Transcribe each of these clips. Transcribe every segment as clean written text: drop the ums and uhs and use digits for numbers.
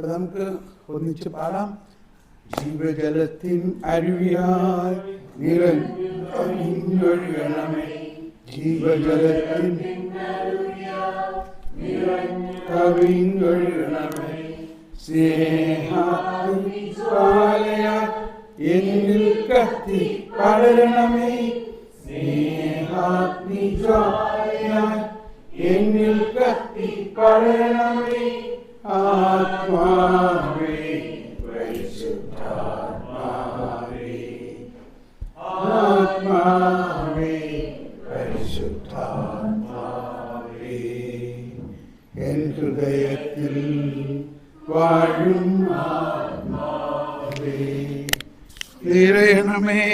നമുക്ക് ഒന്നിച്ച് പാടാം. ജീവജലത്തിൻ അരുവിയായി നിറഞ്ഞൊഴുകണമേ, ജീവജലത്തിൻ കവിഞ്ഞൊഴുകണമേ, സ്നേഹാഗ്നിജ്വാലയായി എന്നിൽ കത്തി പടരണമേ, സ്നേഹാഗ്നിജ്വാലയായി എന്നിൽ കത്തി പടരണമേ, ആത്മാവേ പരിശുദ്ധാത്മാവേ, ആത്മാവേ പരിശുദ്ധാത്മാവേ, എൻ ഹൃദയത്തിൽ വാഴും ആത്മാവേ, നിറയണമേ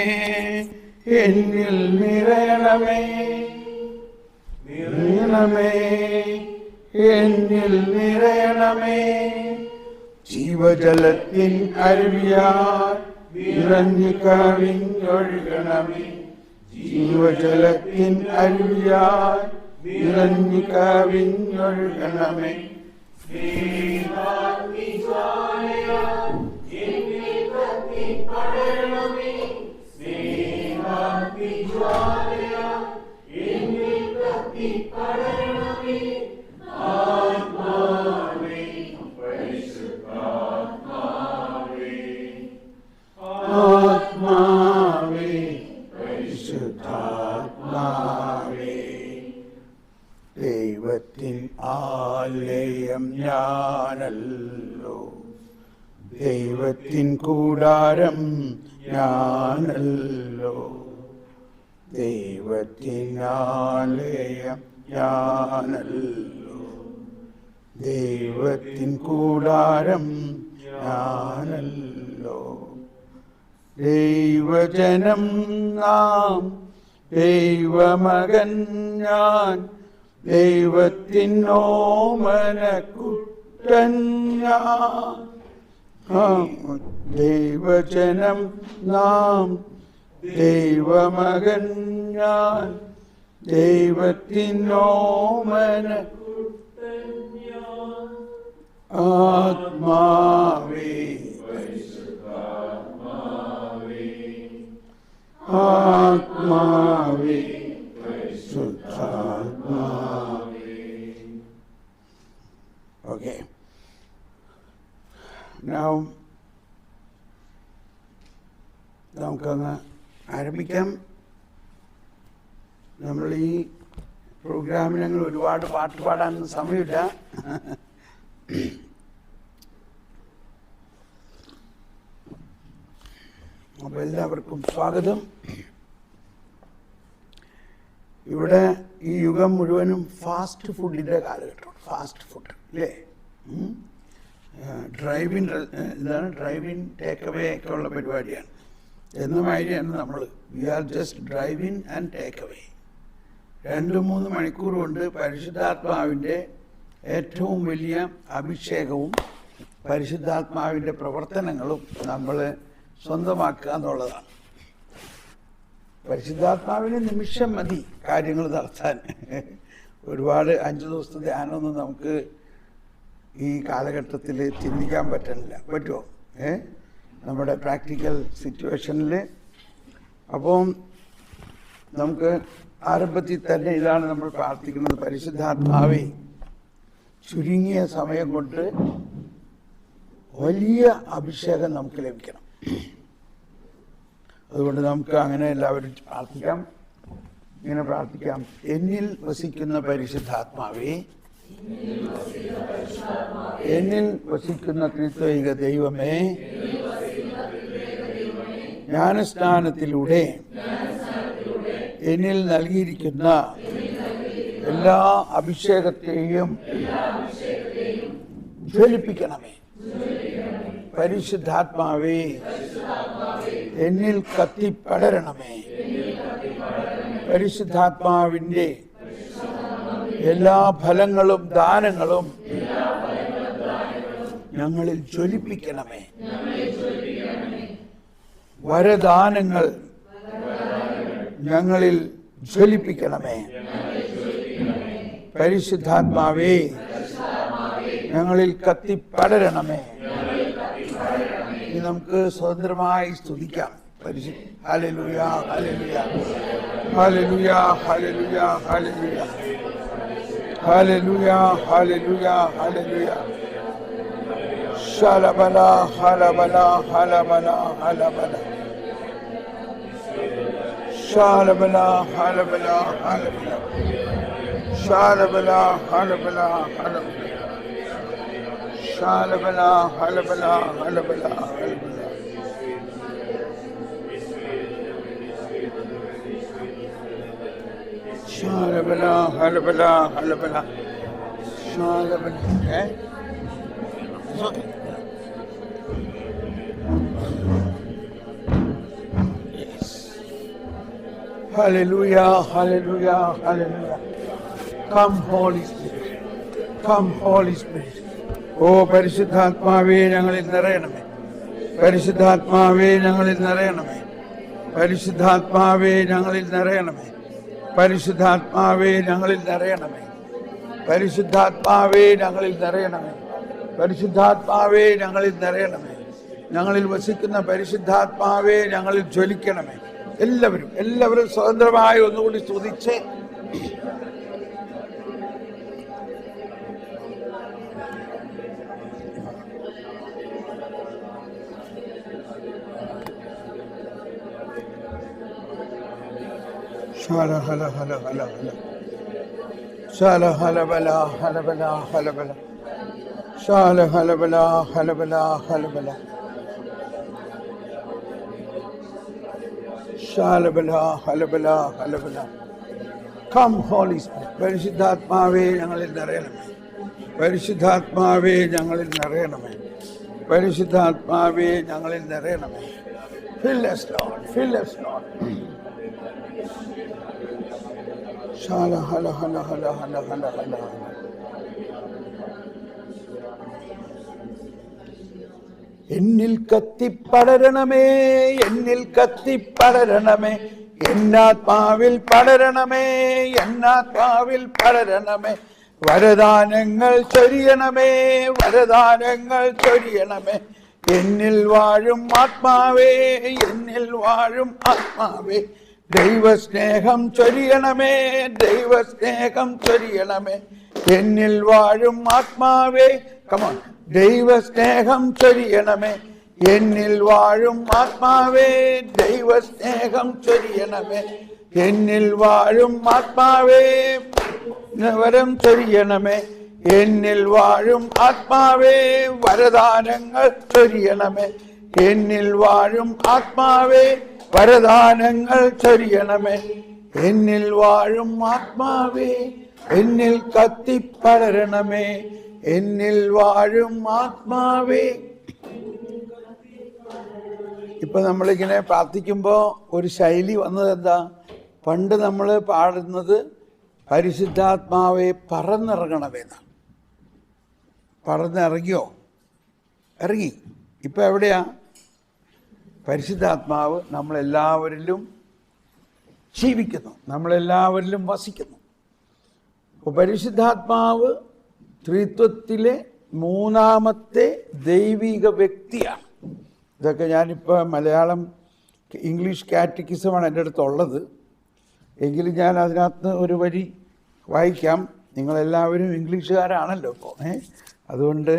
എന്നിൽ നിറയണമേ, നിറയണമേ എന്നിൽ നിറയണമേ, ജീവജലത്തിൻ അരുവിയായി നിറഞ്ഞു കവിഞ്ഞൊഴുകണമേ, ജീവജലത്തിൻ അരുവിയായി നിറഞ്ഞു കവിഞ്ഞൊഴുകണമേ, ആത്മാവേ പരിശുദ്ധാത്മാവേ, ആത്മാവേ പരിശുദ്ധാത്മാവേ, ദൈവത്തിൻ ആലയം ഞാനല്ലോ, ദൈവത്തിൻ കൂടാരം ഞാനല്ലോ, ദൈവത്തിൻ ആലയം ഞാനല്ലോ, ദൈവത്തിൻ കൂടാരം ഞാനല്ലോ, ദൈവജനം നാം ദൈവമകൻ ഞാൻ, ദൈവത്തിൻ ഓമനക്കുട്ടൻ ഞാൻ, ദൈവജനം നാം ദൈവമകൻ ഞാൻ, ദൈവത്തിൻ ഓമനക്കുട്ടൻ ഞാൻ, ആത്മാവേ പരിശുദ്ധാത്മാവേ, ആത്മാവേ പരിശുദ്ധാത്മാവേ. Okay. Now നമുക്കങ്ങ് ആരംഭിക്കാം. നമ്മൾ ഈ പ്രോഗ്രാമിൽ ഞങ്ങൾ ഒരുപാട് പാട്ട് പാടാനൊന്നും സമയമില്ല. അപ്പോൾ എല്ലാവർക്കും സ്വാഗതം. ഇവിടെ ഈ യുഗം മുഴുവനും ഫാസ്റ്റ് ഫുഡിൻ്റെ കാലഘട്ടമാണ്. ഫാസ്റ്റ് ഫുഡ് അല്ലേ? ഡ്രൈവിൻ ടേക്ക് അവേ ഒക്കെ ഉള്ള പരിപാടിയാണ്. എന്നുമാതിരിയാണ് നമ്മൾ. We are just drive in and take away. 2-3 മണിക്കൂർ കൊണ്ട് പരിശുദ്ധാത്മാവിൻ്റെ ഏറ്റവും വലിയ അഭിഷേകവും പരിശുദ്ധാത്മാവിൻ്റെ പ്രവർത്തനങ്ങളും നമ്മൾ സ്വന്തമാക്കുക എന്നുള്ളതാണ്. പരിശുദ്ധാത്മാവിന് നിമിഷം മതി കാര്യങ്ങൾ നടത്താൻ. ഒരുപാട് 5 ദിവസത്തെ ധ്യാനമൊന്നും നമുക്ക് ഈ കാലഘട്ടത്തിൽ ചിന്തിക്കാൻ പറ്റുന്നില്ല. പറ്റുമോ? നമ്മുടെ പ്രാക്ടിക്കൽ സിറ്റുവേഷനിൽ. അപ്പം നമുക്ക് ആരംഭത്തിൽ തന്നെ ഇതാണ് നമ്മൾ പ്രാർത്ഥിക്കുന്നത്. പരിശുദ്ധാത്മാവേ, ചുരുങ്ങിയ സമയം കൊണ്ട് വലിയ അഭിഷേകം നമുക്ക് ലഭിക്കണം. അതുകൊണ്ട് നമുക്ക് അങ്ങനെ എല്ലാവരും പ്രാർത്ഥിക്കാം. ഇങ്ങനെ പ്രാർത്ഥിക്കാം. എന്നിൽ വസിക്കുന്ന പരിശുദ്ധാത്മാവേ, എന്നിൽ വസിക്കുന്ന ത്രിത്വൈക ദൈവമേ, ജ്ഞാനസ്നാനത്തിലൂടെ എന്നിൽ നൽകിയിരിക്കുന്ന എല്ലാ അഭിഷേകത്തെയും ജ്വലിപ്പിക്കണമേ. പരിശുദ്ധാത്മാവേ, എന്നിൽ കത്തിപ്പടരണമേ. പരിശുദ്ധാത്മാവിൻ്റെ എല്ലാ ഫലങ്ങളും ദാനങ്ങളും ഞങ്ങളിൽ ജ്വലിപ്പിക്കണമേ. വരദാനങ്ങൾ ഞങ്ങളിൽ ജ്വലിപ്പിക്കണമേ. പരിശുദ്ധാത്മാവേ, ഞങ്ങളിൽ കത്തിപ്പടരണമേ. ഇനി നമുക്ക് സ്വതന്ത്രമായി സ്തുതിക്കാം. Hallelujah, hallelujah, hallelujah, hallelujah, hallelujah, hallelujah, hallelujah, hallelujah. ശലബല ഹലബല ഹലബല ഹലബല ശലബല ഹലബല ഹലബല ശലബല ഹലബല ഹലബല ശലബല ഹലബല ഹലബല ഹലബല. ശലബല ഹലബല ഹലബല ശലബല. Hallelujah, hallelujah, hallelujah. Come Holy Spirit, come Holy Spirit. ഓ പരിശുദ്ധാത്മാവേ ഞങ്ങളിൽ നിറയണമേ, പരിശുദ്ധാത്മാവേ ഞങ്ങളിൽ നിറയണമേ, പരിശുദ്ധാത്മാവേ ഞങ്ങളിൽ നിറയണമേ, പരിശുദ്ധാത്മാവേ ഞങ്ങളിൽ നിറയണമേ, പരിശുദ്ധാത്മാവേ ഞങ്ങളിൽ നിറയണമേ, പരിശുദ്ധാത്മാവേ ഞങ്ങളിൽ നിറയണമേ. ഞങ്ങളിൽ വസിക്കുന്ന പരിശുദ്ധാത്മാവേ ഞങ്ങളിൽ ജ്വലിക്കണമേ. എല്ലാവരും സ്വതന്ത്രമായി ഒന്നുകൂടി സ്തുതിച്ച് ശാല ഹല ഹല ഹല ഹല ശാല ഹലബല ഹലബല ഹലബല ശാല ഹലബല ഹലബല ഹലബല ശാലബല ഹലബല ഹലബല. Come holy spirit. പരിശുദ്ധാത്മാവേ ഞങ്ങളിൽ നിറയണമേ, പരിശുദ്ധാത്മാവേ ഞങ്ങളിൽ നിറയണമേ, പരിശുദ്ധാത്മാവേ ഞങ്ങളിൽ നിറയണമേ. Fill us Lord, fill us Lord. ശാല ഹല ഹല ഹല ഹല ഹല ഹല ഹല. എന്നിൽ കത്തിപ്പടരണമേ, എന്നിൽ കത്തിപ്പടരണമേ, എന്നാത്മാവിൽ പടരണമേ, എന്നാത്മാവിൽ പടരണമേ. വരദാനങ്ങൾ ചൊരിയണമേ, വരദാനങ്ങൾ ചൊരിയണമേ. എന്നിൽ വാഴും ആത്മാവേ, എന്നിൽ വാഴും ആത്മാവേ. ദൈവസ്നേഹം ചൊരിയണമേ, ദൈവസ്നേഹം ചൊരിയണമേ. എന്നിൽ വാഴും ആത്മാവേ. കമോൺ. ദൈവസ്നേഹം ചൊരിയണമേ, എന്നിൽ വാഴും ആത്മാവേ. ദൈവസ്നേഹം ചൊരിയണമേ, എന്നിൽ വാഴും ആത്മാവേ. വരം ചൊരിയണമേ, എന്നിൽ വാഴും ആത്മാവേ. വരദാനങ്ങൾ ചൊരിയണമേ, എന്നിൽ വാഴും ആത്മാവേ. വരദാനങ്ങൾ ചൊരിയണമേ, എന്നിൽ വാഴും ആത്മാവേ. എന്നിൽ കത്തിപ്പടരണമേ, എന്നിൽ വാഴും ആത്മാവേ. ഇപ്പൊ നമ്മളിങ്ങനെ പ്രാർത്ഥിക്കുമ്പോൾ ഒരു ശൈലി വന്നത് എന്താ? പണ്ട് നമ്മൾ പാടുന്നത് പരിശുദ്ധാത്മാവെ പറന്നിറങ്ങണമെന്നാണ്. പറന്നിറങ്ങിയോ? ഇറങ്ങി. ഇപ്പൊ എവിടെയാ? പരിശുദ്ധാത്മാവ് നമ്മളെല്ലാവരിലും ജീവിക്കുന്നു, നമ്മളെല്ലാവരിലും വസിക്കുന്നു. അപ്പോൾ പരിശുദ്ധാത്മാവ് ത്രിത്വത്തിലെ മൂന്നാമത്തെ ദൈവിക വ്യക്തിയാണ്. ഇതൊക്കെ ഞാനിപ്പോൾ മലയാളം ഇംഗ്ലീഷ് കാറ്റക്കിസമാണ് എൻ്റെ അടുത്തുള്ളത്. എങ്കിലും ഞാൻ അതിനകത്ത് ഒരു വരി വായിക്കാം. നിങ്ങളെല്ലാവരും ഇംഗ്ലീഷുകാരാണല്ലോ ഇപ്പോൾ. അതുകൊണ്ട്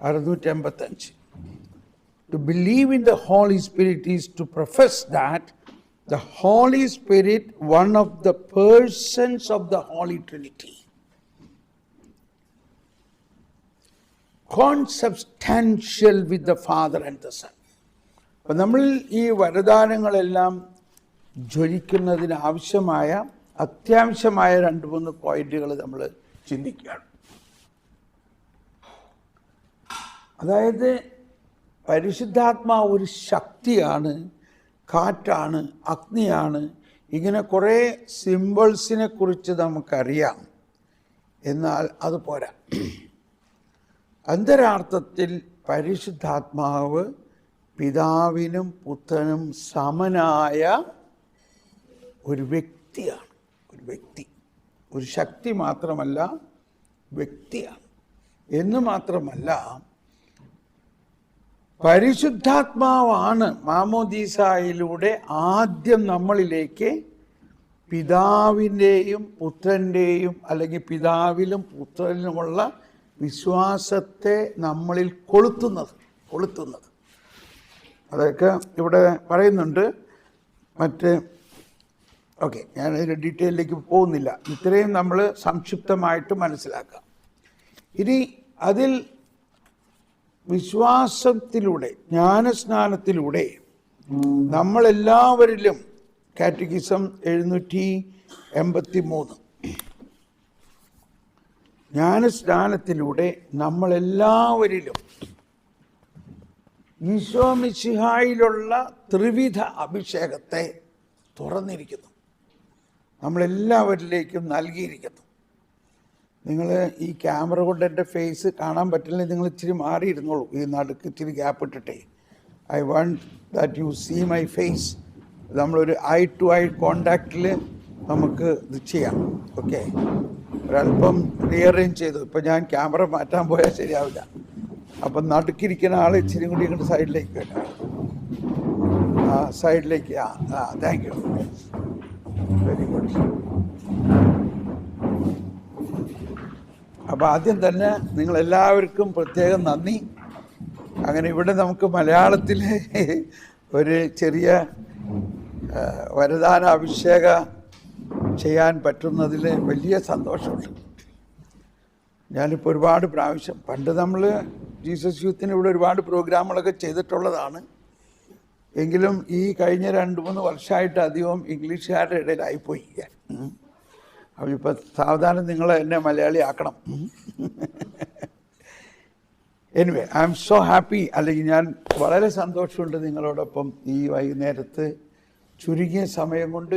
685. To believe in the Holy Spirit is to profess that the Holy Spirit, one of the persons of the Holy Trinity, consubstantial with the Father and the Son. അപ്പം നമ്മൾ ഈ വരദാനങ്ങളെല്ലാം ജ്വലിക്കുന്നതിന് ആവശ്യമായ അത്യാവശ്യമായ 2-3 പോയിന്റുകൾ നമ്മൾ ചിന്തിക്കുകയാണ്. അതായത് പരിശുദ്ധാത്മാവ് ഒരു ശക്തിയാണ്, കാറ്റാണ്, അഗ്നിയാണ്. ഇങ്ങനെ കുറേ സിമ്പിൾസിനെ കുറിച്ച് നമുക്കറിയാം. എന്നാൽ അത് പോരാ. അന്തരാർത്ഥത്തിൽ പരിശുദ്ധാത്മാവ് പിതാവിനും പുത്രനും സമനായ ഒരു വ്യക്തിയാണ്. ഒരു വ്യക്തി, ഒരു ശക്തി മാത്രമല്ല, വ്യക്തിയാണ്. എന്ന് മാത്രമല്ല, പരിശുദ്ധാത്മാവാണ് മാമോദീസായിലൂടെ ആദ്യം നമ്മളിലേക്ക് പിതാവിൻ്റെയും പുത്രൻ്റെയും, അല്ലെങ്കിൽ പിതാവിലും പുത്രനിലുമുള്ള വിശ്വാസത്തെ നമ്മളിൽ കൊളുത്തുന്നത്. അതൊക്കെ ഇവിടെ പറയുന്നുണ്ട്. ഓക്കെ, ഞാനതിൻ്റെ ഡീറ്റെയിലേക്ക് പോകുന്നില്ല. ഇത്രയും നമ്മൾ സംക്ഷിപ്തമായിട്ട് മനസ്സിലാക്കാം. ഇനി അതിൽ വിശ്വാസത്തിലൂടെ, ജ്ഞാനസ്നാനത്തിലൂടെ നമ്മളെല്ലാവരിലും, കാറ്റഗിസം 783, ജ്ഞാനസ്നാനത്തിലൂടെ നമ്മളെല്ലാവരിലും ഈശോ മിശിഹായിലുള്ള ത്രിവിധ അഭിഷേകത്തെ തുറന്നിരിക്കുന്നു, നമ്മളെല്ലാവരിലേക്കും നൽകിയിരിക്കുന്നു. നിങ്ങൾ ഈ ക്യാമറ കൊണ്ട് എൻ്റെ ഫേസ് കാണാൻ പറ്റില്ലെങ്കിൽ നിങ്ങൾ ഇച്ചിരി മാറിയിരുന്നോളൂ. ഈ നടുക്ക് ഇച്ചിരി ഗ്യാപ്പ് ഇട്ടിട്ടേ. I want that you see my face. നമ്മളൊരു ഐ ടു ഐ കോണ്ടാക്റ്റിൽ നമുക്ക് ഇത് ചെയ്യാം. ഓക്കെ, ഒരല്പം റീഅറേഞ്ച് ചെയ്തു. ഇപ്പം ഞാൻ ക്യാമറ മാറ്റാൻ പോയാൽ ശരിയാവില്ല. അപ്പം നടുക്കിരിക്കുന്ന ആൾ ഇച്ചിരി കൂടി ഇങ്ങോട്ട് സൈഡിലേക്ക് വരാം. സൈഡിലേക്ക്. Thank you, very good. അപ്പോൾ ആദ്യം തന്നെ നിങ്ങളെല്ലാവർക്കും പ്രത്യേകം നന്ദി. അങ്ങനെ ഇവിടെ നമുക്ക് മലയാളത്തിൽ ഒരു ചെറിയ വരദാന അഭിഷേകം ചെയ്യാൻ പറ്റുന്നതിൽ വലിയ സന്തോഷമുണ്ട്. ഞാനിപ്പോൾ ഒരുപാട് പ്രാവശ്യം, പണ്ട് നമ്മൾ ജീസസ് യൂത്തിന് ഇവിടെ ഒരുപാട് പ്രോഗ്രാമുകളൊക്കെ ചെയ്തിട്ടുള്ളതാണ്. എങ്കിലും ഈ കഴിഞ്ഞ 2-3 വർഷമായിട്ട് അധികവും ഇംഗ്ലീഷുകാരുടെ ഇടയിലായിപ്പോയി. അപ്പോൾ ഇപ്പോൾ സാവധാനം നിങ്ങൾ എന്നെ മലയാളി ആക്കണം. Anyway, I am so happy. അല്ലെങ്കിൽ ഞാൻ വളരെ സന്തോഷമുണ്ട് നിങ്ങളോടൊപ്പം ഈ വൈകുന്നേരത്ത് ചുരുങ്ങിയ സമയം കൊണ്ട്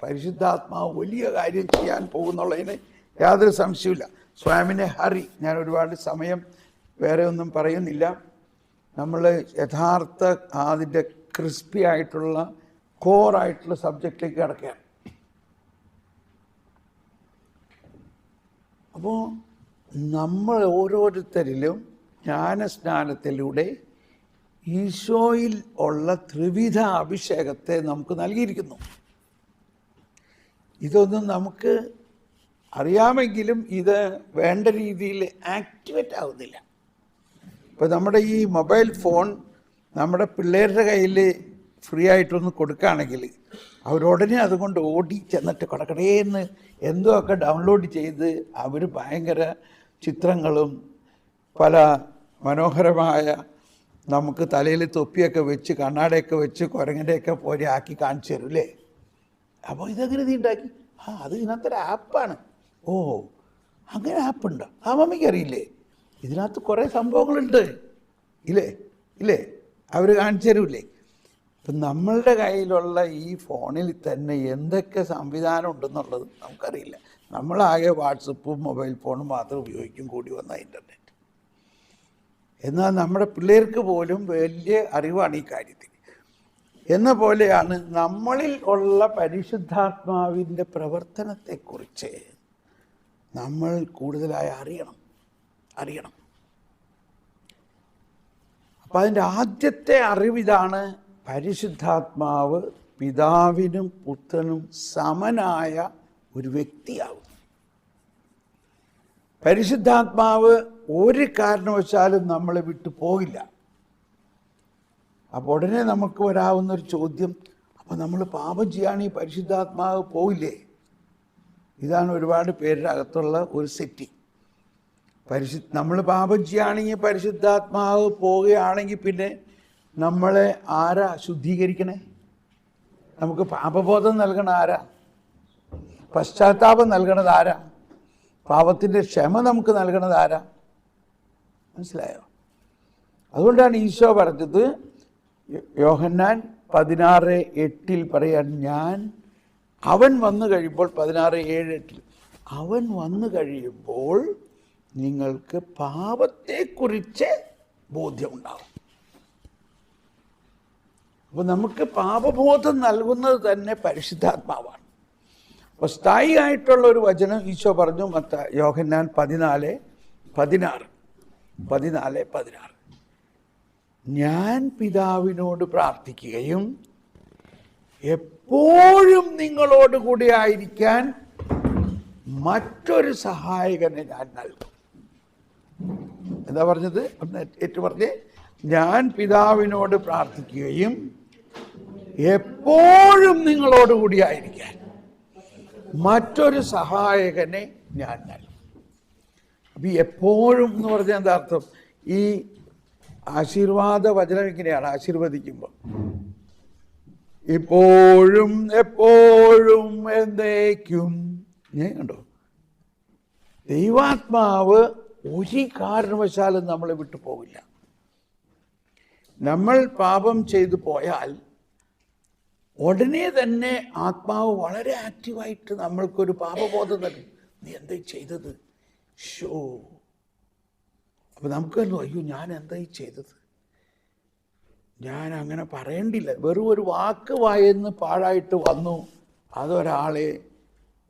പരിശുദ്ധാത്മാവ് വലിയ കാര്യം ചെയ്യാൻ പോകുന്നുള്ളതിന് യാതൊരു സംശയമില്ല. സ്വാമിനെ ഹറി. ഞാൻ ഒരുപാട് സമയം വേറെ ഒന്നും പറയുന്നില്ല. നമ്മൾ യഥാർത്ഥ അതിൻ്റെ ക്രിസ്പി ആയിട്ടുള്ള കോറായിട്ടുള്ള സബ്ജക്റ്റിലേക്ക് കിടക്കുകയാണ്. അപ്പോൾ നമ്മൾ ഓരോരുത്തരിലും ജ്ഞാനസ്നാനത്തിലൂടെ ഈശോയിൽ ഉള്ള ത്രിവിധ അഭിഷേകത്തെ നമുക്ക് നൽകിയിരിക്കുന്നു. ഇതൊന്നും നമുക്ക് അറിയാമെങ്കിലും ഇത് വേണ്ട രീതിയിൽ ആക്ടിവേറ്റ് ആവുന്നില്ല. ഇപ്പോൾ നമ്മുടെ ഈ മൊബൈൽ ഫോൺ നമ്മുടെ പിള്ളേരുടെ കയ്യിൽ ഫ്രീ ആയിട്ടൊന്ന് കൊടുക്കുകയാണെങ്കിൽ അവരുടനെ അതുകൊണ്ട് ഓടി ചെന്നിട്ട് കടക്കടേന്ന് എന്തൊക്കെ ഡൗൺലോഡ് ചെയ്ത് അവർ ഭയങ്കര ചിത്രങ്ങളും പല മനോഹരമായ നമുക്ക് തലയിൽ തൊപ്പിയൊക്കെ വെച്ച് കണ്ണാടയൊക്കെ വെച്ച് കുരങ്ങൻ്റെയൊക്കെ പോലെ ആക്കി കാണിച്ചു തരും അല്ലേ. അപ്പോൾ ഇതെങ്ങനെ നീ ഉണ്ടാക്കി? അത് ഇതിനകത്ത് ഒരു ആപ്പാണ്. ഓ, അങ്ങനെ ആപ്പുണ്ടോ? മമ്മിക്ക് അറിയില്ലേ? ഇതിനകത്ത് കുറേ സംഭവങ്ങളുണ്ട് ഇല്ലേ അവർ കാണിച്ചു തരൂല്ലേ. ഇപ്പം നമ്മളുടെ കയ്യിലുള്ള ഈ ഫോണിൽ തന്നെ എന്തൊക്കെ സംവിധാനം ഉണ്ടെന്നുള്ളത് നമുക്കറിയില്ല. നമ്മളാകെ വാട്സപ്പും മൊബൈൽ ഫോണും മാത്രം ഉപയോഗിക്കും, കൂടി വന്ന ഇൻ്റർനെറ്റ്. എന്നാൽ നമ്മുടെ പിള്ളേർക്ക് പോലും വലിയ അറിവാണ് ഈ കാര്യത്തിൽ. എന്ന പോലെയാണ് നമ്മളിൽ ഉള്ള പരിശുദ്ധാത്മാവിൻ്റെ പ്രവർത്തനത്തെക്കുറിച്ച് നമ്മൾ കൂടുതലായി അറിയണം. അപ്പം അതിൻ്റെ ആദ്യത്തെ അറിവിതാണ് പരിശുദ്ധാത്മാവ് പിതാവിനും പുത്രനും സമനായ ഒരു വ്യക്തിയാവും. പരിശുദ്ധാത്മാവ് ഒരു കാരണവശാലും നമ്മളെ വിട്ടു പോകില്ല. അപ്പോൾ ഉടനെ നമുക്ക് വരാവുന്നൊരു ചോദ്യം, അപ്പോൾ നമ്മൾ പാപം ചെയ്യുകയാണെങ്കിൽ പരിശുദ്ധാത്മാവ് പോയില്ലേ? ഇതാണ് ഒരുപാട് പേരുടെ അകത്തുള്ള ഒരു സെറ്റി. നമ്മൾ പാപം ചെയ്യുകയാണെങ്കിൽ പരിശുദ്ധാത്മാവ് പോവുകയാണെങ്കിൽ പിന്നെ നമ്മളെ ആരാ ശുദ്ധീകരിക്കണേ? നമുക്ക് പാപബോധം നൽകണ ആരാ? പശ്ചാത്താപം നൽകണത് ആരാ? പാപത്തിൻ്റെ ക്ഷമ നമുക്ക് നൽകണത് ആരാ? മനസ്സിലായോ? അതുകൊണ്ടാണ് ഈശോ പറഞ്ഞത്, യോഹന്നാൻ 16:8 പറയാൻ, അവൻ വന്നു കഴിയുമ്പോൾ 16:7-8 അവൻ വന്നു കഴിയുമ്പോൾ നിങ്ങൾക്ക് പാപത്തെക്കുറിച്ച് ബോധ്യമുണ്ടാവും. അപ്പോൾ നമുക്ക് പാപബോധം നൽകുന്നത് തന്നെ പരിശുദ്ധാത്മാവാണ്. അപ്പോൾ സ്ഥായിയായിട്ടുള്ള ഒരു വചനം ഈശോ പറഞ്ഞു യോഹന്നാൻ 14:16. ഞാൻ പിതാവിനോട് പ്രാർത്ഥിക്കുകയും എപ്പോഴും നിങ്ങളോട് കൂടി ആയിരിക്കാൻ മറ്റൊരു സഹായകനെ ഞാൻ നൽകും. എന്താ പറഞ്ഞത്? ഏറ്റു പറഞ്ഞേ. ഞാൻ പിതാവിനോട് പ്രാർത്ഥിക്കുകയും എപ്പോഴും നിങ്ങളോട് കൂടി ആയിരിക്കാൻ മറ്റൊരു സഹായകനെ ഞാൻ നൽകും. അപ്പം ഈ എപ്പോഴും എന്ന് പറഞ്ഞാൽ എന്താ അർത്ഥം? ഈ ആശീർവാദ വചനം ഇങ്ങനെയാണ് ആശീർവദിക്കുമ്പോൾ, ഇപ്പോഴും എപ്പോഴും എന്നേക്കും. ഞാൻ കണ്ടോ, ദൈവാത്മാവ് ഒരു കാരണവശാലും നമ്മളെ വിട്ടു പോകില്ല. നമ്മൾ പാപം ചെയ്തു പോയാൽ ഉടനെ തന്നെ ആത്മാവ് വളരെ ആക്റ്റീവായിട്ട് നമ്മൾക്കൊരു പാപബോധം തരും. നീ എന്താ ചെയ്തത്? ഷോ. അപ്പം നമുക്കല്ലോ, അയ്യോ ഞാൻ എന്തായി ചെയ്തത്, ഞാൻ അങ്ങനെ പറയേണ്ടില്ല. വെറും ഒരു വാക്ക് വായെന്ന് പാഴായിട്ട് വന്നു, അതൊരാളെ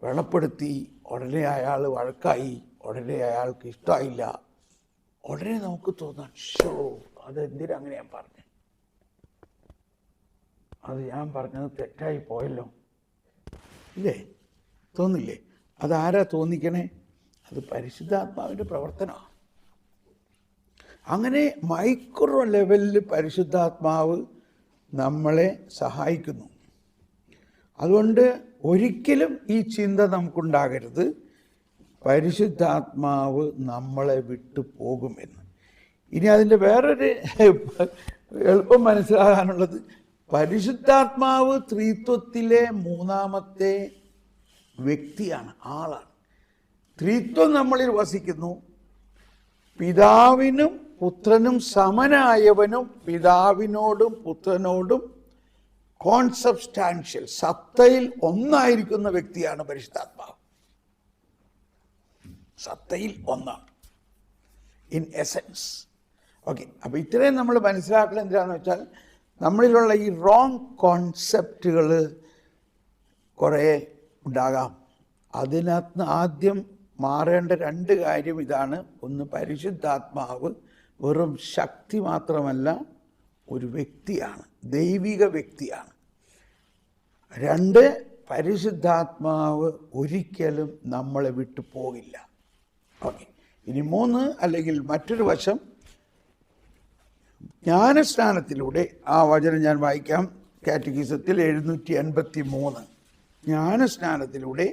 വെളപ്പെടുത്തി, ഉടനെ അയാൾ വഴക്കായി, ഉടനെ അയാൾക്ക് ഇഷ്ടമായില്ല. ഉടനെ നമുക്ക് തോന്നാം, ഷോ അതെന്തിനാ അങ്ങനെ ഞാൻ പറഞ്ഞു, അത് ഞാൻ പറഞ്ഞത് തെറ്റായി പോയല്ലോ. ഇല്ലേ? തോന്നില്ലേ? അതാരാ തോന്നിക്കണേ? അത് പരിശുദ്ധാത്മാവിൻ്റെ പ്രവർത്തനമാണ്. അങ്ങനെ മൈക്രോ ലെവലിൽ പരിശുദ്ധാത്മാവ് നമ്മളെ സഹായിക്കുന്നു. അതുകൊണ്ട് ഒരിക്കലും ഈ ചിന്ത നമുക്കുണ്ടാകരുത്, പരിശുദ്ധാത്മാവ് നമ്മളെ വിട്ടു പോകുമെന്ന്. ഇനി അതിൻ്റെ വേറൊരു എളുപ്പം മനസ്സിലാകാനുള്ളത്, പരിശുദ്ധാത്മാവ് ത്രിത്വത്തിലെ മൂന്നാമത്തെ വ്യക്തിയാണ്, ആളാണ്. ത്രിത്വം നമ്മളിൽ വസിക്കുന്നു. പിതാവിനും പുത്രനും സമനായവനും പിതാവിനോടും പുത്രനോടും കോൺസബ്സ്റ്റാൻഷ്യൽ, സത്തയിൽ ഒന്നായിരിക്കുന്ന വ്യക്തിയാണ് പരിശുദ്ധാത്മാവ്. സത്തയിൽ ഒന്നാണ്, ഇൻ എസൻസ്. ഓക്കെ, അപ്പോൾ ഇത്രയും നമ്മൾ മനസ്സിലാക്കുന്നത് എന്തിനാണെന്ന് വെച്ചാൽ, നമ്മളിലുള്ള ഈ റോങ് കോൺസെപ്റ്റുകൾ കുറേ ഉണ്ടാകാം. അതിനകത്ത് ആദ്യം മാറേണ്ട രണ്ട് കാര്യം ഇതാണ്. ഒന്ന്, പരിശുദ്ധാത്മാവ് വെറും ശക്തി മാത്രമല്ല, ഒരു വ്യക്തിയാണ്, ദൈവിക വ്യക്തിയാണ്. രണ്ട്, പരിശുദ്ധാത്മാവ് ഒരിക്കലും നമ്മളെ വിട്ടു പോകില്ല. ഓക്കെ, ഇനി മൂന്ന്, അല്ലെങ്കിൽ മറ്റൊരു വശം, ജ്ഞാനസ്നാനത്തിലൂടെ, ആ വചനം ഞാൻ വായിക്കാം, കാറ്റഗിസത്തിൽ 783. ജ്ഞാനസ്നാനത്തിലൂടെ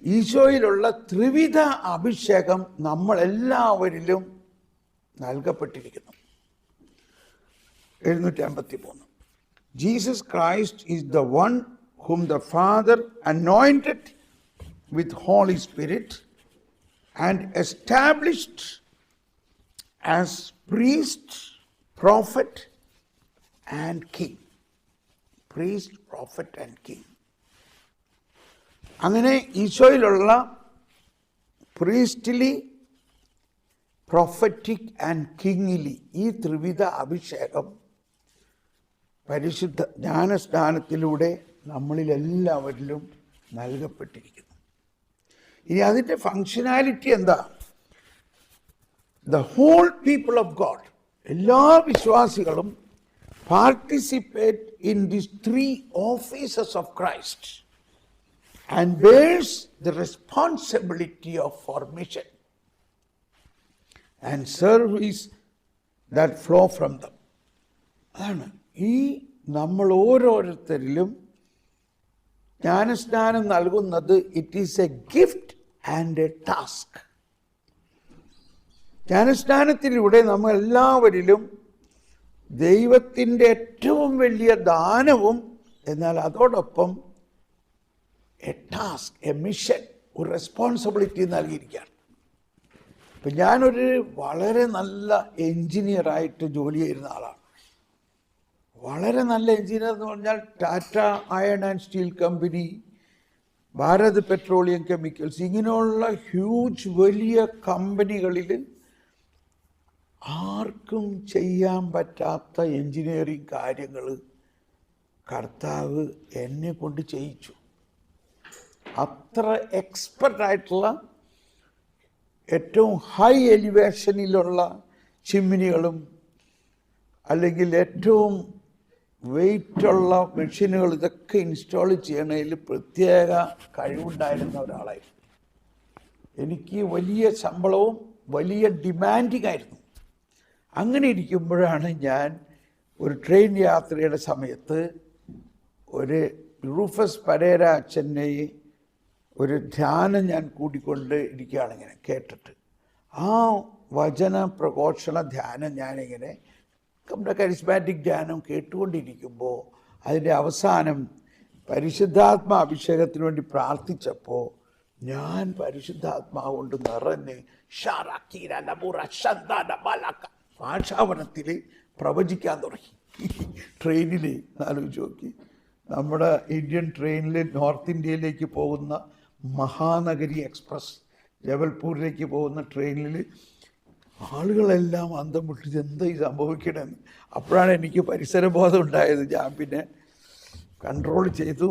ഈശോയിലുള്ള ത്രിവിധ അഭിഷേകം നമ്മളെല്ലാവരിലും നൽകപ്പെട്ടിരിക്കുന്നു. 753. Jesus Christ is the one whom the Father anointed with Holy Spirit and established as priest, prophet and king. Priest, prophet and king. അങ്ങനെ ഈശോയിലുള്ള പ്രീസ്റ്റ്ലി, പ്രൊഫറ്റിക് ആൻഡ് കിങ്ലി, ഈ ത്രിവിധ അഭിഷേകം പരിശുദ്ധ ജ്ഞാനസ്നാനത്തിലൂടെ നമ്മളിലെല്ലാവരിലും നൽകപ്പെട്ടിരിക്കുന്നു. ഇനി അതിൻ്റെ ഫങ്ഷനാലിറ്റി എന്താ? The whole people of God, എല്ലാ വിശ്വാസികളും participate in these three offices of Christ and bears the responsibility of formation and service that flow from them. അതാണ് ഈ നമ്മൾ ഓരോരുത്തരിലും ജ്ഞാനസ്നാനം നൽകുന്നത്. It is a gift and a task. ജ്ഞാനസ്നാനത്തിലൂടെ നമ്മൾ എല്ലാവരിലും ദൈവത്തിൻ്റെ ഏറ്റവും വലിയ ദാനവും, എന്നാൽ അതോടൊപ്പം എ ടാസ്ക്, എ മിഷൻ, ഒരു റെസ്പോൺസിബിലിറ്റി നൽകിയിരിക്കുകയാണ്. ഇപ്പം ഞാനൊരു വളരെ നല്ല എൻജിനീയറായിട്ട് ജോലി ചെയ്യുന്ന ആളാണ്. വളരെ നല്ല എൻജിനീയർ എന്ന് പറഞ്ഞാൽ Tata iron and steel company, Bharat petroleum chemicals, ഇങ്ങനെയുള്ള ഹ്യൂജ് വലിയ കമ്പനികളിൽ ആർക്കും ചെയ്യാൻ പറ്റാത്ത എൻജിനീയറിങ് കാര്യങ്ങൾ കർത്താവ് എന്നെ കൊണ്ട് ചെയ്യിച്ചു. അത്ര എക്സ്പെർട്ടായിട്ടുള്ള ഏറ്റവും ഹൈ എലിവേഷനിലുള്ള ചിമ്മിനികളും അല്ലെങ്കിൽ ഏറ്റവും വെയിറ്റുള്ള മെഷീനുകൾ ഇതൊക്കെ ഇൻസ്റ്റാൾ ചെയ്യണതിൽ പ്രത്യേക കഴിവുണ്ടായിരുന്ന ഒരാളായിരുന്നു. എനിക്ക് വലിയ ശമ്പളവും വലിയ ഡിമാൻഡിങ് ആയിരുന്നു. അങ്ങനെ ഇരിക്കുമ്പോഴാണ് ഞാൻ ഒരു ട്രെയിൻ യാത്രയുടെ സമയത്ത് ഒരു റൂഫസ് പരേര അച്ഛനെ ഒരു ധ്യാനം ഞാൻ കൂട്ടിക്കൊണ്ട് ഇരിക്കുകയാണ് ഇങ്ങനെ കേട്ടിട്ട്. ആ വചന പ്രഘോഷണ ധ്യാനം ഞാനിങ്ങനെ നമ്മുടെ കരിസ്മാറ്റിക് ധ്യാനം കേട്ടുകൊണ്ടിരിക്കുമ്പോൾ അതിൻ്റെ അവസാനം പരിശുദ്ധാത്മാ അഭിഷേകത്തിന് വേണ്ടി പ്രാർത്ഥിച്ചപ്പോൾ ഞാൻ പരിശുദ്ധാത്മാവ് കൊണ്ട് നിറഞ്ഞ് ഭാഷാവനത്തിൽ പ്രവചിക്കാൻ തുടങ്ങി. ട്രെയിനിൽ ആലോചിച്ച് നോക്കി, നമ്മുടെ ഇന്ത്യൻ ട്രെയിനിൽ നോർത്ത് ഇന്ത്യയിലേക്ക് പോകുന്ന മഹാനഗരി എക്സ്പ്രസ് ജബൽപൂരിലേക്ക് പോകുന്ന ട്രെയിനിൽ ആളുകളെല്ലാം അന്തം വിട്ടിട്ട് എന്താ ഈ സംഭവിക്കണമെന്ന്. അപ്പോഴാണ് എനിക്ക് പരിസരബോധം ഉണ്ടായത്. ഞാൻ പിന്നെ കൺട്രോൾ ചെയ്തു.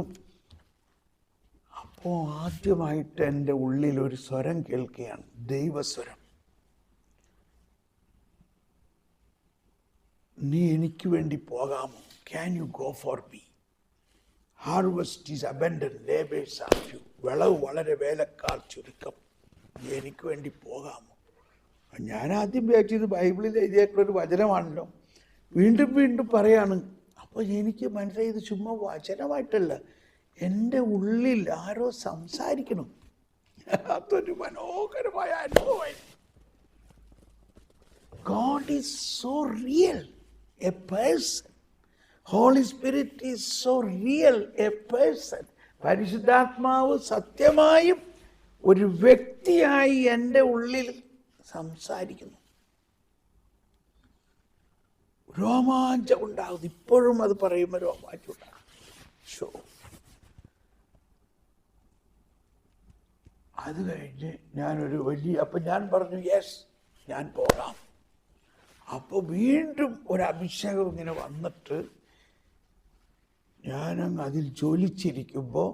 അപ്പോൾ ആദ്യമായിട്ട് എൻ്റെ ഉള്ളിൽ ഒരു സ്വരം കേൾക്കുകയാണ്, ദൈവസ്വരം. നീ എനിക്ക് വേണ്ടി പോകാമോ? Can you go for me? Harvest is abundant, labourers are few. വിളവ് വളരെ, വേലക്കാർ ചുരുക്കം. നീ എനിക്ക് വേണ്ടി പോകാമോ? ഞാൻ ആദ്യം വിചാരിച്ചത് ബൈബിളിൽ എഴുതിയേക്കുള്ളൊരു വചനമാണല്ലോ. വീണ്ടും വീണ്ടും പറയാണ്. അപ്പോൾ എനിക്ക് മനസ്സിലായി ഇത് ചുമ്മാ വചനമായിട്ടല്ല, എൻ്റെ ഉള്ളിൽ ആരോ സംസാരിക്കണം. അതൊരു മനോഹരമായ അനുഭവമായി. God is so real, a person. Holy Spirit is so real, a person. പരിശുദ്ധാത്മാവ് സത്യമായും ഒരു വ്യക്തിയായി എൻ്റെ ഉള്ളിൽ സംസാരിക്കുന്നു. രോമാഞ്ചം ഉണ്ടാകുന്നു. ഇപ്പോഴും അത് പറയുമ്പോൾ രോമാഞ്ചം ഉണ്ടാകും. അത് കഴിഞ്ഞ് ഞാനൊരു അപ്പം ഞാൻ പറഞ്ഞു യെസ്, ഞാൻ പോകാം. അപ്പോൾ വീണ്ടും ഒരു അഭിഷേകം ഇങ്ങനെ വന്നിട്ട് ഞാനങ്ങ് അതിൽ ജ്വലിച്ചിരിക്കുമ്പോൾ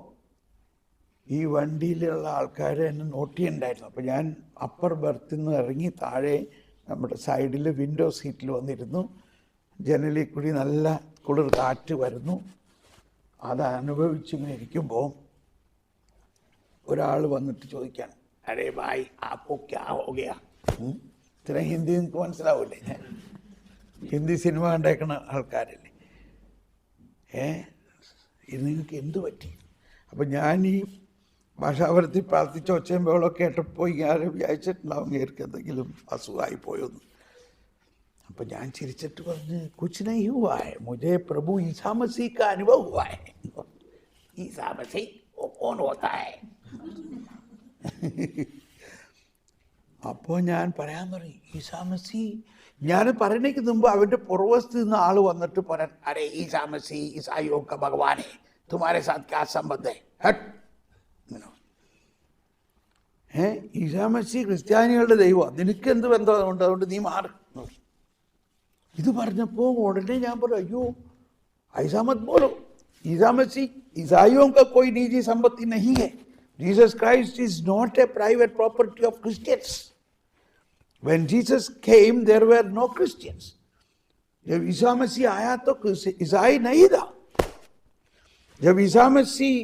ഈ വണ്ടിയിലുള്ള ആൾക്കാർ എന്നെ നോട്ടിയുണ്ടായിരുന്നു. അപ്പോൾ ഞാൻ അപ്പർ ബർത്തിൽ നിന്ന് ഇറങ്ങി താഴെ നമ്മുടെ സൈഡിൽ വിൻഡോ സീറ്റിൽ വന്നിരുന്നു. ജനലിൽ കൂടി നല്ല കുളിർ കാറ്റ് വരുന്നു. അത് അനുഭവിച്ചിങ്ങനെ ഇരിക്കുമ്പോൾ ഒരാൾ വന്നിട്ട് ചോദിക്കാണ്, അരേ ഭായ് ആപ്പോ ക്യാ ഹോ ഗയാ? ഇത്ര ഹിന്ദി നിങ്ങൾക്ക് മനസ്സിലാവില്ലേ? ഞാൻ ഹിന്ദി സിനിമ കണ്ടേക്കണ ആൾക്കാരല്ലേ. ഇത് നിങ്ങൾക്ക് എന്ത് പറ്റി? അപ്പം ഞാൻ ഈ ഭാഷാപരത്തിൽ പ്രാർത്ഥിച്ച ഒച്ചയും ബഹളമൊക്കെ കേട്ടപ്പോൾ ഇങ്ങനെ വിചാരിച്ചിട്ടുണ്ടാവും എനിക്ക് എന്തെങ്കിലും അസുഖമായി പോയൊന്ന്. അപ്പം ഞാൻ ചിരിച്ചിട്ട് പറഞ്ഞ് കുച്ച് നഹീ ഹുവാ ഹൈ, മുझे പ്രഭു ഈസാ മസീഹ് കാ അനുഭവ് ഹുവാ ഹൈ. ഈസാ മസീഹ് വോ കോൺ ഹോത്താ ഹൈ? അപ്പോൾ ഞാൻ പറയാൻ തുടങ്ങി, ഈസാ മസീഹ്. ഞാൻ പറയണേക്ക് മുമ്പ് അവൻ്റെ പുറവശത്ത് നിന്ന് ആൾ വന്നിട്ട് പറയാൻ, അരേ ഈസാ മസീഹ് ഈസായിയോ കാ ഭഗവാൻ ഹൈ, തുമാരെ സാത്ത് ക്യാ സംബന്ധ് ഹൈ? ഈസാ മസീഹ് ക്രിസ്ത്യാനികളുടെ ദൈവമാണ്, നിനക്ക് എന്ത് ബന്ധമുണ്ട്? അതുകൊണ്ട് നീ മാറി. ഇത് പറഞ്ഞപ്പോൾ ഉടനെ ഞാൻ പറഞ്ഞു, അയ്യോ ऐसा मत बोलो, ईसा मसीह ईसाइयों का कोई निजी संपत्ति नहीं है. Jesus Christ is not a private property of Christians. When Jesus came, there were no Christians. जब ईसा मसीह आया तो ईसाई नहीं था. जब ईसा मसीह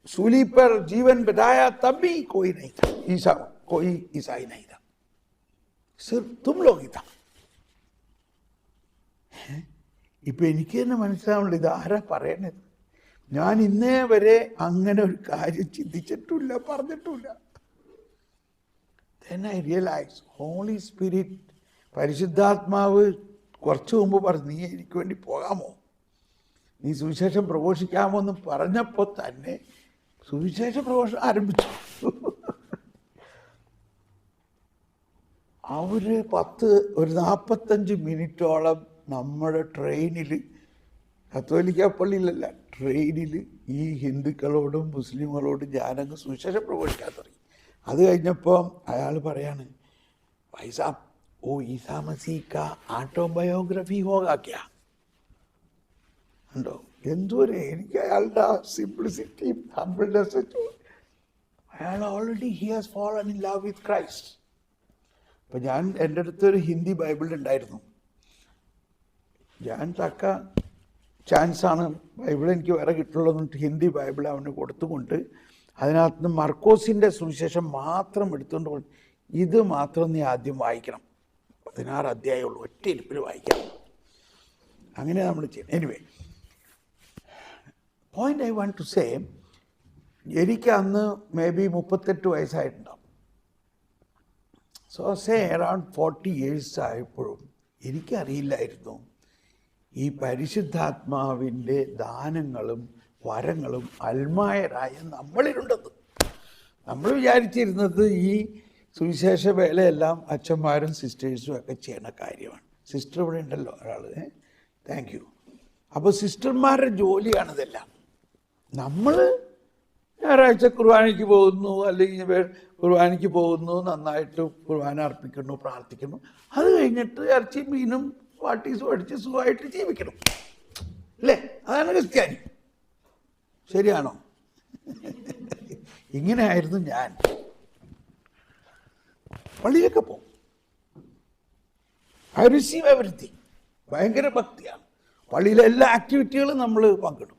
सूली पर जीवन बिताया तब भी कोई नहीं था, कोई ईसाई नहीं था, सिर्फ तुम लोग ही था. ഇപ്പം എനിക്ക് തന്നെ മനസ്സിലാവുന്നില്ല ഇത് ആരാ പറയണത്. ഞാൻ ഇന്നേ വരെ അങ്ങനെ ഒരു കാര്യം ചിന്തിച്ചിട്ടില്ല, പറഞ്ഞിട്ടില്ല. Then I realized Holy Spirit, പരിശുദ്ധാത്മാവ് കുറച്ചു മുമ്പ് പറഞ്ഞു, നീ എനിക്ക് വേണ്ടി പോകാമോ, നീ സുവിശേഷം പ്രഘോഷിക്കാമോ എന്ന് പറഞ്ഞപ്പോൾ തന്നെ സുവിശേഷ പ്രഘോഷണം ആരംഭിച്ചു. ഒരു 45 മിനിറ്റോളം നമ്മുടെ ട്രെയിനിൽ, കത്തോലിക്ക പള്ളിയിലല്ല, ട്രെയിനിൽ ഈ ഹിന്ദുക്കളോടും മുസ്ലിങ്ങളോടും ഞാനങ്ങ് സുവിശേഷം പ്രഘോഷിക്കാൻ തുടങ്ങി. അത് കഴിഞ്ഞപ്പോൾ അയാൾ പറയാണ്, ഭായ് സാബ് ഓ ഈസാ മസീഹ് കാ ഓട്ടോബയോഗ്രഫി ഹോഗാ ക്യാ? ഉണ്ടോ? എന്തോരെ എനിക്ക് അയാളുടെ സിംപ്ലിസിറ്റിയും ഹംബിൾനെസ്, അയാൾ already he has fallen in love with Christ. അപ്പം ഞാൻ എൻ്റെ അടുത്തൊരു ഹിന്ദി ബൈബിൾ ഉണ്ടായിരുന്നു. ഞാൻ തക്ക ചാൻസാണ് ബൈബിൾ എനിക്ക് വേറെ കിട്ടുള്ളൂ എന്നിട്ട് ഹിന്ദി ബൈബിൾ അവന് കൊടുത്തുകൊണ്ട് അതിനകത്ത് നിന്ന് മർക്കോസിൻ്റെ സുവിശേഷം മാത്രം എടുത്തുകൊണ്ട് പോയി, ഇത് മാത്രം നീ ആദ്യം വായിക്കണം, 16 അധ്യായമുള്ളൂ, ഒറ്റ ഇരിപ്പിൽ വായിക്കാം. അങ്ങനെ നമ്മൾ ചെയ്യണം. Anyway, point I want to say, എനിക്ക് അന്ന് മേ ബി 38 വയസ്സായിട്ടുണ്ടാവും. സോ സേ അറൗണ്ട് 40 years ആയപ്പോഴും എനിക്കറിയില്ലായിരുന്നു ഈ പരിശുദ്ധാത്മാവിൻ്റെ ദാനങ്ങളും വരങ്ങളും അൽമായരായ നമ്മളിലുണ്ടെന്ന്. നമ്മൾ വിചാരിച്ചിരുന്നത് ഈ സുവിശേഷ വേലയെല്ലാം അച്ഛന്മാരും സിസ്റ്റേഴ്സും ഒക്കെ ചെയ്യണ കാര്യമാണ്. സിസ്റ്റർ ഇവിടെ ഉണ്ടല്ലോ ഒരാൾ, താങ്ക് യു. അപ്പോൾ സിസ്റ്റർമാരുടെ ജോലിയാണിതെല്ലാം. നമ്മൾ ഞായറാഴ്ച കുർബാനയ്ക്ക് പോകുന്നു, അല്ലെങ്കിൽ കുർബാനയ്ക്ക് പോകുന്നു, നന്നായിട്ട് കുർബാന അർപ്പിക്കുന്നു, പ്രാർത്ഥിക്കുന്നു, അത് കഴിഞ്ഞിട്ട് ഇറച്ചി മീനും പാട്ടീസും അടിച്ച് സുഖമായിട്ട് ജീവിക്കണം, അല്ലേ? അതാണ് ക്രിസ്ത്യാനി. ശരിയാണോ? ഇങ്ങനെയായിരുന്നു ഞാൻ. പള്ളിയിലൊക്കെ പോകും, ഐ റിസീവ് എവരിത്തിങ്, ഭയങ്കര ഭക്തിയാണ്. പള്ളിയിലെ എല്ലാ ആക്ടിവിറ്റികളും നമ്മൾ പങ്കിടും,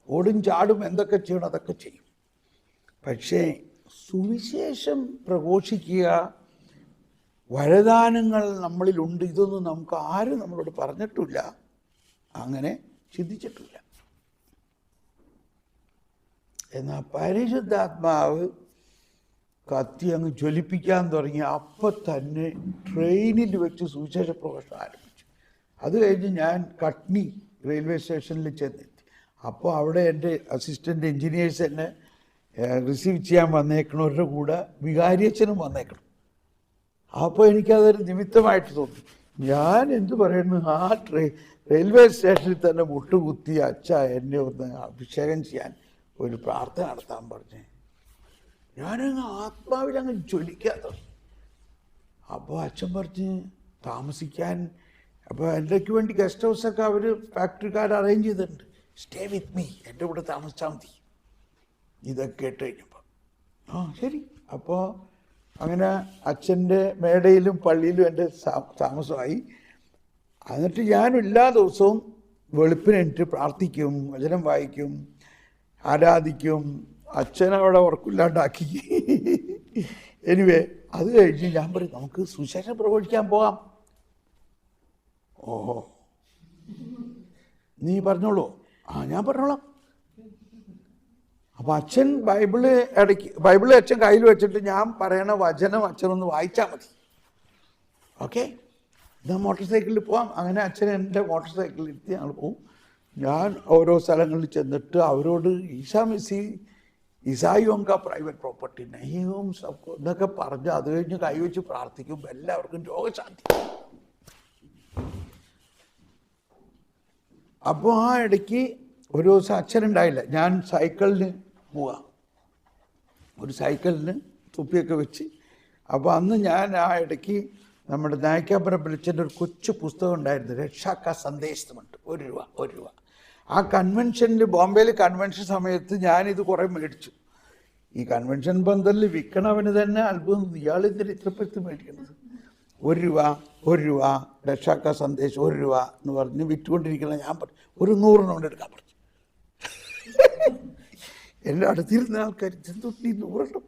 ഓടും ചാടും, എന്തൊക്കെ ചെയ്യണം അതൊക്കെ ചെയ്യും. പക്ഷേ സുവിശേഷം പ്രഘോഷിക്കുക, വരദാനങ്ങൾ നമ്മളിലുണ്ട്, ഇതൊന്നും നമുക്ക് ആരും നമ്മളോട് പറഞ്ഞിട്ടില്ല, അങ്ങനെ ചിന്തിച്ചിട്ടില്ല. എന്നാൽ പരിശുദ്ധാത്മാവ് കത്തി അങ്ങ് ജ്വലിപ്പിക്കാൻ തുടങ്ങി. അപ്പം തന്നെ ട്രെയിനിൽ വെച്ച് സുവിശേഷ പ്രഘോഷണം ആരംഭിച്ചു. അത് കഴിഞ്ഞ് ഞാൻ കട്നി റെയിൽവേ സ്റ്റേഷനിൽ ചെന്നെത്തി. അപ്പോൾ അവിടെ എൻ്റെ അസിസ്റ്റൻ്റ് എൻജിനീയേഴ്സ് എന്നെ റിസീവ് ചെയ്യാൻ വന്നേക്കണവരുടെ കൂടെ വികാരിയച്ഛനും വന്നേക്കണം. അപ്പോൾ എനിക്കതൊരു നിമിത്തമായിട്ട് തോന്നി. ഞാൻ എന്തു പറയുന്നു, ആ റെയിൽവേ സ്റ്റേഷനിൽ തന്നെ മുട്ടുകുത്തി അച്ഛ എന്നെ ഒന്ന് അഭിഷേകം ചെയ്യാൻ ഒരു പ്രാർത്ഥന നടത്താൻ പറഞ്ഞേ. ഞാനങ്ങ് ആത്മാവിലങ്ങ് ജ്വലിക്കാതെ. അപ്പോൾ അച്ഛൻ പറഞ്ഞ് താമസിക്കാൻ, അപ്പോൾ എൻ്റെക്ക് വേണ്ടി ഗസ്റ്റ് ഹൗസൊക്കെ അവർ ഫാക്ടറിക്കാർ അറേഞ്ച് ചെയ്തിട്ടുണ്ട്, സ്റ്റേ വിത്ത് മീ, എൻ്റെ കൂടെ താമസിച്ചാൽ മതി. ഇതൊക്കെ കേട്ട് കഴിഞ്ഞപ്പോൾ ശരി. അപ്പോൾ അങ്ങനെ അച്ഛൻ്റെ മേടയിലും പള്ളിയിലും എൻ്റെ താമസമായി. എന്നിട്ട് ഞാൻ എല്ലാ ദിവസവും വെളുപ്പിനെട്ട് പ്രാർത്ഥിക്കും, വചനം വായിക്കും, ആരാധിക്കും. അച്ഛനവിടെ ഉറക്കില്ലാണ്ടാക്കി. എനിവേ, അത് കഴിഞ്ഞ് ഞാൻ പറയും നമുക്ക് സുശേഷം പ്രഘോഷിക്കാൻ പോകാം. ഓഹോ, നീ പറഞ്ഞോളൂ. ഞാൻ പറഞ്ഞോളാം. അപ്പോൾ അച്ഛൻ ബൈബിള് അച്ഛൻ കയ്യിൽ വെച്ചിട്ട് ഞാൻ പറയണ വചനം അച്ഛനൊന്ന് വായിച്ചാൽ മതി. ഓക്കെ, ഞാൻ മോട്ടോർ സൈക്കിളിൽ പോവാം. അങ്ങനെ അച്ഛൻ എൻ്റെ മോട്ടോർ സൈക്കിളിൽ ഇരുത്തി ഞങ്ങൾ പോവും. ഞാൻ ഓരോ സ്ഥലങ്ങളിൽ ചെന്നിട്ട് അവരോട് ഈസായും കാ പ്രൈവറ്റ് പ്രോപ്പർട്ടി നഹിയും സബ്കോ എന്നൊക്കെ പറഞ്ഞ് അത് കഴിഞ്ഞ് കൈവച്ച് പ്രാർത്ഥിക്കും. എല്ലാവർക്കും രോഗശാന്തി. അപ്പോൾ ആ ഇടയ്ക്ക് ഒരു ദിവസം അച്ഛനുണ്ടായില്ല. ഞാൻ സൈക്കിളിന് പോവാം, ഒരു സൈക്കിളിന് തുപ്പിയൊക്കെ വെച്ച്. അപ്പോൾ അന്ന് ഞാൻ ആ ഇടയ്ക്ക് നമ്മുടെ നായിക്കാപുരപ്പിളിച്ചൻ്റെ ഒരു കൊച്ചു പുസ്തകം ഉണ്ടായിരുന്നു, രക്ഷാക്ക സന്ദേശമുണ്ട്, 1 രൂപ. ആ കൺവെൻഷനിൽ, ബോംബെയിൽ കൺവെൻഷൻ സമയത്ത് ഞാനിത് കുറേ മേടിച്ചു. ഈ കൺവെൻഷൻ പന്തലിൽ വിൽക്കണവന് തന്നെ അത്ഭുതം, ഇയാളെന്തിന് ഇത്രപ്പത്ത് മേടിക്കണത്? 1 രൂപ രക്ഷാക്ക സന്ദേശം 1 രൂപ എന്ന് പറഞ്ഞ് വിറ്റുകൊണ്ടിരിക്കണം. ഞാൻ പറഞ്ഞു ഒരു 100 കൊണ്ട് എടുക്കാൻ പറഞ്ഞു. എൻ്റെ അടുത്തിരുന്ന ആൾക്കാർ ചെന്തൊട്ടി 100.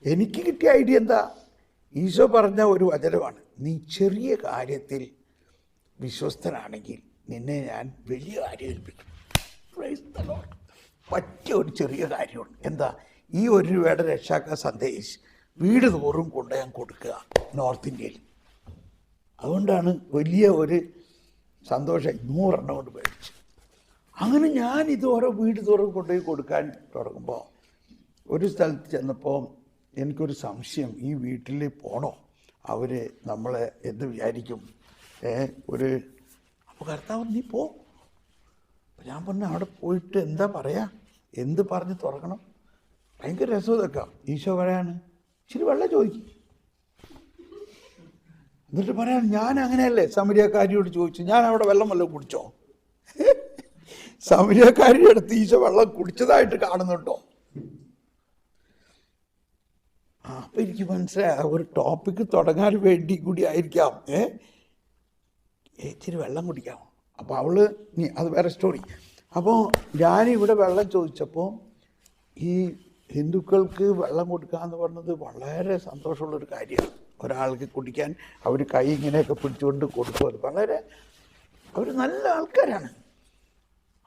എനിക്ക് കിട്ടിയ ഐഡിയ എന്താ? ഈശോ പറഞ്ഞ ഒരു വചനമാണ്, നീ ചെറിയ കാര്യത്തിൽ വിശ്വസ്തനാണെങ്കിൽ നിന്നെ ഞാൻ വലിയ കാര്യം ഏൽപ്പിക്കും. പറ്റിയ ഒരു ചെറിയ കാര്യമുണ്ട്. എന്താ? ഈ 1 രൂപയുടെ രക്ഷാക്ക സന്ദേശം വീട് തോറും കൊണ്ട് ഞാൻ കൊടുക്കുക നോർത്ത് ഇന്ത്യയിൽ. അതുകൊണ്ടാണ് വലിയ ഒരു സന്തോഷം 100 കൊണ്ട് മേടിച്ചു. അങ്ങനെ ഞാൻ ഇത് ഓരോ വീട് തോറും കൊണ്ടുപോയി കൊടുക്കാൻ തുടങ്ങുമ്പോൾ ഒരു സ്ഥലത്ത് ചെന്നപ്പോൾ എനിക്കൊരു സംശയം, ഈ വീട്ടിൽ പോണോ? അവർ നമ്മളെ എന്ത് വിചാരിക്കും? അപ്പോൾ കർത്താവ് നീ പോ. അപ്പം ഞാൻ പറഞ്ഞു അവിടെ പോയിട്ട് എന്താ പറയാ, എന്ത് പറഞ്ഞ് തുറക്കണം? ഭയങ്കര രസം ഇതൊക്കെ. ഈശോ പറയാണ് ഇച്ചിരി വെള്ളം ചോദിക്കും. എന്നിട്ട് പറയാൻ ഞാൻ അങ്ങനെയല്ലേ സമരിയക്കാരിയോട് ചോദിച്ചു, ഞാൻ അവിടെ വെള്ളം വല്ലതും കുടിച്ചോ? സമരിയക്കാരുടെ അടുത്ത് ഈശോ വെള്ളം കുടിച്ചതായിട്ട് കാണുന്നുണ്ടോ? അപ്പൊ എനിക്ക് മനസ്സിലായി ഒരു ടോപ്പിക്ക് തുടങ്ങാൻ വേണ്ടി കൂടി ആയിരിക്കാം ഇച്ചിരി വെള്ളം കുടിക്കാം. അപ്പോൾ അവള് അത് വേറെ സ്റ്റോറി. അപ്പോൾ ഞാനിവിടെ വെള്ളം ചോദിച്ചപ്പോൾ ഈ ഹിന്ദുക്കൾക്ക് വെള്ളം കൊടുക്കുക എന്ന് പറഞ്ഞത് വളരെ സന്തോഷമുള്ളൊരു കാര്യമാണ്. ഒരാൾക്ക് കുടിക്കാൻ അവർ കൈ ഇങ്ങനെയൊക്കെ പിടിച്ചുകൊണ്ട് കൊടുക്കും. അത് വളരെ അവർ നല്ല ആൾക്കാരാണ്.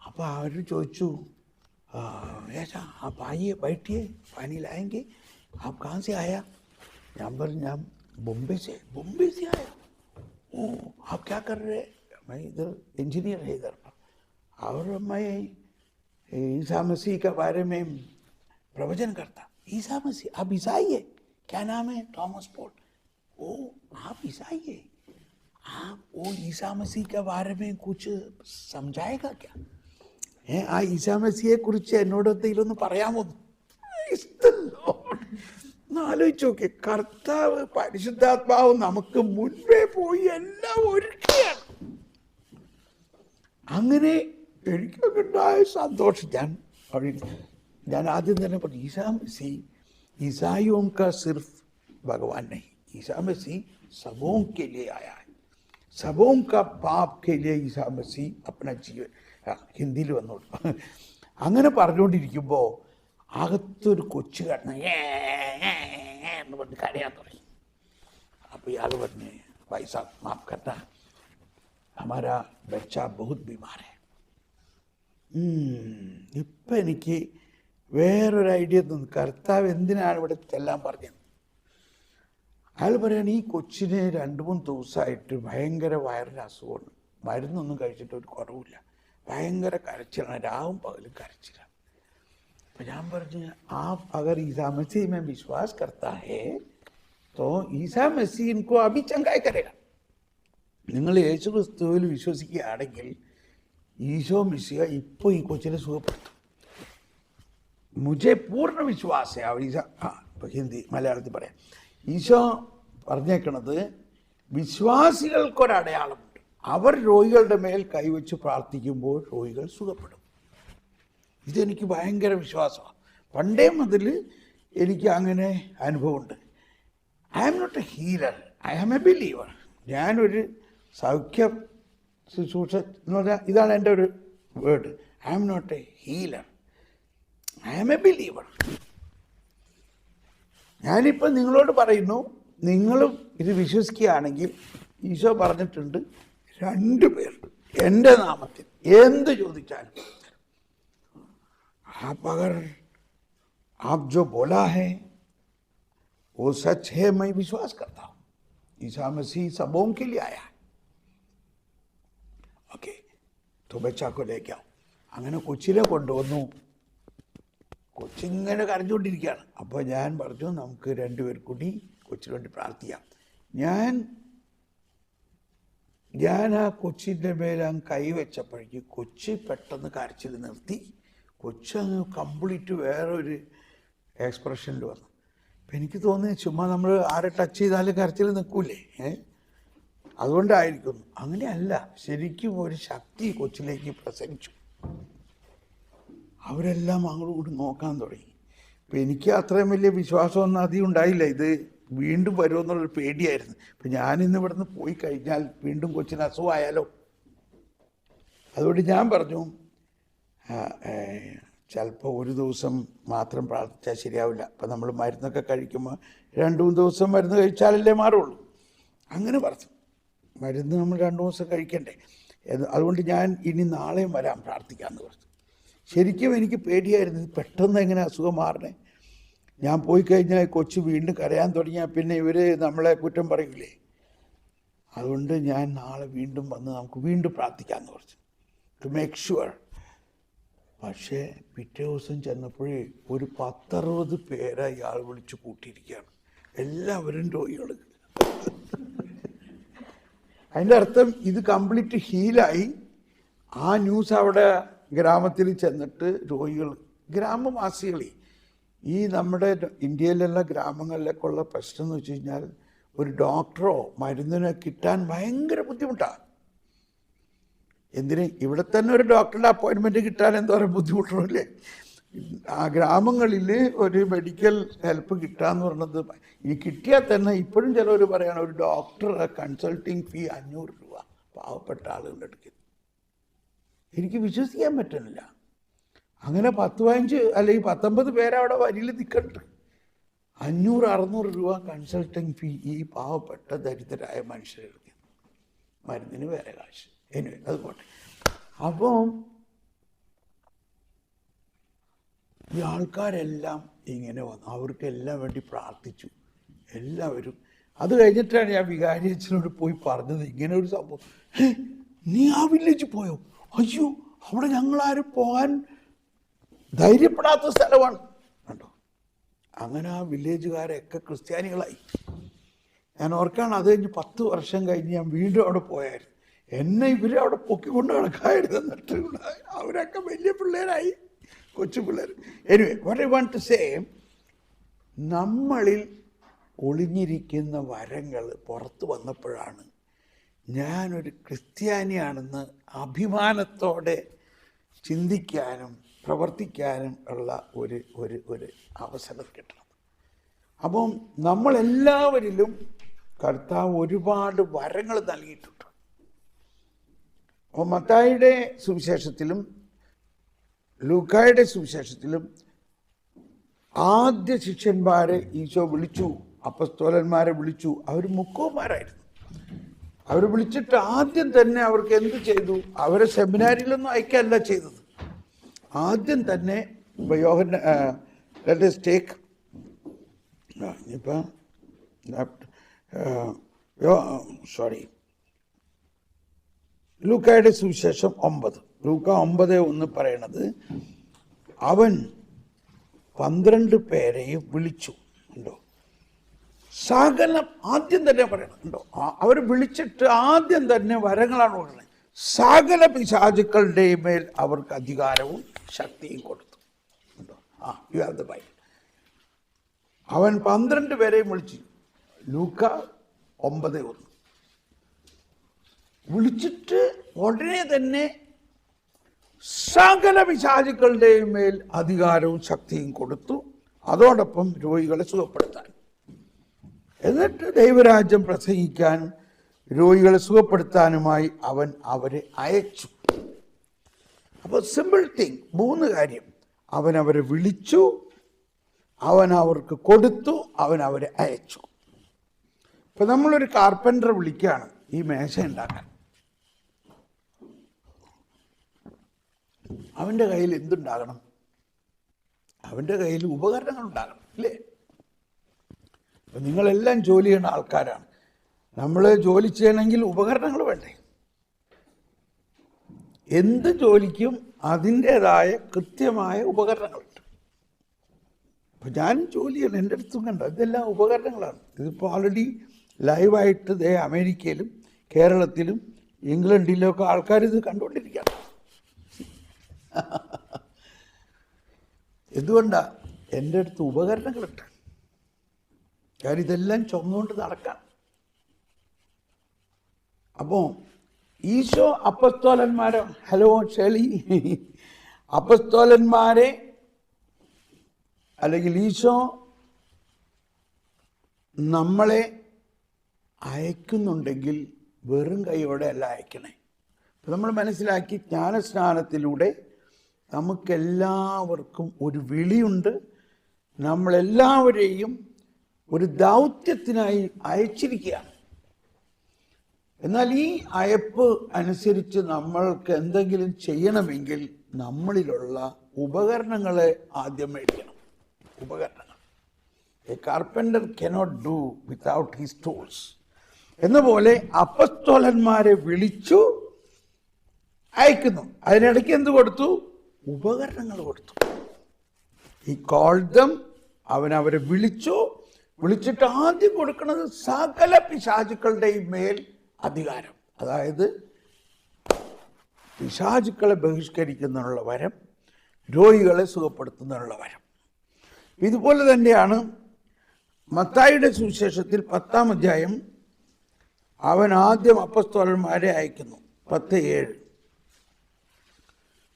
അപ്പോൾ അവർ ചോദിച്ചു, ऐसा आप आइए बैठिए पानी लाएंगे, आप कहाँ से आया? ഞാൻ പറഞ്ഞു ഞാൻ बॉम्बे से आया। ओ आप क्या कर रहे? मैं इधर इंजीनियर है इधर, और मैं ईसा मसीह के बारे में प्रवचन करता। ईसा मसीह, आप ईसाई है? क्या नाम है? थॉमस पोल। ओ आप ईसाई है, आप वो ईसा मसीह के बारे में कुछ समझाएगा क्या? ആ ഈസാ മസിയെ കുറിച്ച് എന്നോട് എന്തെങ്കിലും പറയാമോ? ആലോചിച്ച് നോക്കി, കർത്താവ് പരിശുദ്ധാത്മാവ് നമുക്ക് മുൻപേ പോയി എല്ലാം ഒരുക്കുകയാണ്. അങ്ങനെ എനിക്കൊക്കെ ഉണ്ടായ സന്തോഷം ഞാൻ ആദ്യം തന്നെ പറഞ്ഞു, ഈസാ മസീ ईसाइयों का सिर्फ भगवान नहीं, ईसा मसीह सबों के लिए आया है, सबों का पाप के लिए ईसा मसीह अपना जीवन. ഹിന്ദിയിൽ വന്നോളൂ. അങ്ങനെ പറഞ്ഞുകൊണ്ടിരിക്കുമ്പോൾ അകത്തൊരു കൊച്ചു കിടന്ന് എന്ന് പറഞ്ഞ് കരയാൻ തുടങ്ങി. അപ്പോൾ ഇയാൾ പറഞ്ഞ്, ഭായ് സാബ് മാഫ് കർത്താ, ഹമാരാ ബച്ചാ ബഹുത് ബീമാർ ഹൈ. ഇപ്പം എനിക്ക് വേറൊരു ഐഡിയ തോന്നുന്നു, കർത്താവ് എന്തിനാണ് ഇവിടെ ചെല്ലാൻ പറഞ്ഞത്. അയാൾ പറയാണ്, ഈ കൊച്ചിന് 2-3 ദിവസമായിട്ട് ഭയങ്കര വയറിന് അസുഖമാണ്, മരുന്നൊന്നും കഴിച്ചിട്ട് ഒരു കുറവില്ല, ഭയങ്കര കരച്ചിലാണ്, രാവും പകലും കരച്ചിലാണ്. അപ്പം ഞാൻ പറഞ്ഞു, आप अगर ईसा मसीह में विश्वास करता है तो ईसा मसीह इनको अभी चंगाई करेगा. നിങ്ങൾ യേശു ക്രിസ്തുവിൽ വിശ്വസിക്കുകയാണെങ്കിൽ ഈശോ മിശിഹ ഇപ്പോൾ ഈ കൊച്ചിനെ സുഖപ്പെടുത്തും. മുझे പൂർണ്ണ വിശ്വാസ. ഹിന്ദി മലയാളത്തിൽ പറയാം. ഈശോ പറഞ്ഞേക്കണത് വിശ്വാസികൾക്കൊരടയാളം, അവർ രോഗികളുടെ മേൽ കൈവച്ച് പ്രാർത്ഥിക്കുമ്പോൾ രോഗികൾ സുഖപ്പെടും. ഇതെനിക്ക് ഭയങ്കര വിശ്വാസമാണ്. പണ്ടേ മുതൽ എനിക്ക് അങ്ങനെ അനുഭവമുണ്ട്. I am not a healer, I am a believer. ഞാനൊരു സൗഖ്യ ശുശ്രൂഷ എന്ന് പറഞ്ഞാൽ ഇതാണ് എൻ്റെ ഒരു word. I am not a healer, I am a believer. ഞാനിപ്പോൾ നിങ്ങളോട് പറയുന്നു, നിങ്ങളും ഇത് വിശ്വസിക്കുകയാണെങ്കിൽ ഈശോ പറഞ്ഞിട്ടുണ്ട്, 2 പേർ എൻ്റെ നാമത്തിൽ എന്ത് ചോദിച്ചാലും आप अगर आप जो बोला है वो सच है, मैं विश्वास करता हूँ, ईसा मसीह सबों के लिए आया है. ओके, तो बच्चा को लेके आओ. അങ്ങനെ കൊച്ചിനെ കൊണ്ടുവന്നു. കൊച്ചിങ്ങനെ കരഞ്ഞുകൊണ്ടിരിക്കുകയാണ്. അപ്പോൾ ഞാൻ പറഞ്ഞു, നമുക്ക് 2 പേർ കൂടി കൊച്ചിന് വേണ്ടി പ്രാർത്ഥിക്കാം. ഞാൻ ആ കൊച്ചിൻ്റെ മേലങ്ങ് കൈവച്ചപ്പോഴേക്ക് കൊച്ചി പെട്ടെന്ന് കരച്ചിൽ നിർത്തി. കൊച്ചങ്ങ് കംപ്ലീറ്റ് വേറൊരു എക്സ്പ്രഷനിൽ വന്നു. അപ്പം എനിക്ക് തോന്നി, ചുമ്മാ നമ്മൾ ആരെ ടച്ച് ചെയ്താലും കരച്ചിൽ നിൽക്കൂലേ, അതുകൊണ്ടായിരിക്കുന്നു. അങ്ങനെയല്ല, ശരിക്കും ഒരു ശക്തി കൊച്ചിലേക്ക് പ്രസരിച്ചു. അവരെല്ലാം അങ്ങോട്ട് നോക്കാൻ തുടങ്ങി. അപ്പം എനിക്ക് അത്രയും വലിയ വിശ്വാസമൊന്നും അധികം ഉണ്ടായില്ല. ഇത് വീണ്ടും വരുമെന്നുള്ളൊരു പേടിയായിരുന്നു. അപ്പം ഞാനിന്ന് ഇവിടുന്ന് പോയി കഴിഞ്ഞാൽ വീണ്ടും കൊച്ചിന് അസുഖമായാലോ. അതുകൊണ്ട് ഞാൻ പറഞ്ഞു, ചിലപ്പോൾ ഒരു ദിവസം മാത്രം പ്രാർത്ഥിച്ചാൽ ശരിയാവില്ല. അപ്പം നമ്മൾ മരുന്നൊക്കെ കഴിക്കുമ്പോൾ 2-3 ദിവസം മരുന്ന് കഴിച്ചാലല്ലേ മാറുള്ളൂ. അങ്ങനെ പറഞ്ഞു, മരുന്ന് നമ്മൾ 2 ദിവസം കഴിക്കണ്ടേ. അതുകൊണ്ട് ഞാൻ ഇനി നാളെയും വരാം പ്രാർത്ഥിക്കാമെന്ന് പറഞ്ഞു. ശരിക്കും എനിക്ക് പേടിയായിരുന്നു, പെട്ടെന്ന് എങ്ങനെ അസുഖം മാറണേ. ഞാൻ പോയി കഴിഞ്ഞാൽ കൊച്ചു വീണ്ടും കരയാൻ തുടങ്ങിയാൽ പിന്നെ ഇവർ നമ്മളെ കുറ്റം പറയില്ലേ. അതുകൊണ്ട് ഞാൻ നാളെ വീണ്ടും വന്ന് നമുക്ക് വീണ്ടും പ്രാർത്ഥിക്കാമെന്ന് പറഞ്ഞു, ടു മേക്ക് ഷുവർ. പക്ഷേ പിറ്റേ ദിവസം ചെന്നപ്പോഴേ ഒരു 10-60 പേരെ ഇയാൾ വിളിച്ച് കൂട്ടിയിരിക്കുകയാണ്. എല്ലാവരും രോഗികൾ. അതിൻ്റെ അർത്ഥം ഇത് കംപ്ലീറ്റ് ഹീലായി. ആ ന്യൂസ് അവിടെ ഗ്രാമത്തിൽ ചെന്നിട്ട് രോഗികൾ, ഗ്രാമവാസികളെ, ഈ നമ്മുടെ ഇന്ത്യയിലുള്ള ഗ്രാമങ്ങളിലൊക്കെ ഉള്ള പ്രശ്നം എന്ന് വെച്ച് കഴിഞ്ഞാൽ ഒരു ഡോക്ടറോ മരുന്നിനോ കിട്ടാൻ ഭയങ്കര ബുദ്ധിമുട്ടാണ്. എന്തിന്? ഇവിടെ തന്നെ ഒരു ഡോക്ടറുടെ അപ്പോയിൻമെൻറ്റ് കിട്ടാൻ എന്തോരം ബുദ്ധിമുട്ടുള്ളൂ. ആ ഗ്രാമങ്ങളിൽ ഒരു മെഡിക്കൽ ഹെൽപ്പ് കിട്ടാന്ന് പറഞ്ഞത്, ഇനി കിട്ടിയാൽ തന്നെ ഇപ്പോഴും ചിലവർ പറയണം ഒരു ഡോക്ടറെ കൺസൾട്ടിങ് ഫീ 500 രൂപ പാവപ്പെട്ട ആളുകളുടെ അടുക്കൽ. എനിക്ക് വിശ്വസിക്കാൻ പറ്റുന്നില്ല. അങ്ങനെ 10-15 അല്ലെങ്കിൽ 19 പേരവിടെ വരിയിൽ നിൽക്കണ്ട്. 500-600 രൂപ കൺസൾട്ടിങ് ഫീ ഈ പാവപ്പെട്ട ദരിദ്രരായ മനുഷ്യരെടുക്കും. മരുന്നിന് വേറെ കാശ്. എനിവേ അത് പോട്ടെ. അപ്പം ഈ ആൾക്കാരെല്ലാം ഇങ്ങനെ വന്നു, അവർക്കെല്ലാം വേണ്ടി പ്രാർത്ഥിച്ചു എല്ലാവരും. അത് കഴിഞ്ഞിട്ടാണ് ഞാൻ വികാരി അച്ഛനോട് പോയി പറഞ്ഞത് ഇങ്ങനെ ഒരു സംഭവം. നീ ആ വില്ലേജിൽ പോയോ? അയ്യോ, അവിടെ ഞങ്ങളാരും പോകാൻ ധൈര്യപ്പെടാത്ത സ്ഥലമാണ് കണ്ടോ. അങ്ങനെ ആ വില്ലേജുകാരൊക്കെ ക്രിസ്ത്യാനികളായി. ഞാൻ ഓർക്കാണ്, അത് കഴിഞ്ഞ് 10 വർഷം കഴിഞ്ഞ് ഞാൻ വീണ്ടും അവിടെ പോയായിരുന്നു. എന്നെ ഇവരെ അവിടെ പൊക്കിക്കൊണ്ട് നടക്കായിരുന്നു. എന്നിട്ട് അവരൊക്കെ വലിയ പിള്ളേരായി, കൊച്ചു പിള്ളേർ. Anyway, what I want to say, നമ്മളിൽ ഒളിഞ്ഞിരിക്കുന്ന വരങ്ങൾ പുറത്തു വന്നപ്പോഴാണ് ഞാനൊരു ക്രിസ്ത്യാനിയാണെന്ന് അഭിമാനത്തോടെ ചിന്തിക്കാനും പ്രവർത്തിക്കാനും ഉള്ള ഒരു അവസരം കിട്ടണം. അപ്പം നമ്മളെല്ലാവരിലും കർത്താവ് ഒരുപാട് വരങ്ങൾ നൽകിയിട്ടുണ്ട്. അപ്പോൾ മത്തായിയുടെ സുവിശേഷത്തിലും ലൂക്കായുടെ സുവിശേഷത്തിലും ആദ്യ ശിഷ്യന്മാരെ ഈശോ വിളിച്ചു, അപ്പസ്തോലന്മാരെ വിളിച്ചു. അവർ മുക്കുവന്മാരായിരുന്നു. അവർ വിളിച്ചിട്ട് ആദ്യം തന്നെ അവർക്ക് എന്ത് ചെയ്തു? അവരെ സെമിനാരിയിലൊന്നും അയക്കല്ല ചെയ്തത്. ആദ്യം തന്നെ ലൂക്കായുടെ സുവിശേഷം 9, ലൂക്ക 9:1 പറയണത്, അവൻ 12 പേരെയും വിളിച്ചു. ഉണ്ടോ? സകലം ആദ്യം തന്നെ പറയണം. ഉണ്ടോ? അവർ വിളിച്ചിട്ട് ആദ്യം തന്നെ വരങ്ങളാണ് പറയുന്നത്. സകല പിശാചുക്കളുടെ മേൽ അവർക്ക് അധികാരവും ശക്തിയും കൊടുത്തു. ഉണ്ടോ? You have the Bible. അവൻ 12 പേരെയും വിളിച്ചു. ലൂക്ക 9:1 വിളിച്ചിട്ട് ഉടനെ തന്നെ സകല പിശാചുക്കളുടെയും മേൽ അധികാരവും ശക്തിയും കൊടുത്തു. അതോടൊപ്പം രോഗികളെ സുഖപ്പെടുത്താൻ, എന്നിട്ട് ദൈവരാജ്യം പ്രസംഗിക്കാൻ, രോഗികളെ സുഖപ്പെടുത്താനുമായി അവൻ അവരെ അയച്ചു. അപ്പോൾ സിമ്പിൾ തിങ്, 3 കാര്യം. അവൻ അവരെ വിളിച്ചു, അവൻ അവർക്ക് കൊടുത്തു, അവൻ അവരെ അയച്ചു. ഇപ്പം നമ്മളൊരു കാർപ്പൻ്ററെ വിളിക്കുകയാണ് ഈ മേശ ഉണ്ടാക്കാൻ. അവൻ്റെ കയ്യിൽ എന്തുണ്ടാകണം? അവൻ്റെ കയ്യിൽ ഉപകരണങ്ങൾ ഉണ്ടാകണം, ഇല്ലേ? അപ്പം നിങ്ങളെല്ലാം ജോലി ചെയ്യുന്ന ആൾക്കാരാണ്. നമ്മൾ ജോലി ചെയ്യണമെങ്കിൽ ഉപകരണങ്ങൾ വേണ്ടേ? എന്ത് ജോലിക്കും അതിൻ്റേതായ കൃത്യമായ ഉപകരണങ്ങളുണ്ട്. അപ്പം ഞാൻ ജോലി ചെയ്യണം, എൻ്റെ അടുത്തും കണ്ടോ, ഇതെല്ലാം ഉപകരണങ്ങളാണ്. ഇതിപ്പോൾ ഓൾറെഡി ലൈവായിട്ട് അമേരിക്കയിലും കേരളത്തിലും ഇംഗ്ലണ്ടിലും ഒക്കെ ആൾക്കാർ ഇത് കണ്ടുകൊണ്ടിരിക്കുകയാണ്. എന്തുകൊണ്ടാണ്? എൻ്റെ അടുത്ത് ഉപകരണങ്ങളുണ്ട്. കാരണം ഇതെല്ലാം ചുമന്നുകൊണ്ട് നടക്കാം. അപ്പോൾ ഈശോ അപ്പസ്തോലന്മാരെ, ഹലോ ഷേളി, അപ്പസ്തോലന്മാരെ അല്ലെങ്കിൽ ഈശോ നമ്മളെ അയക്കുന്നുണ്ടെങ്കിൽ വെറും കൈയോടെ അല്ല അയക്കണേ. അപ്പം നമ്മൾ മനസ്സിലാക്കി, ജ്ഞാനസ്നാനത്തിലൂടെ നമുക്കെല്ലാവർക്കും ഒരു വിളിയുണ്ട്. നമ്മളെല്ലാവരെയും ഒരു ദൗത്യത്തിനായി അയച്ചിരിക്കുകയാണ്. എന്നാൽ ഈ അയപ്പ് അനുസരിച്ച് നമ്മൾക്ക് എന്തെങ്കിലും ചെയ്യണമെങ്കിൽ നമ്മളിലുള്ള ഉപകരണങ്ങളെ ആദ്യം മേടിക്കണം. ഉപകരണങ്ങൾ. A carpenter cannot do without his tools. എന്നപോലെ അപ്പസ്തോലന്മാരെ വിളിച്ചു, അയക്കുന്നു. അതിനിടയ്ക്ക് എന്ത് കൊടുത്തു? ഉപകരണങ്ങൾ കൊടുത്തു. ഈ കോൾഡ് ദം, അവൻ അവരെ വിളിച്ചു. വിളിച്ചിട്ട് ആദ്യം കൊടുക്കുന്നത് സകല പിശാചുക്കളുടെയും മേൽ അധികാരം. അതായത് പിശാചുക്കളെ ബഹിഷ്കരിക്കുന്നതിനുള്ള വരം, രോഗികളെ സുഖപ്പെടുത്തുന്നതിനുള്ള വരം. ഇതുപോലെ തന്നെയാണ് മത്തായിയുടെ സുവിശേഷത്തിൽ 10-ാം അധ്യായം. അവൻ ആദ്യം അപ്പസ്തോലന്മാരെ അയക്കുന്നു. 10:7.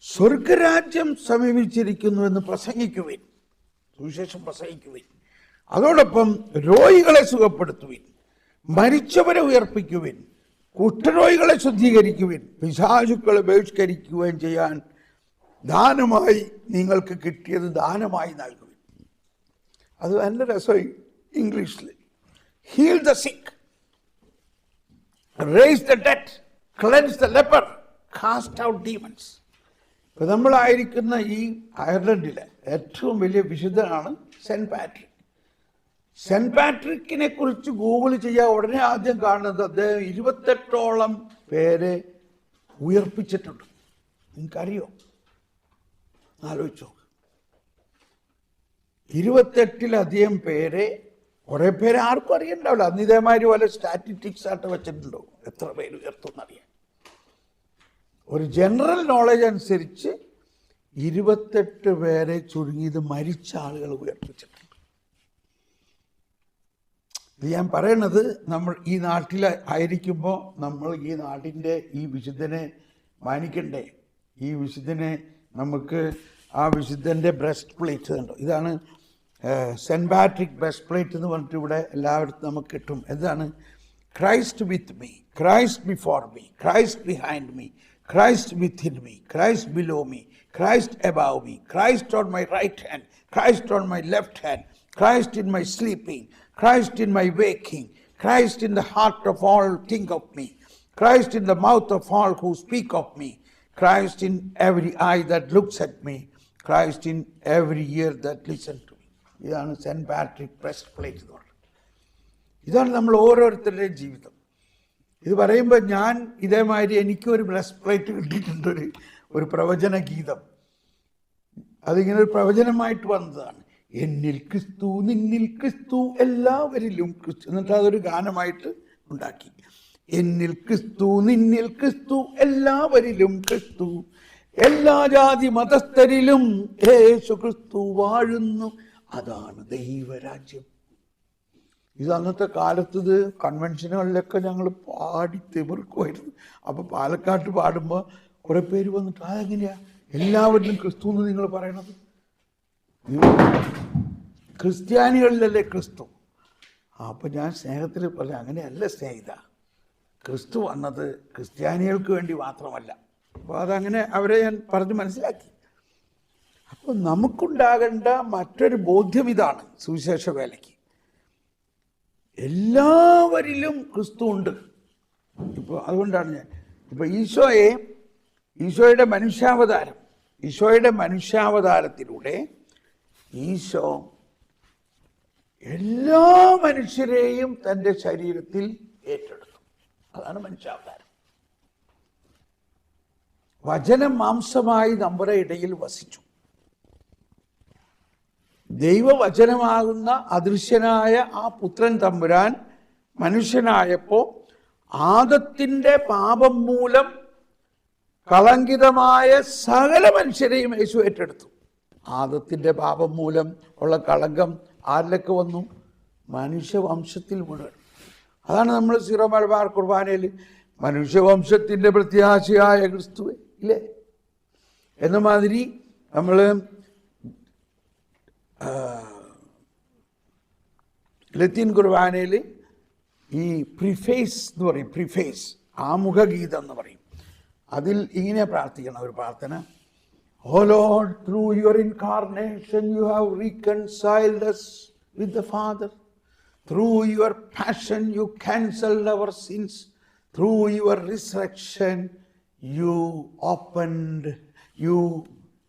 സ്വർഗരാജ്യം സമീപിച്ചിരിക്കുന്നുവെന്ന് പ്രസംഗിക്കുവിൻ, സുവിശേഷം പ്രസംഗിക്കുവിൻ. അതോടൊപ്പം രോഗികളെ സുഖപ്പെടുത്തുവിൻ, മരിച്ചവരെ ഉയർപ്പിക്കുവിൻ, കുഷ്ഠരോഗികളെ ശുദ്ധീകരിക്കുവിൻ, പിശാചുക്കളെ ബഹിഷ്കരിക്കുകയും ചെയ്യാൻ ദാനമായി നിങ്ങൾക്ക് കിട്ടിയത് ദാനമായി നൽകുവിൻ. അത് നല്ല രസമായി ഇംഗ്ലീഷിൽ. Heal the sick, raise the dead, cleanse the leper, cast out demons. ഇപ്പം നമ്മളായിരിക്കുന്ന ഈ അയർലൻഡിലെ ഏറ്റവും വലിയ വിശുദ്ധനാണ് സെൻറ്റ് പാട്രിക്. സെൻറ്റ് പാട്രിക്കിനെ കുറിച്ച് ഗൂഗിൾ ചെയ്യാൻ ഉടനെ ആദ്യം കാണുന്നത് അദ്ദേഹം 28ഓളം പേരെ ഉയർപ്പിച്ചിട്ടുണ്ട്. നിങ്ങൾക്കറിയോ? ആലോചിച്ചോ, 28ലധികം പേരെ. കുറേ പേര് ആർക്കും അറിയണ്ടാവില്ല. അന്ന് ഇതേമാതിരി പോലെ സ്റ്റാറ്റിസ്റ്റിക്സ് ആയിട്ട് വെച്ചിട്ടുണ്ടോ എത്ര പേര് ഉയർത്തുമെന്നറിയാൻ. ഒരു ജനറൽ നോളജ് അനുസരിച്ച് 28 പേരെ ചുരുങ്ങിയത് മരിച്ച ആളുകൾ ഉയർപ്പിച്ചിട്ടുണ്ട്. ഇത് ഞാൻ പറയണത്, നമ്മൾ ഈ നാട്ടിൽ ആയിരിക്കുമ്പോൾ നമ്മൾ ഈ നാടിൻ്റെ ഈ വിശുദ്ധനെ മാനിക്കണ്ടേ? ഈ വിശുദ്ധനെ നമുക്ക് ആ വിശുദ്ധൻ്റെ ബ്രസ്റ്റ് പ്ലേറ്റ് കണ്ടോ, ഇതാണ് സെൻറ്റ് പാട്രിക് ബ്രസ്റ്റ് പ്ലേറ്റ് എന്ന് പറഞ്ഞിട്ട് ഇവിടെ എല്ലായിടത്തും നമുക്ക് കിട്ടും. എന്താണ്? Christ with me, Christ before me, Christ behind me, Christ within me, Christ below me, Christ above me, Christ on my right hand, Christ on my left hand, Christ in my sleeping, Christ in my waking, Christ in the heart of all think of me, Christ in the mouth of all who speak of me, Christ in every eye that looks at me, Christ in every ear that listen to me. ഇതാണ് cent Patrick breast plate എന്ന് പറയുന്നത്. ഇതാണ് നമ്മൾ ഓരോരുത്തരുടെയും ജീവിതം. ഇത് പറയുമ്പോൾ ഞാൻ ഇതേമാതിരി എനിക്കൊരു ബ്രസ്റ്റ് പ്ലേറ്റ് കിട്ടിയിട്ടുണ്ട്, ഒരു പ്രവചന ഗീതം. അതിങ്ങനെ ഒരു പ്രവചനമായിട്ട് വന്നതാണ്. എന്നിൽ ക്രിസ്തു, നിന്നിൽ ക്രിസ്തു, എല്ലാവരിലും ക്രിസ്തു. എന്നിട്ട് അതൊരു ഗാനമായിട്ട് ഉണ്ടാക്കി. എന്നിൽ ക്രിസ്തു, നിന്നിൽ ക്രിസ്തു, എല്ലാവരിലും ക്രിസ്തു, എല്ലാ ജാതി മതസ്ഥരിലും യേശു ക്രിസ്തു വാഴുന്നു, അതാണ് ദൈവരാജ്യം. ഇത് അന്നത്തെ കാലത്ത് ഇത് കൺവെൻഷനുകളിലൊക്കെ ഞങ്ങൾ പാടി തിമിർക്കുമായിരുന്നു. അപ്പോൾ പാലക്കാട്ട് പാടുമ്പോൾ കുറേ പേര് വന്നിട്ട്, അതെങ്ങനെയാ എല്ലാവരിലും ക്രിസ്തു എന്ന് നിങ്ങൾ പറയണത്? ക്രിസ്ത്യാനികളിലല്ലേ ക്രിസ്തു? അപ്പം ഞാൻ സ്നേഹത്തിൽ പറഞ്ഞു, അങ്ങനെയല്ല സ്നേഹിത, ക്രിസ്തു വന്നത് ക്രിസ്ത്യാനികൾക്ക് വേണ്ടി മാത്രമല്ല. അപ്പോൾ അതങ്ങനെ അവരെ ഞാൻ പറഞ്ഞ് മനസ്സിലാക്കി. അപ്പോൾ നമുക്കുണ്ടാകേണ്ട മറ്റൊരു ബോധ്യം ഇതാണ് സുവിശേഷ വേലയ്ക്ക്. എല്ലാവരിലും ക്രിസ്തു ഉണ്ട്. ഇപ്പോൾ അതുകൊണ്ടാണ് ഞാൻ ഇപ്പോൾ ഈശോയുടെ മനുഷ്യാവതാരത്തിലൂടെ ഈശോ എല്ലാ മനുഷ്യരെയും തൻ്റെ ശരീരത്തിൽ ഏറ്റെടുത്തു. അതാണ് മനുഷ്യാവതാരം. വചനം മാംസമായി നമ്മുടെ ഇടയിൽ വസിച്ചു. ദൈവവചനമാകുന്ന അദൃശ്യനായ ആ പുത്രൻ തമ്പുരാൻ മനുഷ്യനായപ്പോൾ ആദത്തിൻ്റെ പാപം മൂലം കളങ്കിതമായ സകല മനുഷ്യരെയും യേശു ഏറ്റെടുത്തു. ആദത്തിൻ്റെ പാപം മൂലം ഉള്ള കളങ്കം ആരിലൊക്കെ വന്നു? മനുഷ്യവംശത്തിൽ മുഴുവൻ. അതാണ് നമ്മൾ സീറോ മലബാർ കുർബാനയിൽ മനുഷ്യവംശത്തിൻ്റെ പ്രത്യാശയായ ക്രിസ്തുവേ ഇല്ലേ എന്ന മാതിരി നമ്മൾ ലത്തീൻ കുർബാനയിൽ ഈ പ്രിഫേസ് എന്ന് പറയും, പ്രിഫേസ് ആമുഖഗീതം എന്ന് പറയും. അതിൽ ഇങ്ങനെ പ്രാർത്ഥിക്കണം ഒരു പ്രാർത്ഥന: O Lord, through your incarnation you have reconciled us with the Father. Through your passion you cancelled our sins. Through your resurrection you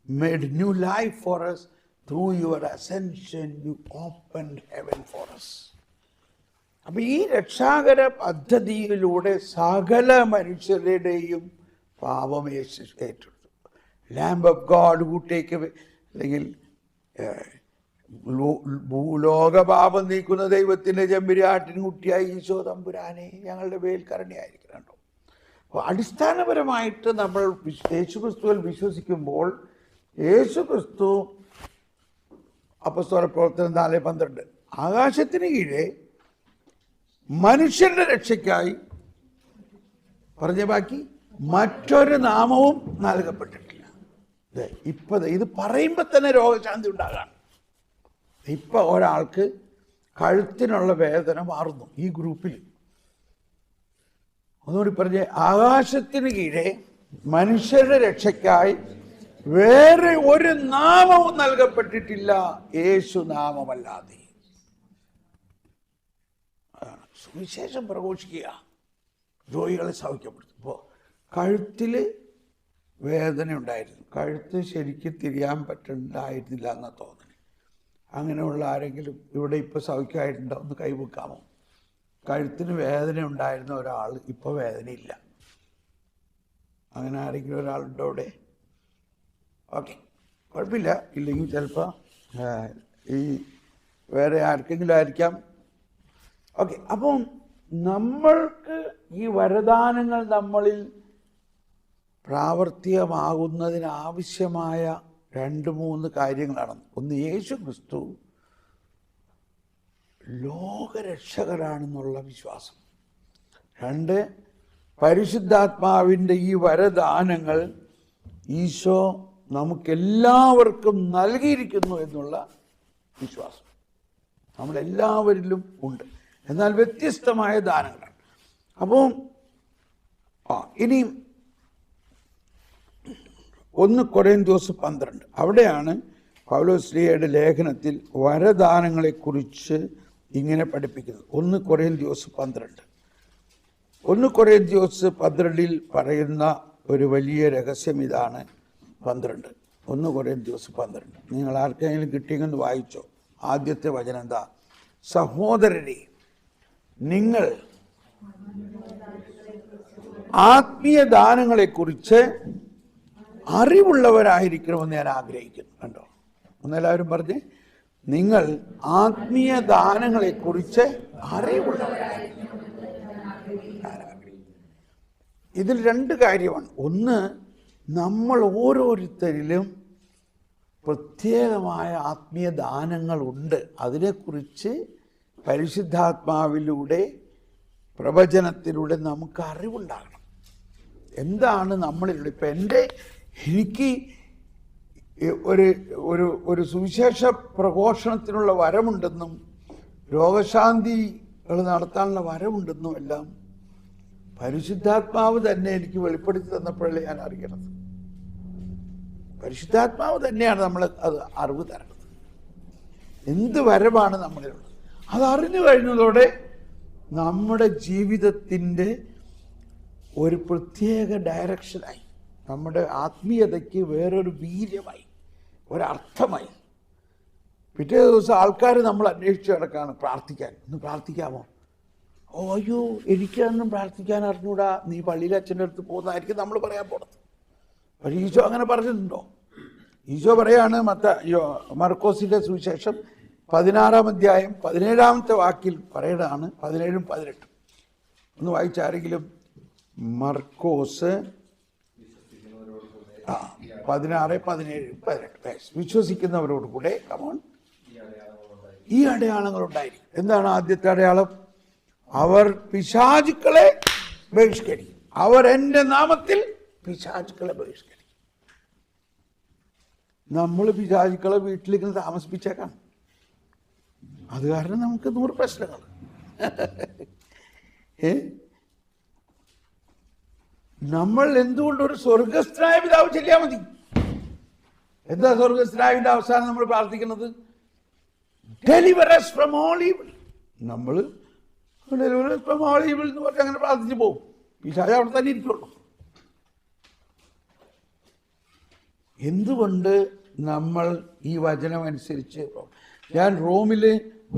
made new life for us. Through your ascension you opened heaven for us. അപ്പം ഈ രക്ഷാകര പദ്ധതിയിലൂടെ സകല മനുഷ്യരുടെയും പാപം ഏറ്റെടുത്തു. Lamb of God who take away, അല്ലെങ്കിൽ ഭൂലോകപാപം നീക്കുന്ന ദൈവത്തിൻ്റെ ചെമ്പുരാട്ടിൻ കുട്ടിയായി ഈശോ തമ്പുരാനെ ഞങ്ങളുടെ മേൽ കരുണയായിരിക്കണോ. അപ്പോൾ അടിസ്ഥാനപരമായിട്ട് നമ്മൾ യേശുക്രിസ്തുവിൽ വിശ്വസിക്കുമ്പോൾ യേശുക്രിസ്തു അപ്പോസ്തല പ്രവർത്തനം 4:12 ആകാശത്തിന് കീഴെ മനുഷ്യരുടെ രക്ഷയ്ക്കായി പറഞ്ഞ ബാക്കി മറ്റൊരു നാമവും നൽകപ്പെട്ടിട്ടില്ല. ഇത് പറയുമ്പോൾ തന്നെ രോഗശാന്തി ഉണ്ടാകാണ്. ഇപ്പം ഒരാൾക്ക് കഴുത്തിനുള്ള വേദന മാറുന്നു ഈ ഗ്രൂപ്പിൽ. ഒന്നുകൂടി പറഞ്ഞ്, ആകാശത്തിന് കീഴെ മനുഷ്യരുടെ രക്ഷയ്ക്കായി വേറെ ഒരു നാമവും നൽകപ്പെട്ടിട്ടില്ല യേശു നാമമല്ലാതെ. സുവിശേഷം പ്രഘോഷിക്കുക, രോഗികളെ സൗഖ്യപ്പെടുത്തും. ഇപ്പോൾ കഴുത്തിൽ വേദന ഉണ്ടായിരുന്നു, കഴുത്ത് ശരിക്കും തിരിയാൻ പറ്റുന്നുണ്ടായിരുന്നില്ല എന്നാ തോന്നുന്നത്. അങ്ങനെയുള്ള ആരെങ്കിലും ഇവിടെ ഇപ്പോൾ സൗഖ്യമായിട്ടുണ്ടോ? ഒന്ന് കൈവെക്കാമോ? കഴുത്തിന് വേദന ഉണ്ടായിരുന്ന ഒരാൾ ഇപ്പോൾ വേദനയില്ല. അങ്ങനെ ആരെങ്കിലും ഒരാളുണ്ടോ ഇവിടെ? ഓക്കെ, കുഴപ്പമില്ല. ഇല്ലെങ്കിൽ ചിലപ്പോൾ ഈ വേറെ ആർക്കെങ്കിലും ആയിരിക്കാം. ഓക്കെ, അപ്പം നമ്മൾക്ക് ഈ വരദാനങ്ങൾ നമ്മളിൽ പ്രാവർത്തികമാകുന്നതിനാവശ്യമായ 2-3 കാര്യങ്ങളാണ്. ഒന്ന്, യേശു ക്രിസ്തു ലോകരക്ഷകരാണെന്നുള്ള വിശ്വാസം. 2, പരിശുദ്ധാത്മാവിൻ്റെ ഈ വരദാനങ്ങൾ ഈശോ നമുക്കെല്ലാവർക്കും നൽകിയിരിക്കുന്നു എന്നുള്ള വിശ്വാസം. നമ്മളെല്ലാവരിലും ഉണ്ട്, എന്നാൽ വ്യത്യസ്തമായ ദാനങ്ങളാണ്. അപ്പോൾ ഇനി 1 കൊരിന്ത്യർ 12, അവിടെയാണ് പൗലോസ്ലീഹയുടെ ലേഖനത്തിൽ വരദാനങ്ങളെക്കുറിച്ച് ഇങ്ങനെ പഠിപ്പിക്കുന്നത്. 1 കൊരിന്ത്യർ 12. 1 കൊരിന്ത്യർ 12 പറയുന്ന ഒരു വലിയ രഹസ്യം ഇതാണ്. 12, 1 കൊരിന്ത്യർ 12. നിങ്ങൾ ആർക്കെങ്കിലും കിട്ടിയെന്ന് വായിച്ചോ. ആദ്യത്തെ വചനം എന്താ? സഹോദരരെ, നിങ്ങൾ ആത്മീയ ദാനങ്ങളെക്കുറിച്ച് അറിവുള്ളവരായിരിക്കണമെന്ന് ഞാൻ ആഗ്രഹിക്കുന്നു. കണ്ടോ, ഒന്നെല്ലാവരും പറഞ്ഞ്, നിങ്ങൾ ആത്മീയ ദാനങ്ങളെക്കുറിച്ച് അറിവുള്ളവരായിരിക്കണം. ഇതിൽ 2 കാര്യമാണ്. ഒന്ന്, നമ്മൾ ഓരോരുത്തരിലും പ്രത്യേകമായ ആത്മീയ ദാനങ്ങളുണ്ട്. അതിനെക്കുറിച്ച് പരിശുദ്ധാത്മാവിലൂടെ, പ്രവചനത്തിലൂടെ നമുക്ക് അറിവുണ്ടാകണം. എന്താണ് നമ്മളിലൂടെ? ഇപ്പം എനിക്ക് ഒരു സുവിശേഷ പ്രഘോഷണത്തിനുള്ള വരമുണ്ടെന്നും രോഗശാന്തികൾ നടത്താനുള്ള വരമുണ്ടെന്നും എല്ലാം പരിശുദ്ധാത്മാവ് തന്നെ എനിക്ക് വെളിപ്പെടുത്തി തന്നപ്പോഴല്ലേ ഞാൻ അറിയണത്. പരിശുദ്ധാത്മാവ് തന്നെയാണ് നമ്മൾ അത് അറിവ് തരണത്. എന്ത് വരമാണ് നമ്മളിലുള്ളത് അതറിഞ്ഞു കഴിഞ്ഞതോടെ നമ്മുടെ ജീവിതത്തിൻ്റെ ഒരു പ്രത്യേക ഡയറക്ഷനായി, നമ്മുടെ ആത്മീയതയ്ക്ക് വേറൊരു വീര്യമായി, ഒരർത്ഥമായി. പിറ്റേ ദിവസം ആൾക്കാർ നമ്മൾ അന്വേഷിച്ച് കിടക്കാണ് പ്രാർത്ഥിക്കാൻ. ഒന്ന് പ്രാർത്ഥിക്കാമോ? ഓ അയ്യോ, എനിക്കൊന്നും പ്രാർത്ഥിക്കാൻ അറിഞ്ഞൂടാ, നീ പള്ളിയിലെ അച്ഛൻ്റെ അടുത്ത് പോകുന്നതായിരിക്കും നമ്മൾ പറയാൻ പോണത്. പക്ഷേ ഈശോ അങ്ങനെ പറഞ്ഞിട്ടുണ്ടോ? ഈശോ പറയാണ് മർക്കോസിൻ്റെ സുവിശേഷം 16-ാം അധ്യായം 17-ാമത്തെ വാക്കിൽ പറയണതാണ്. 17-ഉം 18-ഉം ഒന്ന് വായിച്ചാരെങ്കിലും. മർക്കോസ് 16, 17, 18. വിശ്വസിക്കുന്നവരോട് കൂടെ കമോൺ ഈ അടയാളങ്ങൾ ഉണ്ടായിരിക്കും. എന്താണ് ആദ്യത്തെ അടയാളം? അവർ പിശാചുക്കളെ ബഹിഷ്കരിക്കും. അവർ എൻ്റെ നാമത്തിൽ പിശാചുക്കളെ ബഹിഷ്കരിക്കും. നമ്മൾ പിശാചുക്കളെ വീട്ടിലേക്ക് താമസിപ്പിച്ചേക്കാം. അത് കാരണം നമുക്ക് 100 പ്രശ്നങ്ങൾ. നമ്മൾ എന്തുകൊണ്ട് ഒരു സ്വർഗസ്ഥനായ പിതാവ് ചെല്ലിയാൽ മതി. എന്താ സ്വർഗസ്ഥനായതിന്റെ അവസാനം നമ്മൾ പ്രാർത്ഥിക്കുന്നത്? Deliver us from all evil. നമ്മൾ deliver us from all evil എന്ന് പറഞ്ഞ് അങ്ങനെ പ്രാർത്ഥിച്ചു പോകും. പിശാച് അവിടെ തന്നെ ഇരിക്കുള്ളൂ. എന്തുകൊണ്ട് നമ്മൾ ഈ വചനം അനുസരിച്ച്? ഞാൻ റോമിൽ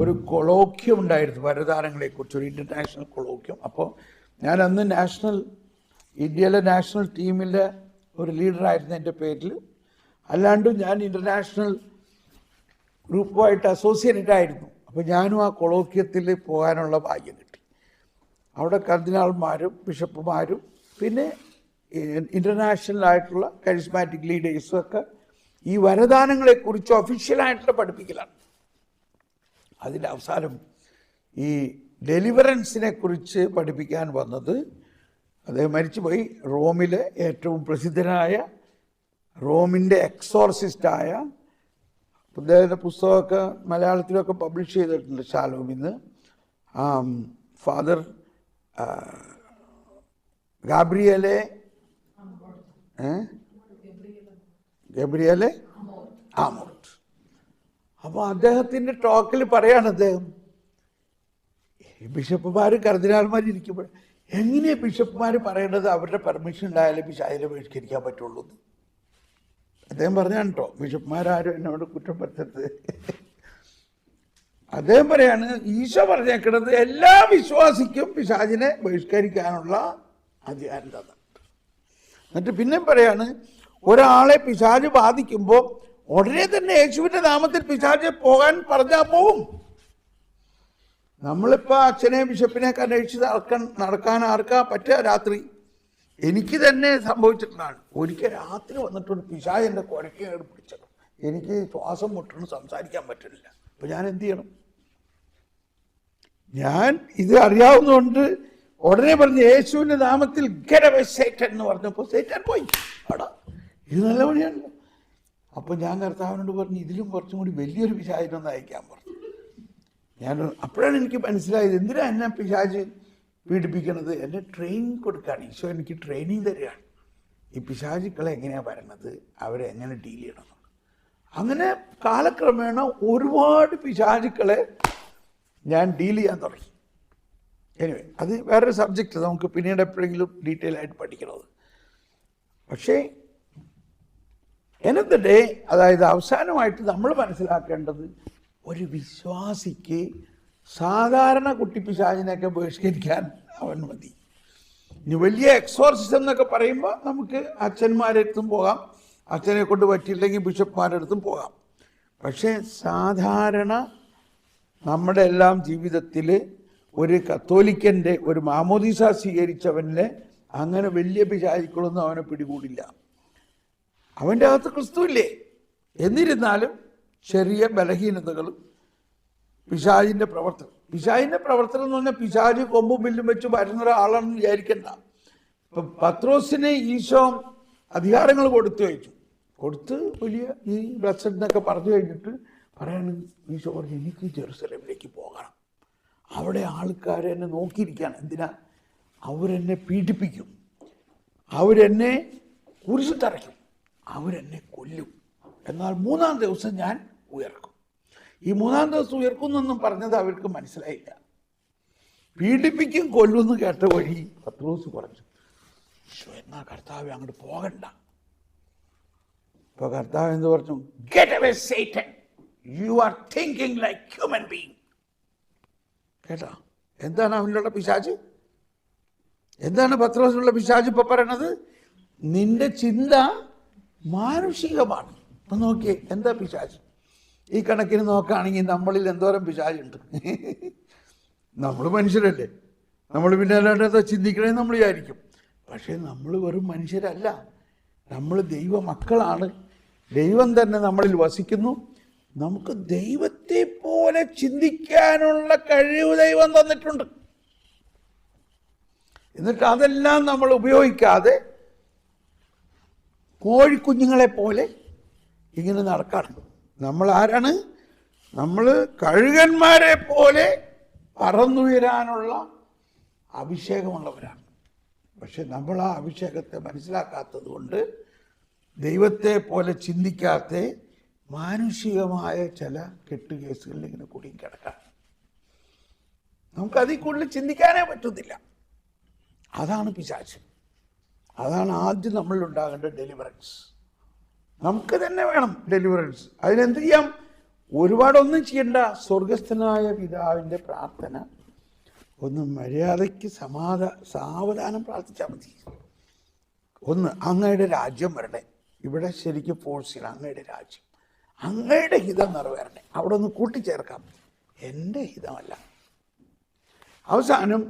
ഒരു കൊളോക്യം ഉണ്ടായിരുന്നു വരദാനങ്ങളെക്കുറിച്ച്, ഒരു ഇൻ്റർനാഷണൽ കൊളോക്യം. അപ്പോൾ ഞാൻ അന്ന് ഇന്ത്യയിലെ നാഷണൽ ടീമിലെ ഒരു ലീഡറായിരുന്നു എൻ്റെ പേരിൽ. അല്ലാണ്ട് ഞാൻ ഇൻ്റർനാഷണൽ ഗ്രൂപ്പുമായിട്ട് അസോസിയേറ്റഡ് ആയിരുന്നു. അപ്പോൾ ഞാനും ആ കൊളോക്യത്തിൽ പോകാനുള്ള ഭാഗ്യം കിട്ടി. അവിടെ കർദിനാൾമാരും ബിഷപ്പുമാരും പിന്നെ ഇൻ്റർനാഷണലായിട്ടുള്ള കരിസ്മാറ്റിക് ലീഡേഴ്സും ഒക്കെ ഈ വരദാനങ്ങളെക്കുറിച്ച് ഒഫീഷ്യലായിട്ടുള്ള പഠിപ്പിക്കലാണ്. അതിൻ്റെ അവസാനം ഈ ഡെലിവറൻസിനെ കുറിച്ച് പഠിപ്പിക്കാൻ വന്നത്, അദ്ദേഹം മരിച്ചുപോയി, റോമിലെ ഏറ്റവും പ്രസിദ്ധനായ റോമിൻ്റെ എക്സോർസിസ്റ്റായ, അദ്ദേഹത്തിൻ്റെ പുസ്തകമൊക്കെ മലയാളത്തിലൊക്കെ പബ്ലിഷ് ചെയ്തിട്ടുണ്ട് ഷാലോമിന്ന്, ഫാദർ ഗാബ്രിയേലെ ആമോർട്ട്. അപ്പോൾ അദ്ദേഹത്തിൻ്റെ ടോക്കിൽ പറയാണ് അദ്ദേഹം, ബിഷപ്പുമാർ കർദിനാൾമാർ ഇരിക്കുമ്പോൾ എങ്ങനെയാണ് ബിഷപ്പുമാർ പറയേണ്ടത് അവരുടെ പെർമിഷൻ ഉണ്ടായാലേ പിശാചിനെ ബഹിഷ്കരിക്കാൻ പറ്റുള്ളൂ എന്ന് അദ്ദേഹം പറഞ്ഞാണ് കേട്ടോ. ബിഷപ്പുമാരും എന്നോട് കുറ്റപ്പെടുത്തരുത്. അദ്ദേഹം പറയാണ്, ഈശോ പറഞ്ഞേക്കുന്നത് എല്ലാ വിശ്വാസിക്കും പിശാചിനെ ബഹിഷ്കരിക്കാനുള്ള അധികാരം തന്നിട്ടുണ്ട്. എന്നിട്ട് പിന്നെ പറയാണ്, ഒരാളെ പിശാച് ബാധിക്കുമ്പോൾ ഉടനെ തന്നെ യേശുവിൻ്റെ നാമത്തിൽ പിശാച് പോകാൻ പറഞ്ഞാൽ പോവും. നമ്മളിപ്പോൾ അച്ഛനെ ബിഷപ്പിനെയൊക്കെ അന്വേഷിച്ച് നടക്കാൻ ആർക്കാ പറ്റുക? രാത്രി എനിക്ക് തന്നെ സംഭവിച്ചിട്ടുള്ളതാണ്. ഒരിക്കൽ രാത്രി വന്നിട്ടൊരു പിശാച് എൻ്റെ കുരക്കേട് പിടിച്ചത്, എനിക്ക് ശ്വാസം മുട്ടണം, സംസാരിക്കാൻ പറ്റില്ല. അപ്പോൾ ഞാൻ എന്ത് ചെയ്യണം? ഞാൻ ഇത് അറിയാവുന്നതുകൊണ്ട് ഉടനെ പറഞ്ഞ് യേശുവിൻ്റെ നാമത്തിൽ ഗെറ്റ് അവേ സൈറ്റൻ എന്ന് പറഞ്ഞപ്പോൾ സൈറ്റൻ പോയി. അടാ, ഇത് നല്ല പണിയാണല്ലോ. അപ്പോൾ ഞാൻ കർത്താവിനോട് പറഞ്ഞു, ഇതിലും കുറച്ചും കൂടി വലിയൊരു പിശാചിനൊന്ന് അയക്കാൻ പറഞ്ഞു. ഞാൻ അപ്പോഴാണ് എനിക്ക് മനസ്സിലായത് എന്തിനാ എന്നെ പിശാച് പീഡിപ്പിക്കണത്. എന്നെ ട്രെയിനിങ് കൊടുക്കുകയാണ്. ഈശോ എനിക്ക് ട്രെയിനിങ് തരികയാണ്. ഈ പിശാചുക്കളെ എങ്ങനെയാണ് വരണത്, അവരെ എങ്ങനെ ഡീൽ ചെയ്യണം. അങ്ങനെ കാലക്രമേണ ഒരുപാട് പിശാചുക്കളെ ഞാൻ ഡീൽ ചെയ്യാൻ തുടങ്ങി. എനിവേ, അത് വേറൊരു സബ്ജക്റ്റ്, നമുക്ക് പിന്നീട് എപ്പോഴെങ്കിലും ഡീറ്റെയിൽ ആയിട്ട് പഠിക്കണത്. പക്ഷേ എന്നത് ഡേ, അതായത് അവസാനമായിട്ട് നമ്മൾ മനസ്സിലാക്കേണ്ടത്, ഒരു വിശ്വാസിക്ക് സാധാരണ കുട്ടിപ്പിശാചിനെയൊക്കെ ബഹിഷ്കരിക്കാൻ അവൻ മതി. ഇനി വലിയ എക്സോർസിസം എന്നൊക്കെ പറയുമ്പോൾ നമുക്ക് അച്ഛന്മാരെടുത്തും പോകാം, അച്ഛനെ കൊണ്ട് പറ്റിയില്ലെങ്കിൽ ബിഷപ്പ്മാരുടെ അടുത്തും പോകാം. പക്ഷേ സാധാരണ നമ്മുടെ എല്ലാം ജീവിതത്തിൽ ഒരു കത്തോലിക്കൻ്റെ ഒരു മാമോദീസ സ്വീകരിച്ചവനെ അങ്ങനെ വലിയ പിശാചുക്കളൊന്നും അവനെ പിടികൂടില്ല. അവൻ്റെ അകത്ത് ക്രിസ്തുവില്ലേ. എന്നിരുന്നാലും ചെറിയ ബലഹീനതകളും പിശാചിൻ്റെ പ്രവർത്തനം എന്ന് പറഞ്ഞാൽ പിശാച് കൊമ്പും ബില്ലും വെച്ച് വരുന്ന ഒരാളാണെന്ന് വിചാരിക്കണ്ട. ഇപ്പം പത്രോസിനെ ഈശോ അധികാരങ്ങൾ കൊടുത്ത് വലിയ ഈ ബ്ലസ്സഡ് എന്നൊക്കെ പറഞ്ഞു കഴിഞ്ഞിട്ട് പറയാണ്, ഈശോ പറഞ്ഞു, എനിക്ക് ജെറുസലേമിലേക്ക് പോകണം, അവിടെ ആൾക്കാരെന്നെ നോക്കിയിരിക്കുകയാണ്. എന്തിനാ? അവരെന്നെ പീഡിപ്പിക്കും, അവരെന്നെ കുരിശിൽ തറയ്ക്കും, അവരെന്നെ കൊല്ലും, എന്നാൽ 3-ാം ദിവസം ഞാൻ ഉയർക്കും. ഈ 3-ാം ദിവസം ഉയർക്കുന്നെന്നും പറഞ്ഞത് അവർക്ക് മനസ്സിലായില്ല. പീഡിപ്പിക്കും കൊല്ലുമെന്ന് കേട്ട വഴി പത്രോസ് പറഞ്ഞു, എന്നാ കർത്താവ് അങ്ങോട്ട് പോകണ്ട. ഇപ്പൊ കർത്താവ് എന്ത് പറഞ്ഞു? Get away Satan, you are thinking like human being. കേട്ടാ, എന്താണ് അവനുള്ള പിശാച്? എന്താണ് പത്രോസിനുള്ള പിശാച് ഇപ്പൊ പറയണത്? നിന്റെ ചിന്ത മാനുഷികമാണ്. അപ്പൊ നോക്കിയേ, എന്താ പിശാച്? ഈ കണക്കിന് നോക്കുകയാണെങ്കിൽ നമ്മളിൽ എന്തോരം പിശാചുണ്ട്. നമ്മൾ മനുഷ്യരല്ലേ, നമ്മൾ പിന്നെ അല്ലാണ്ട് ചിന്തിക്കണേ നമ്മൾ വിചാരിക്കും. പക്ഷേ നമ്മൾ വെറും മനുഷ്യരല്ല, നമ്മൾ ദൈവ മക്കളാണ്. ദൈവം തന്നെ നമ്മളിൽ വസിക്കുന്നു. നമുക്ക് ദൈവത്തെ പോലെ ചിന്തിക്കാനുള്ള കഴിവ് ദൈവം തന്നിട്ടുണ്ട്. എന്നിട്ട് അതെല്ലാം നമ്മൾ ഉപയോഗിക്കാതെ കോഴിക്കുഞ്ഞുങ്ങളെ പോലെ ഇങ്ങനെ നടക്കാണ്. നമ്മൾ ആരാണ്? നമ്മൾ കഴുകന്മാരെ പോലെ പറന്നുയരാനുള്ള അഭിഷേകമുള്ളവരാണ്. പക്ഷെ നമ്മൾ ആ അഭിഷേകത്തെ മനസ്സിലാക്കാത്തത് കൊണ്ട് ദൈവത്തെ പോലെ ചിന്തിക്കാത്ത മാനുഷികമായ ചില കെട്ടുകേസുകളിൽ ഇങ്ങനെ കുടുങ്ങി കിടക്കാം. നമുക്കതിൽ കൂടുതൽ ചിന്തിക്കാനേ പറ്റുന്നില്ല. അതാണ് പിശാച്. അതാണ് ആദ്യം നമ്മളിലുണ്ടാകേണ്ട ഡെലിവറൻസ്. നമുക്ക് തന്നെ വേണം ഡെലിവറൻസ്. അതിനെന്ത് ചെയ്യാം? ഒരുപാടൊന്നും ചെയ്യണ്ട. സ്വർഗസ്ഥനായ പിതാവിൻ്റെ പ്രാർത്ഥന ഒന്ന് മര്യാദയ്ക്ക് സാവധാനം പ്രാർത്ഥിച്ചാൽ മതി. ഒന്ന്, അങ്ങയുടെ രാജ്യം വരണേ. ഇവിടെ ശരിക്കും ഫോഴ്സ് ചെയ്യണം, അങ്ങയുടെ രാജ്യം, അങ്ങയുടെ ഹിതം നിറവേറണേ. അവിടെ ഒന്ന് കൂട്ടിച്ചേർക്കാം, എൻ്റെ ഹിതമല്ല. അവസാനം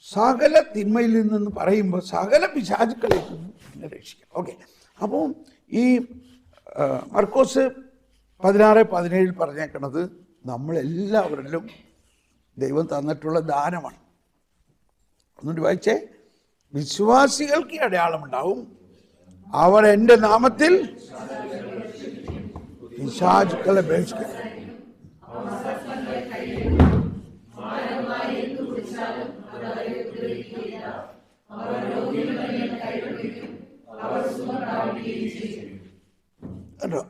സകല തിന്മയിൽ നിന്നെന്ന് പറയുമ്പോൾ സകല പിശാചുക്കളിൽ നിന്നും എന്നെ രക്ഷിക്കാം. ഓക്കെ, അപ്പോൾ ഈ മർക്കോസ് 16:17 പറഞ്ഞേക്കണത് നമ്മളെല്ലാവരിലും ദൈവം തന്നിട്ടുള്ള ദാനമാണ്. ഒന്നുകൂടി വായിച്ചേ. വിശ്വാസികൾക്ക് അടയാളമുണ്ടാവും, അവർ എൻ്റെ നാമത്തിൽ പിശാചുക്കളെ ബഹിഷ്കരിക്കും.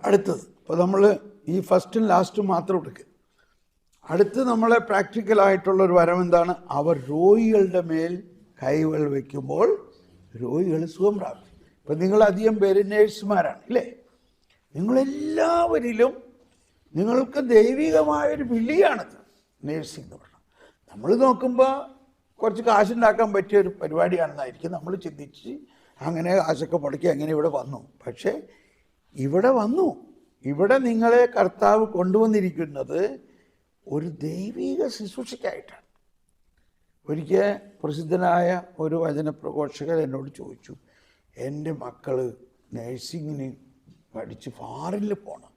അടുത്തത് ഇപ്പോൾ നമ്മൾ ഈ ഫസ്റ്റും ലാസ്റ്റും മാത്രം എടുക്കുക. അടുത്ത് നമ്മളെ പ്രാക്ടിക്കലായിട്ടുള്ളൊരു വരം എന്താണ്? അവർ രോഗികളുടെ മേൽ കൈകൾ വയ്ക്കുമ്പോൾ രോഗികൾ സുഖം പ്രാപിക്കും. ഇപ്പം നിങ്ങളധികം പേര് നേഴ്സുമാരാണ് അല്ലേ? നിങ്ങളെല്ലാവരിലും നിങ്ങൾക്ക് ദൈവികമായൊരു വിളിയാണത് നേഴ്സിംഗ് എന്ന് പറഞ്ഞാൽ. നമ്മൾ നോക്കുമ്പോൾ കുറച്ച് കാശുണ്ടാക്കാൻ പറ്റിയ ഒരു പരിപാടിയാണെന്നായിരിക്കും നമ്മൾ ചിന്തിച്ച് അങ്ങനെ കാശൊക്കെ മുടക്കി അങ്ങനെ ഇവിടെ വന്നു. പക്ഷേ ഇവിടെ വന്നു, ഇവിടെ നിങ്ങളെ കർത്താവ് കൊണ്ടുവന്നിരിക്കുന്നത് ഒരു ദൈവിക ശുശ്രൂഷയ്ക്കായിട്ടാണ്. ഒരിക്കൽ പ്രസിദ്ധനായ ഒരു വചനപ്രഘോഷകൻ എന്നോട് ചോദിച്ചു, എൻ്റെ മക്കൾ നേഴ്സിങ്ങിന് പഠിച്ച് ഫാറിനിൽ പോകണം.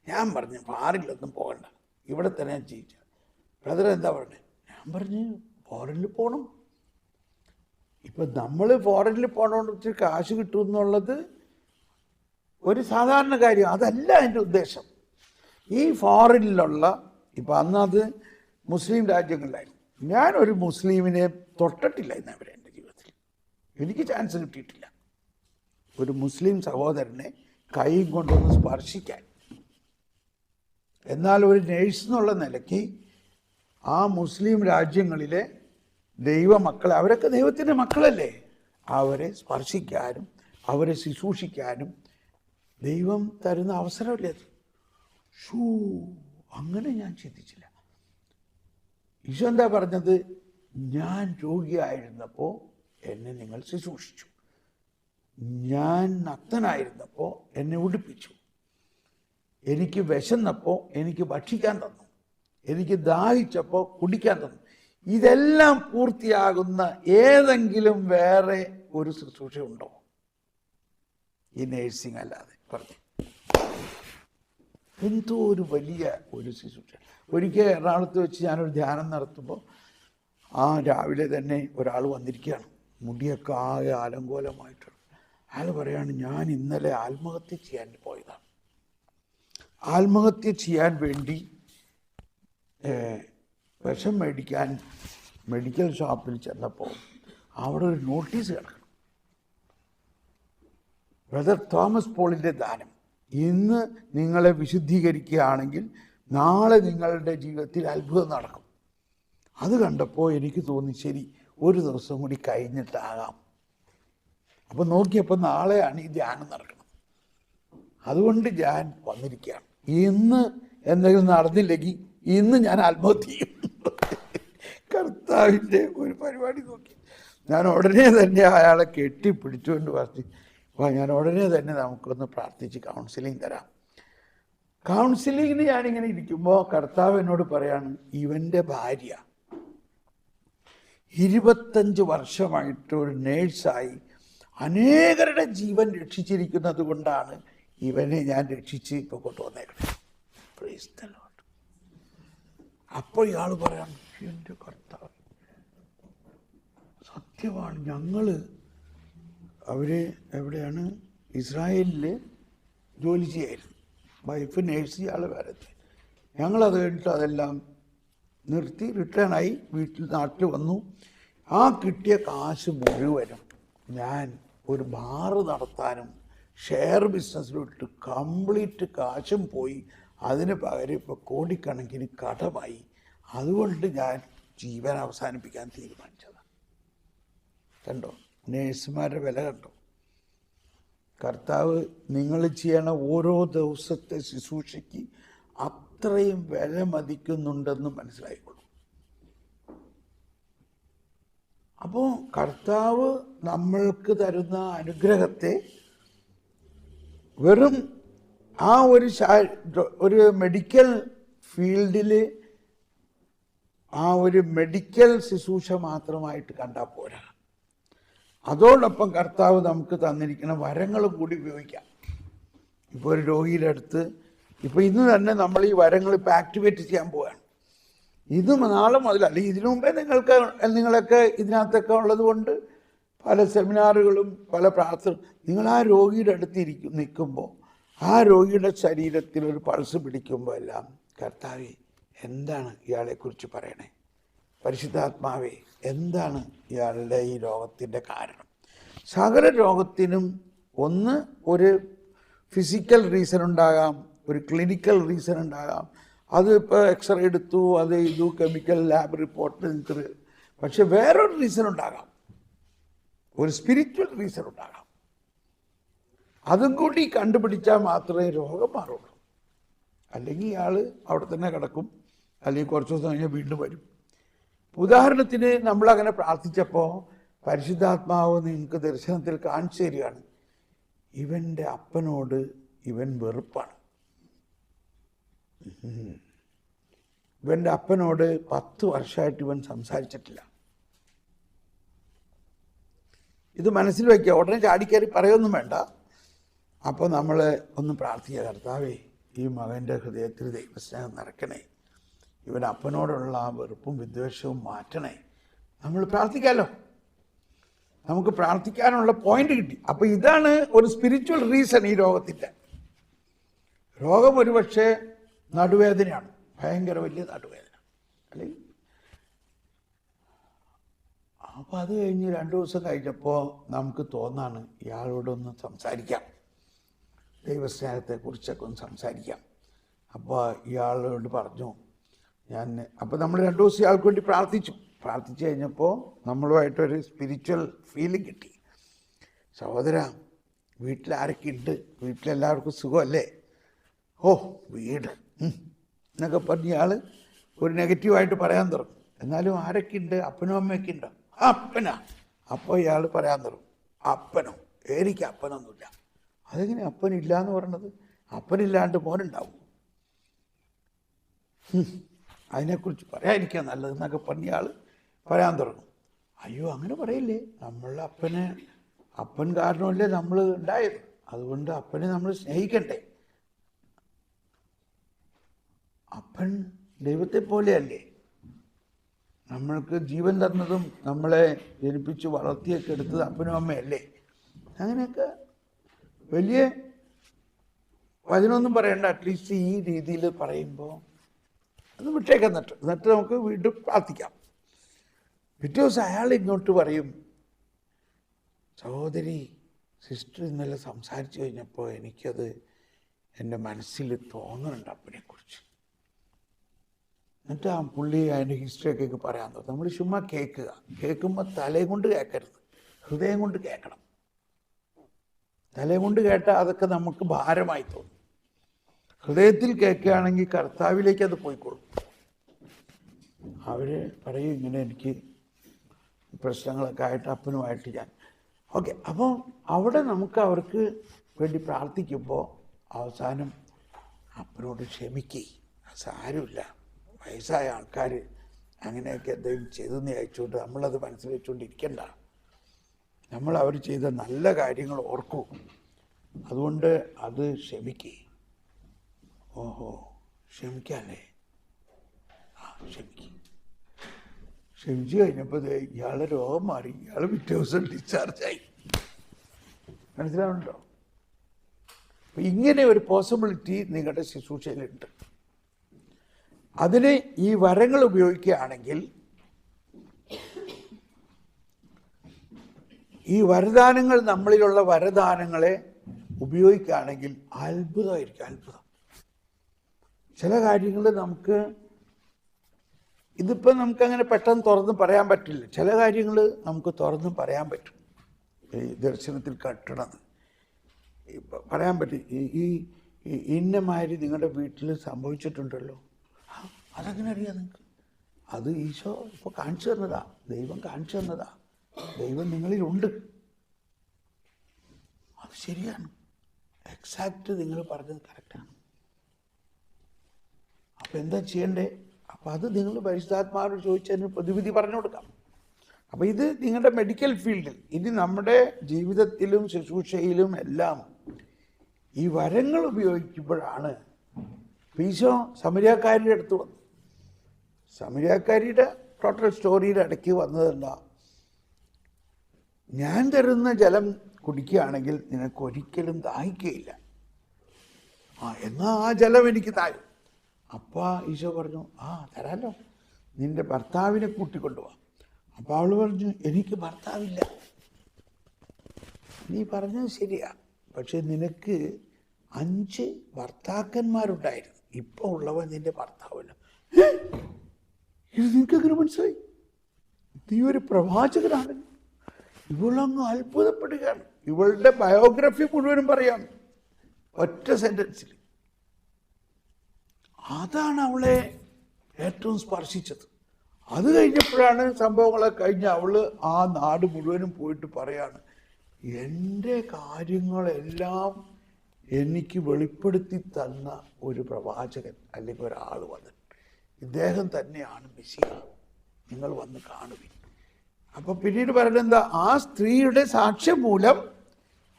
ഞാൻ പറഞ്ഞു ഫാറിനിലൊന്നും പോകണ്ട, ഇവിടെ തന്നെ ഞാൻ ചെയ്യിച്ച. ബ്രദർ എന്താ പറഞ്ഞത്? ഞാൻ പറഞ്ഞു ഫോറിനിൽ പോകണം. ഇപ്പം നമ്മൾ ഫോറിനിൽ പോകണമെന്ന് കാശ് കിട്ടുമെന്നുള്ളത് ഒരു സാധാരണ കാര്യം, അതല്ല എൻ്റെ ഉദ്ദേശം. ഈ ഫോറിനിലുള്ള ഇപ്പം അന്നത് മുസ്ലിം രാജ്യങ്ങളിലായിരുന്നു. ഞാനൊരു മുസ്ലിമിനെ തൊട്ടിട്ടില്ല ഇന്നവരെ എൻ്റെ ജീവിതത്തിൽ. എനിക്ക് ചാൻസ് കിട്ടിയിട്ടില്ല ഒരു മുസ്ലിം സഹോദരനെ കൈ കൊണ്ടൊന്ന് സ്പർശിക്കാൻ. എന്നാൽ ഒരു നേഴ്സ് എന്നുള്ള നിലയ്ക്ക് ആ മുസ്ലിം രാജ്യങ്ങളിലെ ദൈവമക്കളെ, അവരൊക്കെ ദൈവത്തിൻ്റെ മക്കളല്ലേ, അവരെ സ്പർശിക്കാനും അവരെ ശുശ്രൂഷിക്കാനും ദൈവം തരുന്ന അവസരമല്ലേ അത്. അങ്ങനെ ഞാൻ ചിന്തിച്ചില്ല. ഈശോ എന്താ പറഞ്ഞത്? ഞാൻ രോഗിയായിരുന്നപ്പോൾ എന്നെ നിങ്ങൾ ശുശ്രൂഷിച്ചു, ഞാൻ നഗ്നനായിരുന്നപ്പോൾ എന്നെ ഉടുപ്പിച്ചു, എനിക്ക് വിശന്നപ്പോൾ എനിക്ക് ഭക്ഷിക്കാൻ തന്നു, എനിക്ക് ദാഹിച്ചപ്പോൾ കുടിക്കാൻ തന്നു. ഇതെല്ലാം പൂർത്തിയാകുന്ന ഏതെങ്കിലും വേറെ ഒരു ശുശ്രൂഷ ഉണ്ടോ ഈ നേഴ്സിംഗ് അല്ലാതെ? പറഞ്ഞു എന്തോ ഒരു വലിയ ഒരു ശുശ്രൂഷ. ഒരിക്കൽ എറണാകുളത്ത് വെച്ച് ഞാനൊരു ധ്യാനം നടത്തുമ്പോൾ രാവിലെ തന്നെ ഒരാൾ വന്നിരിക്കുകയാണ്, മുടിയൊക്കെ ആകെ ആലങ്കോലമായിട്ട്. അയാൾ പറയാണ്, ഞാൻ ഇന്നലെ ആത്മഹത്യ ചെയ്യാൻ പോയതാണ്. ആത്മഹത്യ ചെയ്യാൻ വേണ്ടി വിഷം മേടിക്കാൻ മെഡിക്കൽ ഷോപ്പിൽ ചെന്നപ്പോൾ അവിടെ ഒരു നോട്ടീസ് കിടക്കണം, ബ്രദർ തോമസ് പോളിൻ്റെ ദാനം. ഇന്ന് നിങ്ങളെ വിശുദ്ധീകരിക്കുകയാണെങ്കിൽ നാളെ നിങ്ങളുടെ ജീവിതത്തിൽ അത്ഭുതം നടക്കും. അത് കണ്ടപ്പോൾ എനിക്ക് തോന്നി, ശരി ഒരു ദിവസം കൂടി കഴിഞ്ഞിട്ടാകാം. അപ്പോൾ നോക്കിയപ്പോൾ നാളെയാണ് ഈ ധ്യാനം നടക്കണം. അതുകൊണ്ട് ഞാൻ വന്നിരിക്കുകയാണ്. ഇന്ന് എന്തെങ്കിലും നടന്നില്ലെങ്കിൽ ഇന്ന് ഞാൻ ആത്മഹത്യ ചെയ്യും. കർത്താവിൻ്റെ ഒരു പരിപാടി നോക്കി ഞാൻ ഉടനെ തന്നെ അയാളെ കെട്ടിപ്പിടിച്ചുകൊണ്ട് പറഞ്ഞു, ഞാൻ ഉടനെ തന്നെ നമുക്കൊന്ന് പ്രാർത്ഥിച്ച് കൗൺസിലിംഗ് തരാം. കൗൺസിലിങ്ങിന് ഞാനിങ്ങനെ ഇരിക്കുമ്പോൾ കർത്താവ് എന്നോട് പറയാണ്, ഇവൻ്റെ ഭാര്യ 25 വർഷമായിട്ട് ഒരു നേഴ്സായി അനേകരുടെ ജീവൻ രക്ഷിച്ചിരിക്കുന്നത് കൊണ്ടാണ് ഇവനെ ഞാൻ രക്ഷിച്ച് ഇപ്പോൾ കൊണ്ടുവന്നേക്കുന്നത്. Praise the Lord. അപ്പോൾ ഇയാൾ പറയാണ്, എൻ്റെ കർത്താവ് സത്യമാണ്, ഞങ്ങൾ അവർ എവിടെയാണ് ഇസ്രായേലിൽ ജോലി ചെയ്യായിരുന്നു, വൈഫ് നേഴ്സ്, ഇയാൾ വരത്ത്. ഞങ്ങളത് കഴിഞ്ഞിട്ട് അതെല്ലാം നിർത്തി റിട്ടേണായി നാട്ടിൽ വന്നു. ആ കിട്ടിയ കാശ് മുഴുവനും ഞാൻ ഒരു ബാറ് നടത്താനും ഷെയർ ബിസിനസ്സിലോട്ട് കംപ്ലീറ്റ് കാശും പോയി. അതിന് പകരം ഇപ്പോൾ കോടിക്കണക്കിന് കടമായി. അതുകൊണ്ട് ഞാൻ ജീവൻ അവസാനിപ്പിക്കാൻ തീരുമാനിച്ചതാണ്. കണ്ടോ നേഴ്സുമാരുടെ വില കണ്ടോ? കർത്താവ് നിങ്ങൾ ചെയ്യണ ഓരോ ദിവസത്തെ ശുശ്രൂഷയ്ക്ക് അത്രയും വില മതിക്കുന്നുണ്ടെന്ന് മനസ്സിലായിക്കൊള്ളൂ. അപ്പോൾ കർത്താവ് നമ്മൾക്ക് തരുന്ന അനുഗ്രഹത്തെ വെറും ആ ഒരു മെഡിക്കൽ ഫീൽഡിൽ ആ ഒരു മെഡിക്കൽ ശുശ്രൂഷ മാത്രമായിട്ട് കണ്ടാൽ പോരാ. അതോടൊപ്പം കർത്താവ് നമുക്ക് തന്നിരിക്കുന്ന വരങ്ങളും കൂടി ഉപയോഗിക്കാം. ഇപ്പോൾ ഒരു രോഗിയുടെ അടുത്ത് ഇപ്പോൾ ഇന്ന് തന്നെ നമ്മൾ ഈ വരങ്ങൾ ഇപ്പോൾ ആക്ടിവേറ്റ് ചെയ്യാൻ പോവുകയാണ്. ഇത് നാളെ മുതൽ, അല്ലെങ്കിൽ ഇതിനു മുമ്പേ നിങ്ങളൊക്കെ ഇതിനകത്തൊക്കെ ഉള്ളത് കൊണ്ട് പല സെമിനാറുകളും പല പ്രാർത്ഥന. നിങ്ങൾ ആ രോഗിയുടെ അടുത്ത് നിൽക്കുമ്പോൾ ആ രോഗിയുടെ ശരീരത്തിൽ ഒരു പൾസ് പിടിക്കുമ്പോൾ എല്ലാം കർത്താവേ എന്താണ് ഇയാളെക്കുറിച്ച് പറയണേ, പരിശുദ്ധാത്മാവേ എന്താണ് ഇയാളുടെ ഈ രോഗത്തിൻ്റെ കാരണം. സകല രോഗത്തിനും ഒന്ന് ഒരു ഫിസിക്കൽ റീസൺ ഉണ്ടാകാം, ഒരു ക്ലിനിക്കൽ റീസൺ ഉണ്ടാകാം. അത് ഇപ്പോൾ എക്സ്റേ എടുത്തു, അത് ഇതു, കെമിക്കൽ ലാബ് റിപ്പോർട്ട്. പക്ഷെ വേറൊരു റീസൺ ഉണ്ടാകാം, ഒരു സ്പിരിച്വൽ റീസൺ ഉണ്ടാകാം. അതും കൂടി കണ്ടുപിടിച്ചാൽ മാത്രമേ രോഗം മാറുള്ളൂ. അല്ലെങ്കിൽ ഇയാൾ അവിടെ തന്നെ കിടക്കും, അല്ലെങ്കിൽ കുറച്ച് ദിവസം കഴിഞ്ഞാൽ വീണ്ടും വരും. ഉദാഹരണത്തിന് നമ്മളങ്ങനെ പ്രാർത്ഥിച്ചപ്പോൾ പരിശുദ്ധാത്മാവ് നിങ്ങൾക്ക് ദർശനത്തിൽ കാണിച്ചു തരികയാണ്, ഇവൻ്റെ അപ്പനോട് ഇവൻ വെറുപ്പാണ്. ഇവൻ്റെ അപ്പനോട് 10 വർഷമായിട്ട് ഇവൻ സംസാരിച്ചിട്ടില്ല. ഇത് മനസ്സിൽ വയ്ക്കുക, ഉടനെ ചാടിക്കയറി പറയൊന്നും വേണ്ട. അപ്പോൾ നമ്മൾ ഒന്ന് പ്രാർത്ഥിക്കുക, കർത്താവേ ഈ മകൻ്റെ ഹൃദയത്തിൽ ദൈവസ്നേഹം നിറയ്ക്കണേ, ഇവൻ അപ്പനോടുള്ള ആ വെറുപ്പും വിദ്വേഷവും മാറ്റണേ. നമ്മൾ പ്രാർത്ഥിക്കാമല്ലോ, നമുക്ക് പ്രാർത്ഥിക്കാനുള്ള പോയിന്റ് കിട്ടി. അപ്പോൾ ഇതാണ് ഒരു സ്പിരിച്വൽ റീസൺ ഈ രോഗത്തിൻ്റെ. രോഗം ഒരുപക്ഷെ നടുവേദനയാണ്, ഭയങ്കര വലിയ നടുവേദന, അല്ലെങ്കിൽ അപ്പോൾ അത് കഴിഞ്ഞ് 2 ദിവസം കഴിഞ്ഞപ്പോൾ നമുക്ക് തോന്നാണ് ഇയാളോടൊന്ന് സംസാരിക്കാം, ദൈവസ്നേഹത്തെക്കുറിച്ചൊക്കെ ഒന്ന് സംസാരിക്കാം. അപ്പോൾ ഇയാളോട് പറഞ്ഞു അപ്പോൾ നമ്മൾ 2 ദിവസം ഇയാൾക്ക് വേണ്ടി പ്രാർത്ഥിച്ചു കഴിഞ്ഞപ്പോൾ നമ്മളുമായിട്ടൊരു സ്പിരിച്വൽ ഫീലിംഗ് കിട്ടി. സഹോദര, വീട്ടിലാരൊക്കെ ഉണ്ട്? വീട്ടിലെല്ലാവർക്കും സുഖമല്ലേ? ഓ വീട് എന്നൊക്കെ പറഞ്ഞ് ഇയാൾ ഒരു നെഗറ്റീവായിട്ട് പറയാൻ തുടങ്ങും. എന്നാലും ആരൊക്കെ ഉണ്ട്? അപ്പനും അമ്മയൊക്കെ ഉണ്ടോ? അപ്പനാ. അപ്പോൾ ഇയാൾ പറയാൻ തുടങ്ങും, അപ്പനോ? എനിക്ക് അപ്പനൊന്നുമില്ല. അതെങ്ങനെ അപ്പനില്ല എന്ന് പറയണത്? അപ്പനില്ലാണ്ട് മോനുണ്ടാവും. അതിനെക്കുറിച്ച് പറയാതിരിക്കാൻ നല്ലതെന്നൊക്കെ പറഞ്ഞ ആൾ പറയാൻ തുടങ്ങും. അയ്യോ അങ്ങനെ പറയില്ലേ, നമ്മളുടെ അപ്പൻ കാരണമല്ലേ നമ്മൾ ഉണ്ടായത്, അതുകൊണ്ട് അപ്പനെ നമ്മൾ സ്നേഹിക്കണ്ടേ. അപ്പൻ ദൈവത്തെ പോലെയല്ലേ, നമ്മൾക്ക് ജീവൻ തന്നതും നമ്മളെ ജനിപ്പിച്ച് വളർത്തിയൊക്കെ എടുത്തത് അപ്പനും അമ്മയല്ലേ. അങ്ങനെയൊക്കെ വലിയ വചനമൊന്നും പറയണ്ട, അറ്റ്ലീസ്റ്റ് ഈ രീതിയിൽ പറയുമ്പോൾ അത് വിട്ടേക്കാം. എന്നിട്ട് നമുക്ക് വീണ്ടും പ്രാർത്ഥിക്കാം. പിറ്റേ ദിവസം അയാൾ ഇങ്ങോട്ട് പറയും, സഹോദരി സിസ്റ്റർ ഇന്നലെ സംസാരിച്ചു കഴിഞ്ഞപ്പോൾ എനിക്കത് എൻ്റെ മനസ്സിൽ തോന്നുന്നുണ്ട് അപ്പനെക്കുറിച്ച്. എന്നിട്ട് ആ പുള്ളി അതിൻ്റെ ഹിസ്റ്ററിയൊക്കെ പറയാൻ തോന്നും. നമ്മൾ ചുമ്മാ കേൾക്കുമ്പോൾ തലയും കൊണ്ട് കേൾക്കരുത്, ഹൃദയം കൊണ്ട് കേൾക്കണം. തലയും കൊണ്ട് കേട്ടാൽ അതൊക്കെ നമുക്ക് ഭാരമായി തോന്നും. ഹൃദയത്തിൽ കേൾക്കുകയാണെങ്കിൽ കർത്താവിലേക്ക് അത് പോയിക്കോളും. അവർ പറയും, ഇങ്ങനെ എനിക്ക് പ്രശ്നങ്ങളൊക്കെ ആയിട്ട് അപ്പനുമായിട്ട് ഞാൻ ഓക്കെ. അപ്പോൾ അവിടെ നമുക്ക് അവർക്ക് വേണ്ടി പ്രാർത്ഥിക്കുമ്പോൾ അവസാനം അപ്പനോട് ക്ഷമിക്കേ, സാരമില്ല, വയസ്സായ ആൾക്കാർ അങ്ങനെയൊക്കെ എന്തെങ്കിലും ചെയ്തെന്ന് അയച്ചുകൊണ്ട് നമ്മളത് മനസ്സിൽ വെച്ചുകൊണ്ടിരിക്കണ്ട. നമ്മൾ അവർ ചെയ്ത നല്ല കാര്യങ്ങൾ ഓർക്കൂ, അതുകൊണ്ട് അത് ക്ഷമിക്കേ. ഓഹോ ക്ഷമിക്കാല്ലേ, ക്ഷമിച്ചു കഴിഞ്ഞപ്പോൾ ഇയാളെ രോഗം മാറി, ഇയാൾ പിറ്റേ ദിവസം ഡിസ്ചാർജായി. മനസ്സിലാവുന്നുണ്ടോ? അപ്പം ഇങ്ങനെ ഒരു പോസിബിലിറ്റി നിങ്ങളുടെ ശുശ്രൂഷയിലുണ്ട്. അതിന് ഈ വരങ്ങൾ ഉപയോഗിക്കുകയാണെങ്കിൽ, ഈ വരദാനങ്ങൾ, നമ്മളിലുള്ള വരദാനങ്ങളെ ഉപയോഗിക്കുകയാണെങ്കിൽ അത്ഭുതമായിരിക്കും, അത്ഭുതം. ചില കാര്യങ്ങൾ ഇതിപ്പോൾ നമുക്കങ്ങനെ പെട്ടെന്ന് തുറന്ന് പറയാൻ പറ്റില്ല. ചില കാര്യങ്ങൾ നമുക്ക് തുറന്ന് പറയാൻ പറ്റും. ഈ ദർശനത്തിൽ കട്ടണത് പറയാൻ പറ്റും. ഈ ഇന്നമാതിരി നിങ്ങളുടെ വീട്ടിൽ സംഭവിച്ചിട്ടുണ്ടല്ലോ, അതെങ്ങനെ അറിയാം നിങ്ങൾക്ക്? അത് ഈശോ ഇപ്പോൾ കാണിച്ചു തന്നതാ, ദൈവം കാണിച്ചു തന്നതാ, ദൈവം നിങ്ങളിലുണ്ട്. അത് ശരിയാണ്, എക്സാക്റ്റ് നിങ്ങൾ പറഞ്ഞത് കറക്റ്റാണ്. അപ്പം എന്താ ചെയ്യണ്ടേ? അപ്പം അത് നിങ്ങൾ പരിശുദ്ധാത്മാവോട് ചോദിച്ചതിന് പ്രതിവിധി പറഞ്ഞു കൊടുക്കാം. അപ്പം ഇത് നിങ്ങളുടെ മെഡിക്കൽ ഫീൽഡിൽ, ഇനി നമ്മുടെ ജീവിതത്തിലും ശുശ്രൂഷയിലും എല്ലാം ഈ വരങ്ങൾ ഉപയോഗിക്കുമ്പോഴാണ്. ഈശോ സമരിയാക്കാരിയുടെ അടുത്ത് വന്നു. സമരിയാക്കാരിയുടെ ടോട്ടൽ സ്റ്റോറിയുടെ ഇടയ്ക്ക് വന്നതല്ല, ഞാൻ തരുന്ന ജലം കുടിക്കുകയാണെങ്കിൽ നിനക്കൊരിക്കലും ദാഹിക്കുകയില്ല. എന്നാ ആ ജലം എനിക്ക് താഴും. അപ്പോൾ ഈശോ പറഞ്ഞു, തരാമല്ലോ, നിന്റെ ഭർത്താവിനെ കൂട്ടിക്കൊണ്ടുപോവാം. അപ്പോൾ അവൾ പറഞ്ഞു, എനിക്ക് ഭർത്താവില്ല. നീ പറഞ്ഞത് ശരിയാ, പക്ഷെ നിനക്ക് 5 ഭർത്താക്കന്മാരുണ്ടായിരുന്നു, ഇപ്പോൾ ഉള്ളവൻ നിന്റെ ഭർത്താവില്ല. ഇത് നിനക്കെങ്ങനെ മനസ്സിലായി? നീ ഒരു പ്രവാചകനാണ്. ഇവളങ്ങ് അത്ഭുതപ്പെടുകയാണ്. ഇവളുടെ ബയോഗ്രഫി മുഴുവനും പറയാം ഒറ്റ സെന്റൻസിൽ. അതാണ് അവളെ ഏറ്റവും സ്പർശിച്ചത്. അത് കഴിഞ്ഞപ്പോഴാണ് സംഭവങ്ങളൊക്കെ കഴിഞ്ഞ് അവള് ആ നാട് മുഴുവനും പോയിട്ട് പറയാണ്, എൻ്റെ കാര്യങ്ങളെല്ലാം എനിക്ക് വെളിപ്പെടുത്തി തന്ന ഒരു പ്രവാചകൻ അല്ലെങ്കിൽ ഒരാൾ വന്നിട്ട്, ഇദ്ദേഹം തന്നെയാണ് മെസ്സിയ, നിങ്ങൾ വന്ന് കാണുവിൻ. അപ്പൊ പിന്നീട് പറയുന്നത് എന്താ, ആ സ്ത്രീയുടെ സാക്ഷ്യം മൂലം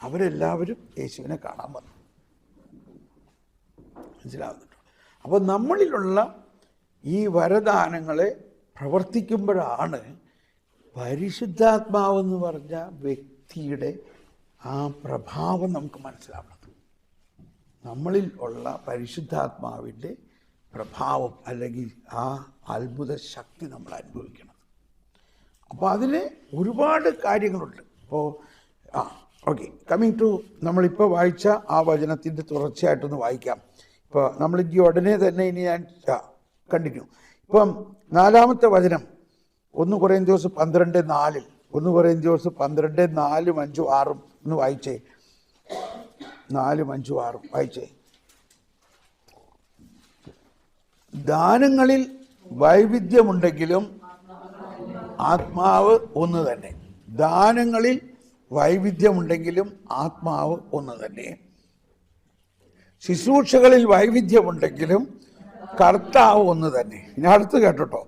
അവരെല്ലാവരും യേശുവിനെ കാണാൻ വന്നു. മനസ്സിലാവുന്നുണ്ടോ? അപ്പോൾ നമ്മളിലുള്ള ഈ വരദാനങ്ങളെ പ്രവർത്തിക്കുമ്പോഴാണ് പരിശുദ്ധാത്മാവെന്ന് പറഞ്ഞ വ്യക്തിയുടെ ആ പ്രഭാവം നമുക്ക് മനസ്സിലാവുന്നത്. നമ്മളിൽ ഉള്ള പരിശുദ്ധാത്മാവിൻ്റെ പ്രഭാവം അല്ലെങ്കിൽ ആ അത്ഭുത ശക്തി നമ്മൾ അനുഭവിക്കണം. അപ്പോൾ അതിന് ഒരുപാട് കാര്യങ്ങളുണ്ട്. അപ്പോൾ ഓക്കെ, കമ്മിങ് ടു നമ്മളിപ്പോൾ വായിച്ച ആ വചനത്തിൻ്റെ തുടർച്ചയായിട്ടൊന്ന് വായിക്കാം. ഇപ്പോൾ നമ്മൾ ഈ ഉടനെ തന്നെ ഇനി ഞാൻ കണ്ടിന്യൂ. ഇപ്പം 4-ാമത്തെ വചനം 1 കൊരിന്ത്യർ 12:4, 1 കൊരിന്ത്യർ 12:4, 5, 6 ഒന്ന് വായിച്ചേ. 4, 5, 6 വായിച്ചേ. ദാനങ്ങളിൽ വൈവിധ്യമുണ്ടെങ്കിലും ആത്മാവ് ഒന്ന് തന്നെ. ദാനങ്ങളിൽ വൈവിധ്യമുണ്ടെങ്കിലും ആത്മാവ് ഒന്ന് തന്നെ. ശുശ്രൂഷകളിൽ വൈവിധ്യമുണ്ടെങ്കിലും കർത്താവ് ഒന്ന് തന്നെ. ഇനി അടുത്ത് കേട്ടോ,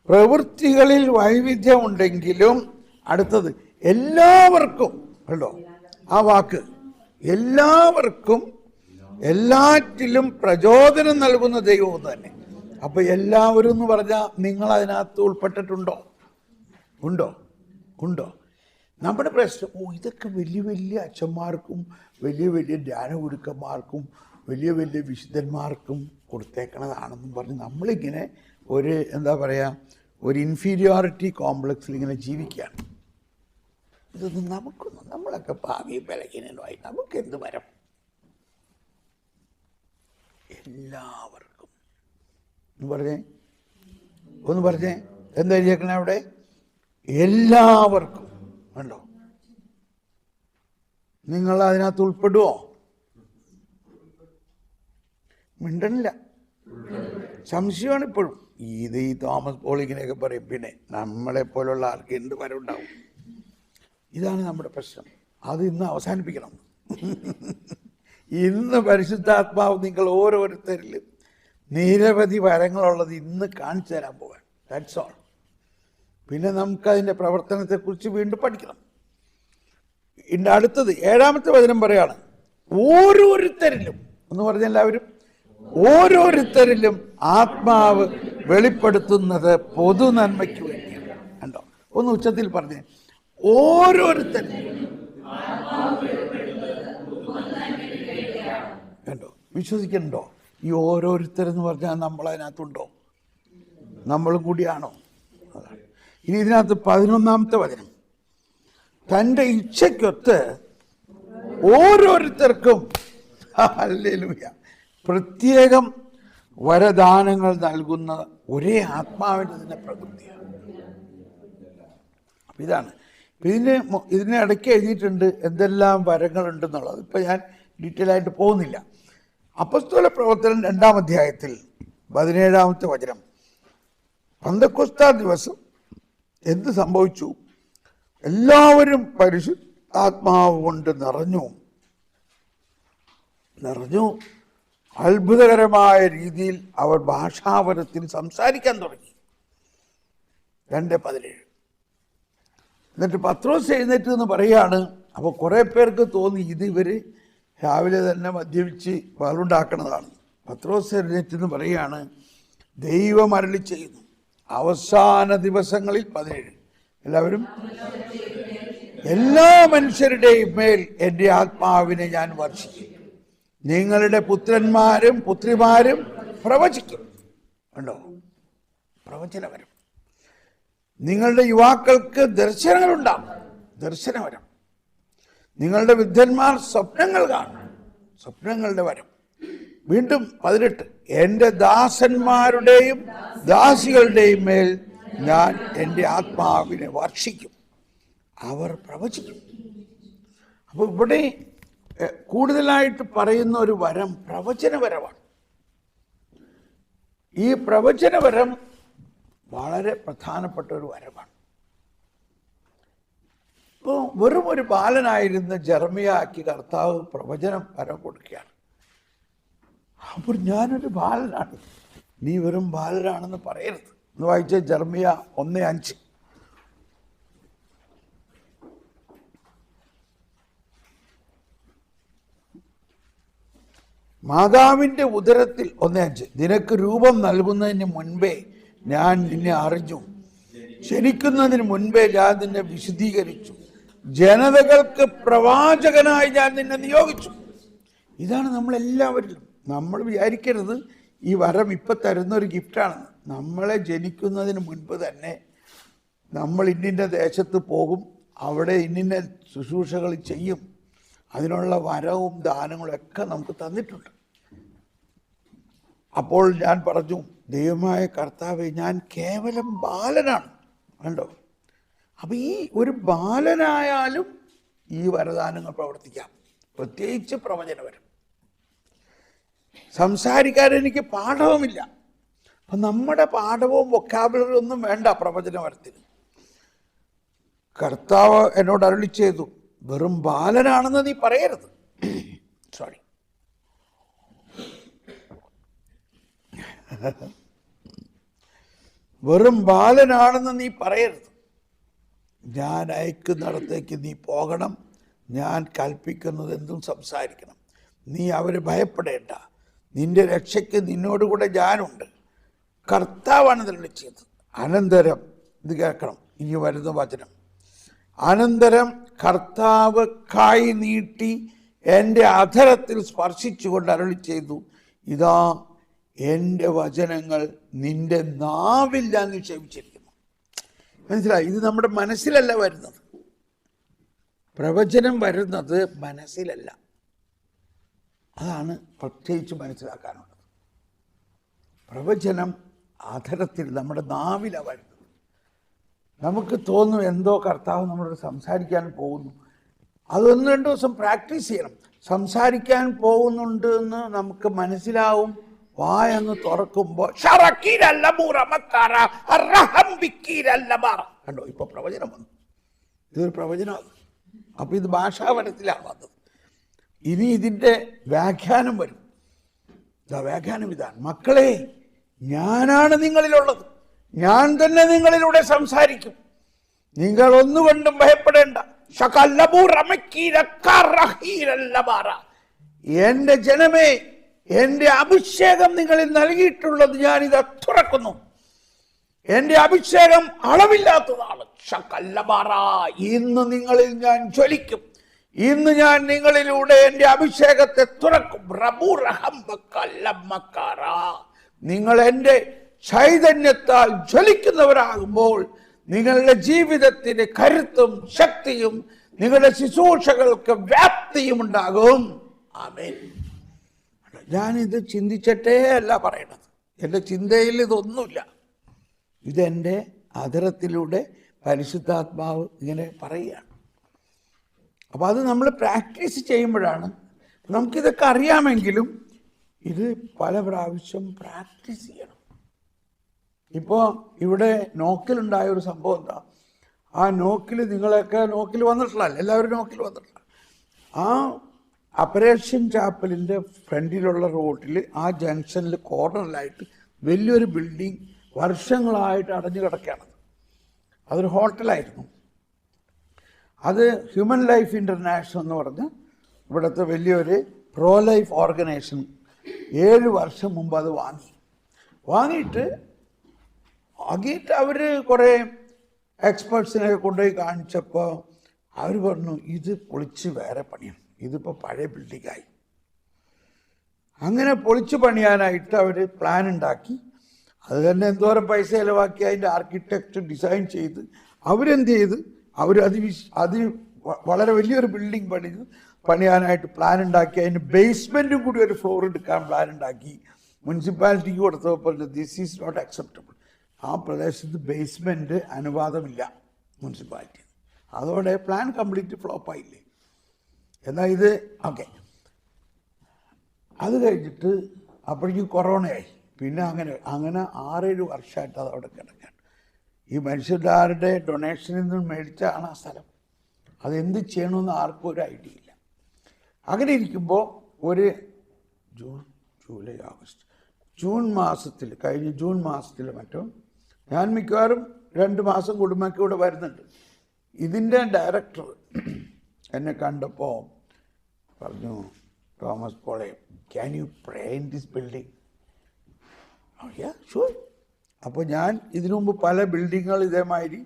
പ്രവൃത്തികളിൽ വൈവിധ്യമുണ്ടെങ്കിലും, അടുത്തത് എല്ലാവർക്കും, കണ്ടോ ആ വാക്ക്, എല്ലാവർക്കും എല്ലാറ്റിലും പ്രചോദനം നൽകുന്ന ദൈവം ഒന്ന് തന്നെ. അപ്പൊ എല്ലാവരും എന്ന് പറഞ്ഞാൽ നിങ്ങൾ അതിനകത്ത് ഉൾപ്പെട്ടിട്ടുണ്ടോ? ഉണ്ടോ? നമ്മുടെ പ്രശ്നം, ഇതൊക്കെ വലിയ വലിയ അച്ഛന്മാർക്കും വലിയ വലിയ ധ്യാനഗുരുക്കന്മാർക്കും വലിയ വലിയ വിശുദ്ധന്മാർക്കും കൊടുത്തേക്കണതാണെന്നും പറഞ്ഞ് നമ്മളിങ്ങനെ ഒരു എന്താ പറയുക, ഒരു ഇൻഫീരിയോറിറ്റി കോംപ്ലക്സിൽ ഇങ്ങനെ ജീവിക്കുകയാണ്. ഇതൊന്നും നമുക്കൊന്നും, നമ്മളൊക്കെ ഭാവി ബലഹീനമായി, നമുക്ക് എന്ത് വരം? എല്ലാവർക്കും ഒന്ന് പറഞ്ഞേ എന്താ എഴുതിയേക്കണേ അവിടെ? എല്ലാവർക്കും. കണ്ടോ? നിങ്ങൾ അതിനകത്ത് ഉൾപ്പെടുവോ? മിണ്ടണില്ല, സംശയമാണ് ഇപ്പോഴും. ഈ തോമസ് പോൾ ഇങ്ങനെയൊക്കെ പറയും, പിന്നെ നമ്മളെപ്പോലുള്ള ആൾക്ക് എന്ത് വരം ഉണ്ടാവും? ഇതാണ് നമ്മുടെ പ്രശ്നം. അത് ഇന്ന് അവസാനിപ്പിക്കണം. ഇന്ന് പരിശുദ്ധാത്മാവ് നിങ്ങൾ ഓരോരുത്തരിലും നിരവധി വരങ്ങളുള്ളത് ഇന്ന് കാണിച്ചു തരാൻ പോകാൻ. That's all. പിന്നെ നമുക്കതിൻ്റെ പ്രവർത്തനത്തെക്കുറിച്ച് വീണ്ടും പഠിക്കണം. ഇതിൻ്റെ അടുത്തത് 7-ാമത്തെ വചനം പറയാണ്, ഓരോരുത്തരിലും എന്ന് പറഞ്ഞ എല്ലാവരും, ഓരോരുത്തരിലും ആത്മാവ് വെളിപ്പെടുത്തുന്നത് പൊതു നന്മയ്ക്ക് വേണ്ടിയാണ്. കണ്ടോ? ഒന്ന് ഉച്ചത്തിൽ പറഞ്ഞേ, ഓരോരുത്തരും. കണ്ടോ? വിശ്വസിക്കണ്ടോ? ഈ ഓരോരുത്തരെന്ന് പറഞ്ഞാൽ നമ്മളതിനകത്തുണ്ടോ? നമ്മളും കൂടിയാണോ? അതാണ്. ഇനി ഇതിനകത്ത് 11-ാമത്തെ വചനം, തൻ്റെ ഇച്ഛയ്ക്കൊത്ത് ഓരോരുത്തർക്കും ഹല്ലേലൂയ പ്രത്യേകം വരദാനങ്ങൾ നൽകുന്ന ഒരേ ആത്മാവിൻ്റെ തന്നെ പ്രകൃതിയാണ്. അപ്പം ഇതാണ്. ഇതിനെ ഇടയ്ക്ക് എഴുതിയിട്ടുണ്ട് എന്തെല്ലാം വരങ്ങളുണ്ടെന്നുള്ളത്. ഇപ്പം ഞാൻ ഡീറ്റെയിൽ ആയിട്ട് പോകുന്നില്ല. അപ്പോസ്തല പ്രവർത്തനം 2-ാം അധ്യായത്തിൽ 17-ാമത്തെ വചനം, പെന്തക്കോസ്താ ദിവസം എന്ത് സംഭവിച്ചു? എല്ലാവരും പരിശുദ്ധാത്മാവ് കൊണ്ട് നിറഞ്ഞു അത്ഭുതകരമായ രീതിയിൽ അവർ ഭാഷാപരത്തിൽ സംസാരിക്കാൻ തുടങ്ങി. 2:17. എന്നിട്ട് പത്രോസ് എഴുന്നേറ്റ് എന്ന് പറയാണ്. അപ്പോൾ കുറേ പേർക്ക് തോന്നി ഇത് ഇവർ രാവിലെ തന്നെ മദ്യപിച്ച് പാലുണ്ടാക്കുന്നതാണ്. പത്രോസ് എഴുന്നേറ്റ് എന്ന് പറയാണ്, ദൈവം അരുളി ചെയ്യുന്നു, അവസാന ദിവസങ്ങളിൽ 17 എല്ലാവരും എല്ലാ മനുഷ്യരുടെയും മേൽ എൻ്റെ ആത്മാവിനെ ഞാൻ വർഷിക്കും. നിങ്ങളുടെ പുത്രന്മാരും പുത്രിമാരും പ്രവചിക്കും. കണ്ടോ, പ്രവചനവരം. നിങ്ങളുടെ യുവാക്കൾക്ക് ദർശനങ്ങളുണ്ടാകും, ദർശനവരം. നിങ്ങളുടെ വൃദ്ധന്മാർ സ്വപ്നങ്ങൾ കാണും, സ്വപ്നങ്ങളുടെ വരം. വീണ്ടും 18, എൻ്റെ ദാസന്മാരുടെയും ദാസികളുടെയും മേൽ ഞാൻ എൻ്റെ ആത്മാവിനെ വർഷിക്കും, അവർ പ്രവചിക്കും. അപ്പോൾ ഇവിടെ കൂടുതലായിട്ട് പറയുന്ന ഒരു വരം പ്രവചനവരമാണ്. ഈ പ്രവചനവരം വളരെ പ്രധാനപ്പെട്ട ഒരു വരമാണ്. ഇപ്പോൾ വെറും ഒരു ബാലനായിരുന്ന ജെറമ്യായ്ക്ക് കർത്താവ് പ്രവചനം വരം കൊടുക്കുകയാണ്. അപ്പോൾ ഞാനൊരു ബാലനാണ്, നീ വെറും ബാലനാണെന്ന് പറയരുത് എന്ന് വായിച്ച ജെറമ്യ 1:5. മാതാവിൻ്റെ ഉദരത്തിൽ 1:5, നിനക്ക് രൂപം നൽകുന്നതിന് മുൻപേ ഞാൻ നിന്നെ അറിഞ്ഞു, ജനിക്കുന്നതിന് മുൻപേ ഞാൻ നിന്നെ വിശദീകരിച്ചു, ജനതകൾക്ക് പ്രവാചകനായി ഞാൻ നിന്നെ നിയോഗിച്ചു. ഇതാണ് നമ്മളെല്ലാവരിലും. നമ്മൾ വിചാരിക്കരുത് ഈ വരം ഇപ്പം തരുന്ന ഒരു ഗിഫ്റ്റാണ്. നമ്മളെ ജനിക്കുന്നതിന് മുൻപ് തന്നെ നമ്മൾ ഇന്നിൻ്റെ ദേശത്ത് പോകും, അവിടെ ഇന്നിന്ന ശുശ്രൂഷകൾ ചെയ്യും, അതിനുള്ള വരവും ദാനങ്ങളും ഒക്കെ നമുക്ക് തന്നിട്ടുണ്ട്. അപ്പോൾ ഞാൻ പറഞ്ഞു, ദൈവമായ കർത്താവേ, ഞാൻ കേവലം ബാലനാണ്. കണ്ടോ, അപ്പം ഈ ഒരു ബാലനായാലും ഈ വരദാനങ്ങൾ പ്രവർത്തിക്കാം, പ്രത്യേകിച്ച് പ്രവചനവരം. സംസാരിക്കാൻ എനിക്ക് പാഠവുമില്ല. അപ്പം നമ്മുടെ പാഠവും വൊക്കാബുലറി ഒന്നും വേണ്ട പ്രവചനവരത്തിന്. കർത്താവ് എന്നോട് അരുളി ചെയ്തു, വെറും ബാലനാണെന്ന് നീ പറയരുത്. സോറി, വെറും ബാലനാണെന്ന് നീ പറയരുത്. ഞാൻ അയക്കുന്നിടത്തേക്ക് നീ പോകണം, ഞാൻ കൽപ്പിക്കുന്നത് എന്തും സംസാരിക്കണം. നീ അവരെ ഭയപ്പെടേണ്ട, നിന്റെ രക്ഷയ്ക്ക് നിന്നോടുകൂടെ ഞാനുണ്ട്. കർത്താവാണ് ഇതിൽ ചെയ്തത്. അനന്തരം, ഇത് കേൾക്കണം, ഇനി വരുന്ന വചനം. അനന്തരം കർത്താവ് കൈ നീട്ടി എൻ്റെ അധരത്തിൽ സ്പർശിച്ചുകൊണ്ട് അരുളി ചെയ്തു, ഇതാ എൻ്റെ വചനങ്ങൾ നിന്റെ നാവിൽ ഞാൻ നിക്ഷേപിച്ചിരിക്കുന്നു. മനസ്സിലായി? ഇത് നമ്മുടെ മനസ്സിലല്ല വരുന്നത്. പ്രവചനം വരുന്നത് മനസ്സിലല്ല. അതാണ് പ്രത്യേകിച്ച് മനസ്സിലാക്കാനുള്ളത്. പ്രവചനം അധരത്തിൽ, നമ്മുടെ നാവിലാണ് വരുന്നത്. നമുക്ക് തോന്നും എന്തോ കർത്താവ് നമ്മളോട് സംസാരിക്കാൻ പോകുന്നു. അതൊന്ന് 2 ദിവസം പ്രാക്ടീസ് ചെയ്യണം. സംസാരിക്കാൻ പോകുന്നുണ്ട് എന്ന് നമുക്ക് മനസ്സിലാവും. വായങ്ങ് തുറക്കുമ്പോൾ കണ്ടോ, ഇപ്പൊ പ്രവചനം വന്നു. ഇതൊരു പ്രവചനമാണ്. അപ്പൊ ഇത് ഭാഷാവരത്തിലാണ് വന്നത്. ഇനി ഇതിൻ്റെ വ്യാഖ്യാനം വരും. വ്യാഖ്യാനം ഇതാണ്, മക്കളെ, ഞാനാണ് നിങ്ങളിലുള്ളത്, ഞാൻ തന്നെ നിങ്ങളിലൂടെ സംസാരിക്കും, നിങ്ങൾ ഒന്നുകൊണ്ടും ഭയപ്പെടേണ്ട. എന്റെ ജനമേ, എന്റെ അഭിഷേകം നിങ്ങളിൽ നൽകിയിട്ടുള്ളത് ഞാനിത് തുറക്കുന്നു. എന്റെ അഭിഷേകം അളവില്ലാത്തതാണ്. ഇന്ന് നിങ്ങളിൽ ഞാൻ ജ്വലിക്കും. ഇന്ന് ഞാൻ നിങ്ങളിലൂടെ എൻ്റെ അഭിഷേകത്തെ തുറക്കും. നിങ്ങൾ എൻ്റെ ചൈതന്യത്താൽ ജ്വലിക്കുന്നവരാകുമ്പോൾ നിങ്ങളുടെ ജീവിതത്തിന് കരുത്തും ശക്തിയും നിങ്ങളുടെ ശുശ്രൂഷകൾക്ക് വ്യാപ്തിയും ഉണ്ടാകും. ആമേൻ. ഞാനിത് ചിന്തിച്ചിട്ടേ അല്ല പറയണത്. എൻ്റെ ചിന്തയിൽ ഇതൊന്നുമില്ല. ഇതെൻ്റെ അധരത്തിലൂടെ പരിശുദ്ധാത്മാവ് ഇങ്ങനെ പറയുകയാണ്. അപ്പോൾ അത് നമ്മൾ പ്രാക്ടീസ് ചെയ്യുമ്പോഴാണ്. നമുക്കിതൊക്കെ അറിയാമെങ്കിലും ഇത് പല പ്രാവശ്യം പ്രാക്ടീസ് ചെയ്യണം. ഇപ്പോൾ ഇവിടെ നോക്കിലുണ്ടായ ഒരു സംഭവം എന്താ, ആ നോക്കിൽ, നിങ്ങളൊക്കെ നോക്കിൽ വന്നിട്ടുള്ളതല്ല, എല്ലാവരും നോക്കിൽ വന്നിട്ടില്ല. ആ അപ്പറേഷൻ ചാപ്പലിൻ്റെ ഫ്രണ്ടിലുള്ള റോഡിൽ, ആ ജംഗ്ഷനിൽ കോർണറിലായിട്ട് വലിയൊരു ബിൽഡിംഗ് വർഷങ്ങളായിട്ട് അടഞ്ഞു കിടക്കുകയാണ്. അതൊരു ഹോട്ടലായിരുന്നു. അത് ഹ്യൂമൻ ലൈഫ് ഇൻ്റർനാഷണൽ എന്ന് പറഞ്ഞ് ഇവിടുത്തെ വലിയൊരു പ്രോ ലൈഫ് ഓർഗനൈസേഷൻ 7 വർഷം മുമ്പ് അത് വാങ്ങിയിട്ട് അവർ കുറേ എക്സ്പേർട്സിനെ കൊണ്ടുപോയി കാണിച്ചപ്പോൾ അവർ പറഞ്ഞു ഇത് പൊളിച്ച് വേറെ പണിയണം, ഇതിപ്പോൾ പഴയ ബിൽഡിങ്ങായി. അങ്ങനെ പൊളിച്ച് പണിയാനായിട്ട് അവർ പ്ലാൻ ഉണ്ടാക്കി. അത് തന്നെ എന്തോരം പൈസ ചിലവാക്കി അതിൻ്റെ ആർക്കിടെക്റ്റ് ഡിസൈൻ ചെയ്ത് അവരെന്ത് ചെയ്ത് അത് വളരെ വലിയൊരു ബിൽഡിംഗ് പണിയാനായിട്ട് പ്ലാൻ ഉണ്ടാക്കി. അതിന് ബേസ്മെൻറ്റും കൂടി ഒരു ഫ്ലോർ എടുക്കാൻ പ്ലാൻ ഉണ്ടാക്കി. മുനിസിപ്പാലിറ്റിക്ക് കൊടുത്തപ്പോൾ ദിസ് ഈസ് നോട്ട് അക്സെപ്റ്റബിൾ. ആ പ്രദേശത്ത് ബേസ്മെൻറ്റ് അനുവാദമില്ല മുനിസിപ്പാലിറ്റി. അതോടെ പ്ലാൻ കംപ്ലീറ്റ് ഫ്ലോപ്പായില്ലേ. എന്നാൽ ഇത് ഓക്കെ. അത് കഴിഞ്ഞിട്ട് അപ്പോഴേക്കും കൊറോണയായി. പിന്നെ അങ്ങനെ 6-7 വർഷമായിട്ട് അതവിടെ കിടക്കുകയാണ്. ഈ മനുഷ്യരുടെ ഡൊണേഷനിൽ നിന്ന് മേടിച്ചാണ് ആ സ്ഥലം. അതെന്ത് ചെയ്യണമെന്ന് ആർക്കും ഒരു ഐഡിയ ഇല്ല. അങ്ങനെ ഇരിക്കുമ്പോൾ ഒരു ജൂലൈ ഓഗസ്റ്റ് കഴിഞ്ഞ ജൂൺ മാസത്തിൽ മറ്റോ ഞാൻ മിക്കവാറും 2 മാസം കുടുംബമൊക്കെ ഇവിടെ വരുന്നുണ്ട്. ഇതിൻ്റെ ഡയറക്ടർ എന്നെ കണ്ടപ്പോൾ പറഞ്ഞു, തോമസ് പോളെ, can you pray in this building? Sure. അപ്പോൾ ഞാൻ ഇതിനു മുമ്പ് പല ബിൽഡിങ്ങുകൾ ഇതേമാതിരി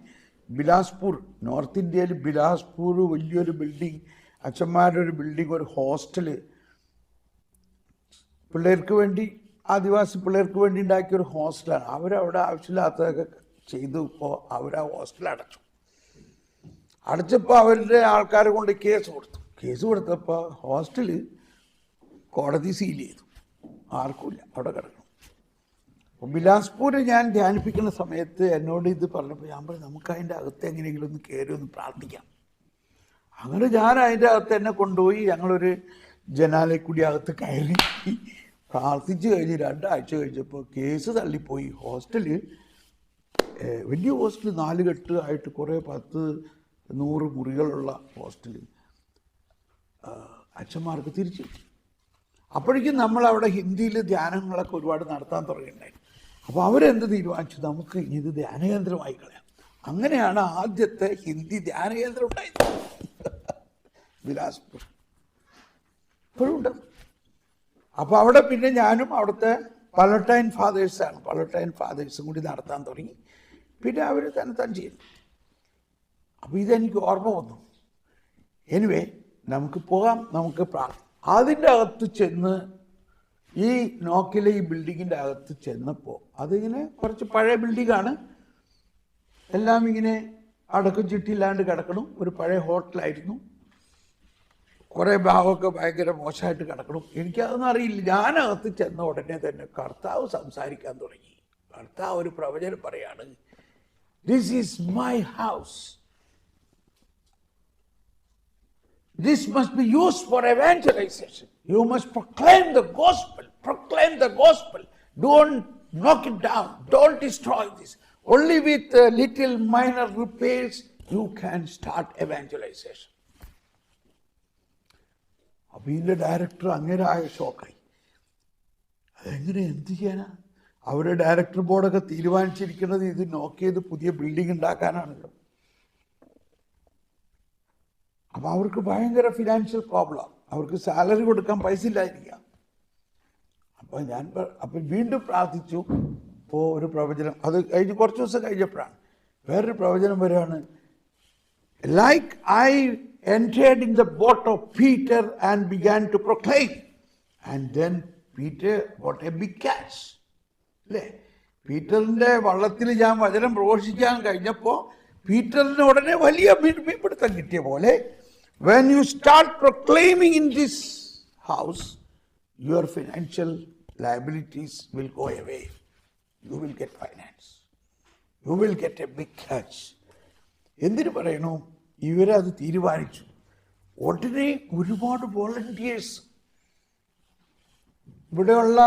ബിലാസ്പൂർ, നോർത്ത് ഇന്ത്യയിൽ ബിലാസ്പൂർ വലിയൊരു ബിൽഡിംഗ്, അച്ഛന്മാരുടെ ഒരു ബിൽഡിംഗ്, ഒരു ഹോസ്റ്റൽ, പിള്ളേർക്ക് വേണ്ടി, ആദിവാസി പിള്ളേർക്ക് വേണ്ടി ഉണ്ടാക്കിയൊരു ഹോസ്റ്റലാണ്. അവരവിടെ ആവശ്യമില്ലാത്തതൊക്കെ ചെയ്തു. ഇപ്പോൾ അവരാ ഹോസ്റ്റൽ അടച്ചപ്പോൾ അവരുടെ ആൾക്കാരെ കൊണ്ട് കേസ് കൊടുത്തപ്പോൾ ഹോസ്റ്റൽ കോടതി സീൽ ചെയ്തു. ആർക്കുമില്ല, അവിടെ കിടക്കണം. അപ്പോൾ ബിലാസ്പൂര് ഞാൻ ധ്യാനിപ്പിക്കുന്ന സമയത്ത് എന്നോട് ഇത് പറഞ്ഞപ്പോൾ ഞാൻ പറഞ്ഞു, നമുക്ക് അതിൻ്റെ അകത്ത് എങ്ങനെയെങ്കിലും ഒന്ന് കയറി ഒന്ന് പ്രാർത്ഥിക്കാം. അങ്ങനെ ഞാൻ അതിൻ്റെ അകത്ത് എന്നെ കൊണ്ടുപോയി. ഞങ്ങളൊരു ജനാലയിൽ കൂടി അകത്ത് കയറി പ്രാർത്ഥിച്ച് കഴിഞ്ഞ് 2 ആഴ്ച കഴിഞ്ഞപ്പോൾ കേസ് തള്ളിപ്പോയി. ഹോസ്റ്റല് വലിയ ഹോസ്റ്റൽ 4 കെട്ട് ആയിട്ട് കുറേ 10-100 മുറികളുള്ള ഹോസ്റ്റൽ അച്ഛന്മാർക്ക് തിരിച്ചു. അപ്പോഴേക്കും നമ്മളവിടെ ഹിന്ദിയിൽ ധ്യാനങ്ങളൊക്കെ ഒരുപാട് നടത്താൻ തുടങ്ങിയിട്ടുണ്ടായി. അപ്പോൾ അവരെന്ത് തീരുമാനിച്ചു, നമുക്ക് ഇത് ധ്യാനകേന്ദ്രമായി കളയാം. അങ്ങനെയാണ് ആദ്യത്തെ ഹിന്ദി ധ്യാനകേന്ദ്രം ഉണ്ടായത് ബിലാസ്പൂർ. ഇപ്പോഴും ഉണ്ട്. അപ്പോൾ അവിടെ പിന്നെ ഞാനും അവിടുത്തെ പലട്ടൈൻ ഫാദേഴ്സും കൂടി നടത്താൻ തുടങ്ങി. പിന്നെ അവർ തന്നെ ചെയ്തു. അപ്പോൾ ഇതെനിക്ക് ഓർമ്മ വന്നു. എനിവേ, നമുക്ക് പോകാം, നമുക്ക് അതിൻ്റെ അകത്ത് ചെന്ന് ഈ നോക്കിലെ ഈ ബിൽഡിങ്ങിൻ്റെ അകത്ത് ചെന്നപ്പോൾ അതിങ്ങനെ കുറച്ച് പഴയ ബിൽഡിങ്ങാണ്. എല്ലാം ഇങ്ങനെ അടക്കം ചിട്ടിയില്ലാണ്ട് കിടക്കണം. ഒരു പഴയ ഹോട്ടലായിരുന്നു. കുറേ ഭാഗമൊക്കെ ഭയങ്കര മോശമായിട്ട് കിടക്കണം. എനിക്കതൊന്നും അറിയില്ല. ഞാനകത്ത് ചെന്ന ഉടനെ തന്നെ കർത്താവ് സംസാരിക്കാൻ തുടങ്ങി. കർത്താവ് ഒരു പ്രവചനം പറയാണ്, this is my house. This must be used for evangelization. You must proclaim the gospel. Proclaim the gospel. Don't knock it down. Don't destroy this. Only with little minor repairs you can start evangelization. അപ്പോൾ ഇതിൻ്റെ director അങ്ങനെ ആയ ഷോക്കായി. അതെങ്ങനെ എന്ത് ചെയ്യാനാ? അവരുടെ director ബോർഡൊക്കെ തീരുമാനിച്ചിരിക്കുന്നത് ഇത് നോക്കിയത് പുതിയ ബിൽഡിംഗ് ഉണ്ടാക്കാനാണല്ലോ. അപ്പോൾ അവർക്ക് ഭയങ്കര ഫിനാൻഷ്യൽ പ്രോബ്ലം. അവർക്ക് സാലറി കൊടുക്കാൻ പൈസ ഇല്ലായിരിക്കാം. അപ്പോൾ വീണ്ടും പ്രാർത്ഥിച്ചു. ഇപ്പോൾ ഒരു പ്രവചനം, അത് കഴിഞ്ഞ് കുറച്ച് ദിവസം കഴിഞ്ഞപ്പോഴാണ് വേറൊരു പ്രവചനം വരികയാണ്. Like I entered in the boat of Peter and began to proclaim. And then Peter got a big catch. അല്ലേ? പീറ്ററിൻ്റെ വള്ളത്തിൽ ഞാൻ വചനം പ്രഘോഷിക്കാൻ കഴിഞ്ഞപ്പോൾ പീറ്ററിന് ഉടനെ വലിയ മീൻപിടുത്തം കിട്ടിയ പോലെ, when you start proclaiming in this house, your financial liabilities will go away. You will get finance. You will get a big catch. എന്തിനു പറയണു? ഇവരത് തീരുമാനിച്ചു. ഉടനെ ഒരുപാട് വോളണ്ടിയേഴ്സ്, ഇവിടെയുള്ള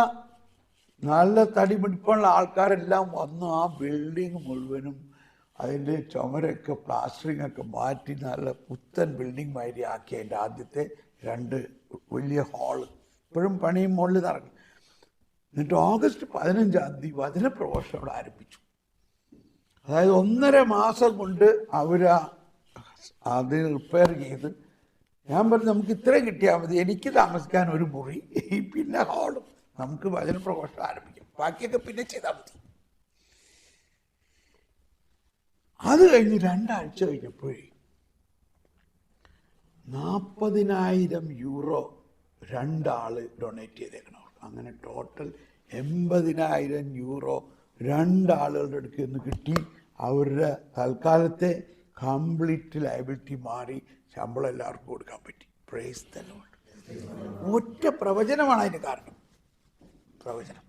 നല്ല തടിപിടിപ്പുള്ള ആൾക്കാരെല്ലാം വന്ന് ആ ബിൽഡിങ് മുഴുവനും അതിൻ്റെ ചുമരൊക്കെ പ്ലാസ്റ്ററിങ് ഒക്കെ മാറ്റി നല്ല പുത്തൻ ബിൽഡിംഗ് മാതിരി ആക്കി. അതിൻ്റെ ആദ്യത്തെ 2 വലിയ ഹാള് ഇപ്പോഴും പണിയും മുകളിൽ നടക്കും. എന്നിട്ട് ഓഗസ്റ്റ് 15-ാം തീയതി വചനപ്രഘോഷണം അവിടെ ആരംഭിച്ചു. അതായത് 1.5 മാസം കൊണ്ട് അവർ അത് റിപ്പയർ ചെയ്ത്, ഞാൻ പറഞ്ഞു നമുക്ക് ഇത്രയും കിട്ടിയാൽ മതി, എനിക്ക് താമസിക്കാൻ ഒരു മുറി, പിന്നെ ഹാളും, നമുക്ക് വചനപ്രഘോഷണം ആരംഭിക്കും, ബാക്കിയൊക്കെ പിന്നെ ചെയ്താൽ മതി. അത് കഴിഞ്ഞ് 2 ആഴ്ച കഴിഞ്ഞപ്പോഴേ €40,000 രണ്ടാള് ഡൊണേറ്റ് ചെയ്തേക്കണം. അങ്ങനെ ടോട്ടൽ €80,000 രണ്ടാളുകളുടെ അടുത്ത് നിന്ന് കിട്ടി. അവരുടെ തൽക്കാലത്തെ കംപ്ലീറ്റ് ലയബിലിറ്റി മാറി, ശമ്പളം എല്ലാവർക്കും കൊടുക്കാൻ പറ്റി. Praise the Lord. ഒറ്റ പ്രവചനമാണ് അതിന് കാരണം. പ്രവചനം.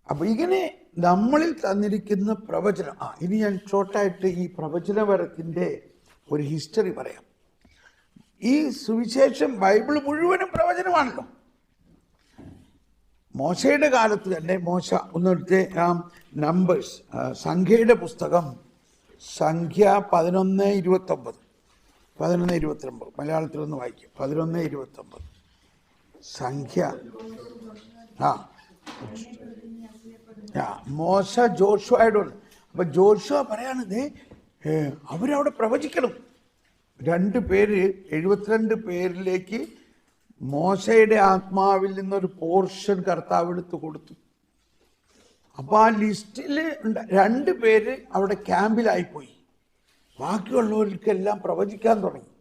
അപ്പൊ ഇങ്ങനെ നമ്മളിൽ തന്നിരിക്കുന്ന പ്രവചനം. ഇനി ഞാൻ ഷോർട്ടായിട്ട് ഈ പ്രവചനപരത്തിൻ്റെ ഒരു ഹിസ്റ്ററി പറയാം. ഈ സുവിശേഷം ബൈബിൾ മുഴുവനും പ്രവചനമാണല്ലോ. മോശയുടെ കാലത്ത് തന്നെ മോശ ഒന്നെടുത്ത് നമ്പേഴ്സ്, സംഖ്യയുടെ പുസ്തകം, സംഖ്യ 11:29, 11:29 മലയാളത്തിലൊന്ന് വായിക്കും. 11:29 സംഖ്യ. മോശ ജോഷുവയോട്. അപ്പൊ ജോഷുവ പറയാണിത്, അവരവിടെ പ്രവചിക്കണം. 72 പേരിലേക്ക് മോശയുടെ ആത്മാവിൽ നിന്നൊരു പോർഷൻ കർത്താവ് എടുത്ത് കൊടുത്തു. അപ്പൊ ആ ലിസ്റ്റിൽ 2 പേര് അവിടെ ക്യാമ്പിലായിപ്പോയി. ബാക്കിയുള്ളവർക്കെല്ലാം പ്രവചിക്കാൻ തുടങ്ങി.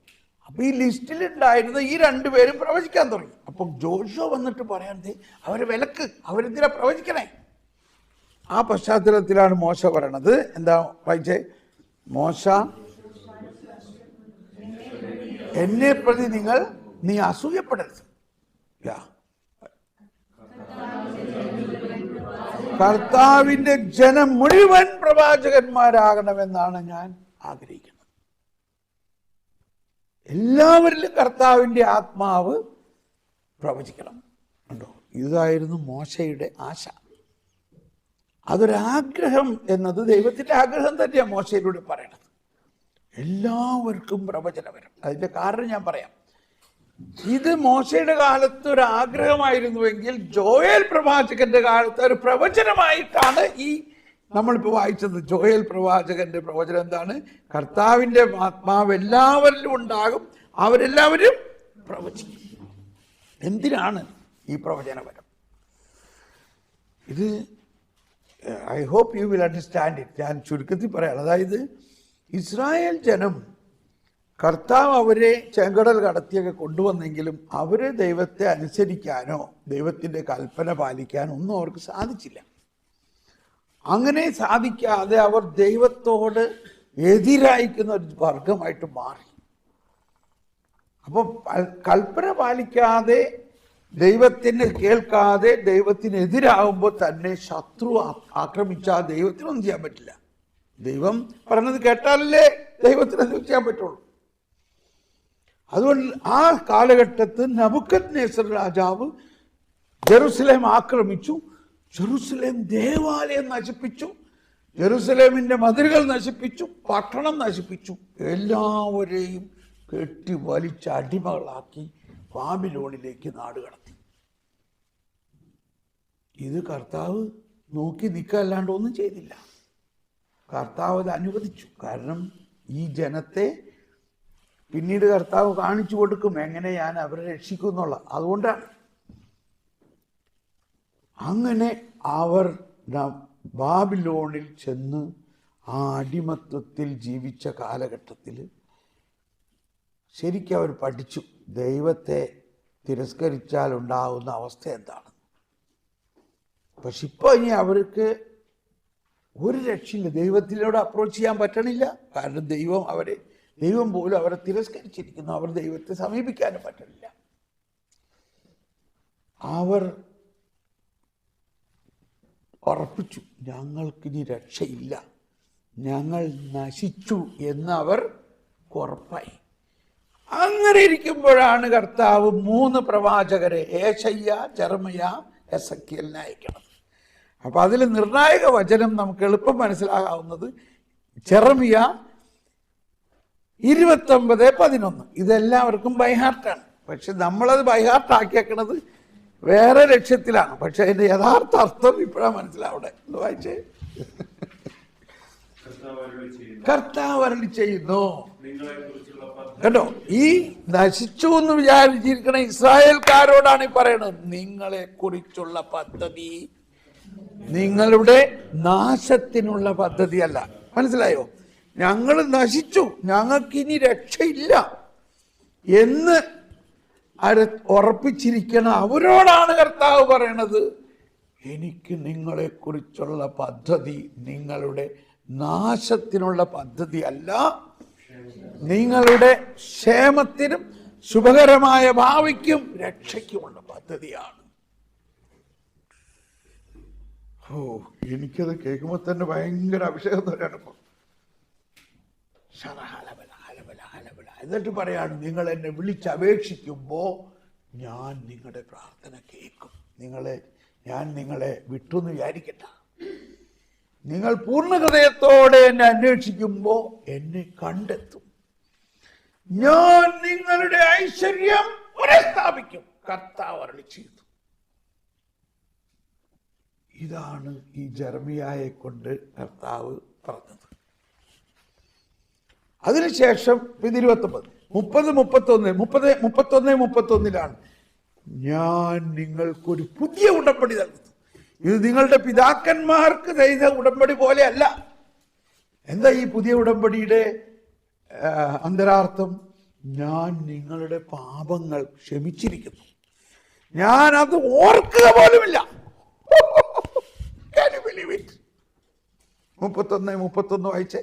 അപ്പൊ ഈ ലിസ്റ്റിലുണ്ടായിരുന്ന ഈ 2 പേരും പ്രവചിക്കാൻ തുടങ്ങി. അപ്പൊ ജോഷുവ വന്നിട്ട് പറയാനത്, അവരെ വിലക്ക്, അവരെന്തിനാ പ്രവചിക്കണേ? ആ പശ്ചാത്തലത്തിലാണ് മോശ പറയണത്. എന്താ വായിച്ചേ? മോശ, എന്നെ പ്രതി നീ അസൂയപ്പെടരുത്. കർത്താവിന്റെ ജനം മുഴുവൻ പ്രവാചകന്മാരാകണമെന്നാണ് ഞാൻ ആഗ്രഹിക്കുന്നത്. എല്ലാവരിലും കർത്താവിന്റെ ആത്മാവ് പ്രവചിക്കണം. ഉണ്ടോ? ഇതായിരുന്നു മോശയുടെ ആശ. അതൊരാഗ്രഹം എന്നത് ദൈവത്തിന്റെ ആഗ്രഹം തന്നെയാണ് മോശയിലൂടെ പറയണത്. എല്ലാവർക്കും പ്രവചനവരം. അതിന്റെ കാരണം ഞാൻ പറയാം. ഇത് മോശയുടെ കാലത്ത് ഒരു ആഗ്രഹമായിരുന്നുവെങ്കിൽ ജോയേൽ പ്രവാചകന്റെ കാലത്ത് ഒരു പ്രവചനമായിട്ടാണ് ഈ നമ്മളിപ്പോൾ വായിച്ചത്. ജോയേൽ പ്രവാചകന്റെ പ്രവചനം എന്താണ്? കർത്താവിന്റെ ആത്മാവ് എല്ലാവരിലും ഉണ്ടാകും, അവരെല്ലാവരും പ്രവചിക്കും. എന്തിനാണ് ഈ പ്രവചനവരം? ഇത് I hope you will understand it. ഞാൻ ചുരുക്കത്തിൽ പറയാം. അതായത് ഇസ്രായേൽ ജനം കർത്താവ് അവരെ ചെങ്കടൽ കടത്തിയൊക്കെ കൊണ്ടുവന്നെങ്കിലും അവർ ദൈവത്തെ അനുസരിക്കാനോ ദൈവത്തിൻ്റെ കൽപ്പന പാലിക്കാനോ ഒന്നും അവർക്ക് സാധിച്ചില്ല. അങ്ങനെ സാധിക്കാതെ അവർ ദൈവത്തോട് എതിരായിക്കുന്ന ഒരു വർഗമായിട്ട് മാറി. അപ്പോൾ കൽപ്പന പാലിക്കാതെ, ദൈവത്തിന് കേൾക്കാതെ, ദൈവത്തിനെതിരാകുമ്പോൾ തന്നെ ശത്രു ആക്രമിച്ചാൽ ദൈവത്തിനൊന്നും ചെയ്യാൻ പറ്റില്ല. ദൈവം പറഞ്ഞത് കേട്ടാലല്ലേ ദൈവത്തിനൊന്നും ചെയ്യാൻ പറ്റുള്ളൂ. അതുകൊണ്ട് ആ കാലഘട്ടത്തിൽ നെബൂഖദ്നേസർ രാജാവ് ജെറുസലേം ആക്രമിച്ചു. ജെറുസലേം ദേവാലയം നശിപ്പിച്ചു, ജെറുസലേമിന്റെ മതിലുകൾ നശിപ്പിച്ചു, പട്ടണം നശിപ്പിച്ചു. എല്ലാവരെയും കെട്ടി വലിച്ച അടിമകളാക്കി ബാബിലോണിലേക്ക് നാട് കടത്തി. ഇത് കർത്താവ് നോക്കി നിൽക്കല്ലാണ്ട് ഒന്നും ചെയ്തില്ല. കർത്താവ് അത് അനുവദിച്ചു. കാരണം ഈ ജനത്തെ പിന്നീട് കർത്താവ് കാണിച്ചു കൊടുക്കും എങ്ങനെ ഞാൻ അവരെ രക്ഷിക്കും എന്നുള്ള. അതുകൊണ്ടാണ് അങ്ങനെ അവർ ബാബിലോണിൽ ചെന്ന് ആ അടിമത്വത്തിൽ ജീവിച്ച കാലഘട്ടത്തിൽ ശരിക്കും അവർ പഠിച്ചു ദൈവത്തെ തിരസ്കരിച്ചാൽ ഉണ്ടാകുന്ന അവസ്ഥ എന്താണ്. പക്ഷെ ഇപ്പോൾ ഇനി അവർക്ക് ഒരു രക്ഷയില്ല. ദൈവത്തിലൂടെ അപ്രോച്ച് ചെയ്യാൻ പറ്റണില്ല. കാരണം ദൈവം പോലും അവരെ തിരസ്കരിച്ചിരിക്കുന്നു. അവർ ദൈവത്തെ സമീപിക്കാനും പറ്റണില്ല. അവർ ഉറപ്പിച്ചു, ഞങ്ങൾക്കിനി രക്ഷയില്ല, ഞങ്ങൾ നശിച്ചു എന്ന് അവർ ഉറപ്പായി. അങ്ങനെ ഇരിക്കുമ്പോഴാണ് കർത്താവ് 3 പ്രവാചകരെ, ഏശയ്യ, ജെറമ്യ, എസെക്കിയേലിനെ അയക്കണം. അപ്പൊ അതിൽ നിർണായക വചനം നമുക്ക് എളുപ്പം മനസ്സിലാകാവുന്നത് ജെറമ്യ 29:11. ഇതെല്ലാവർക്കും ബൈഹാർട്ടാണ്. പക്ഷെ നമ്മളത് ബൈഹാർട്ടാക്കിയേക്കണത് വേറെ ലക്ഷ്യത്തിലാണ്. പക്ഷെ അതിന്റെ യഥാർത്ഥ അർത്ഥം ഇപ്പോഴാണ് മനസ്സിലാവട്ടെ. വായിച്ചേ. കർത്താവ് അരുളി ചെയ്യുന്നു. കേട്ടോ, ഈ നശിച്ചു എന്ന് വിചാരിച്ചിരിക്കണ ഇസ്രായേൽക്കാരോടാണ് ഈ പറയണത്. നിങ്ങളെ കുറിച്ചുള്ള പദ്ധതി നിങ്ങളുടെ നാശത്തിനുള്ള പദ്ധതിയല്ല. മനസ്സിലായോ? ഞങ്ങൾ നശിച്ചു, ഞങ്ങൾക്കിനി രക്ഷയില്ല എന്ന് ഉറപ്പിച്ചിരിക്കണം. അവരോടാണ് കർത്താവ് പറയണത്, എനിക്ക് നിങ്ങളെക്കുറിച്ചുള്ള പദ്ധതി നിങ്ങളുടെ നാശത്തിനുള്ള പദ്ധതി അല്ല, നിങ്ങളുടെ ക്ഷേമത്തിനും ശുഭകരമായ ഭാവിക്കും രക്ഷയ്ക്കുമുള്ള പദ്ധതിയാണ്. എനിക്കത് കേൾക്കുമ്പോൾ തന്നെ ഭയങ്കര അഭിഷേകം തന്നെയാണ്. ഇപ്പം എന്നിട്ട് പറയാണ്, നിങ്ങൾ എന്നെ വിളിച്ചപേക്ഷിക്കുമ്പോൾ ഞാൻ നിങ്ങളുടെ പ്രാർത്ഥന കേൾക്കും. ഞാൻ നിങ്ങളെ വിട്ടുന്ന് വിചാരിക്കട്ട. നിങ്ങൾ പൂർണ്ണ ഹൃദയത്തോടെ എന്നെ അന്വേഷിക്കുമ്പോൾ എന്നെ കണ്ടെത്തും. ഞാൻ നിങ്ങളുടെ ഐശ്വര്യം പുനഃസ്ഥാപിക്കും, കർത്താവ് അരുളി ചെയ്തു. ഇതാണ് ഈ ജെറമിയായെ കൊണ്ട് കർത്താവ് പറഞ്ഞത്. അതിനുശേഷം 31-31-31-31-31 ഞാൻ നിങ്ങൾക്കൊരു പുതിയ ഉടമ്പടി നൽകുന്നു. ഇത് നിങ്ങളുടെ പിതാക്കന്മാർക്ക് ചെയ്ത ഉടമ്പടി പോലെയല്ല. എന്താ ഈ പുതിയ ഉടമ്പടിയുടെ അന്തരാർത്ഥം? ഞാൻ നിങ്ങളുടെ പാപങ്ങൾ ക്ഷമിച്ചിരിക്കുന്നു, ഞാൻ അത് ഓർക്കുക പോലുമില്ല. 31 വായിച്ചേ.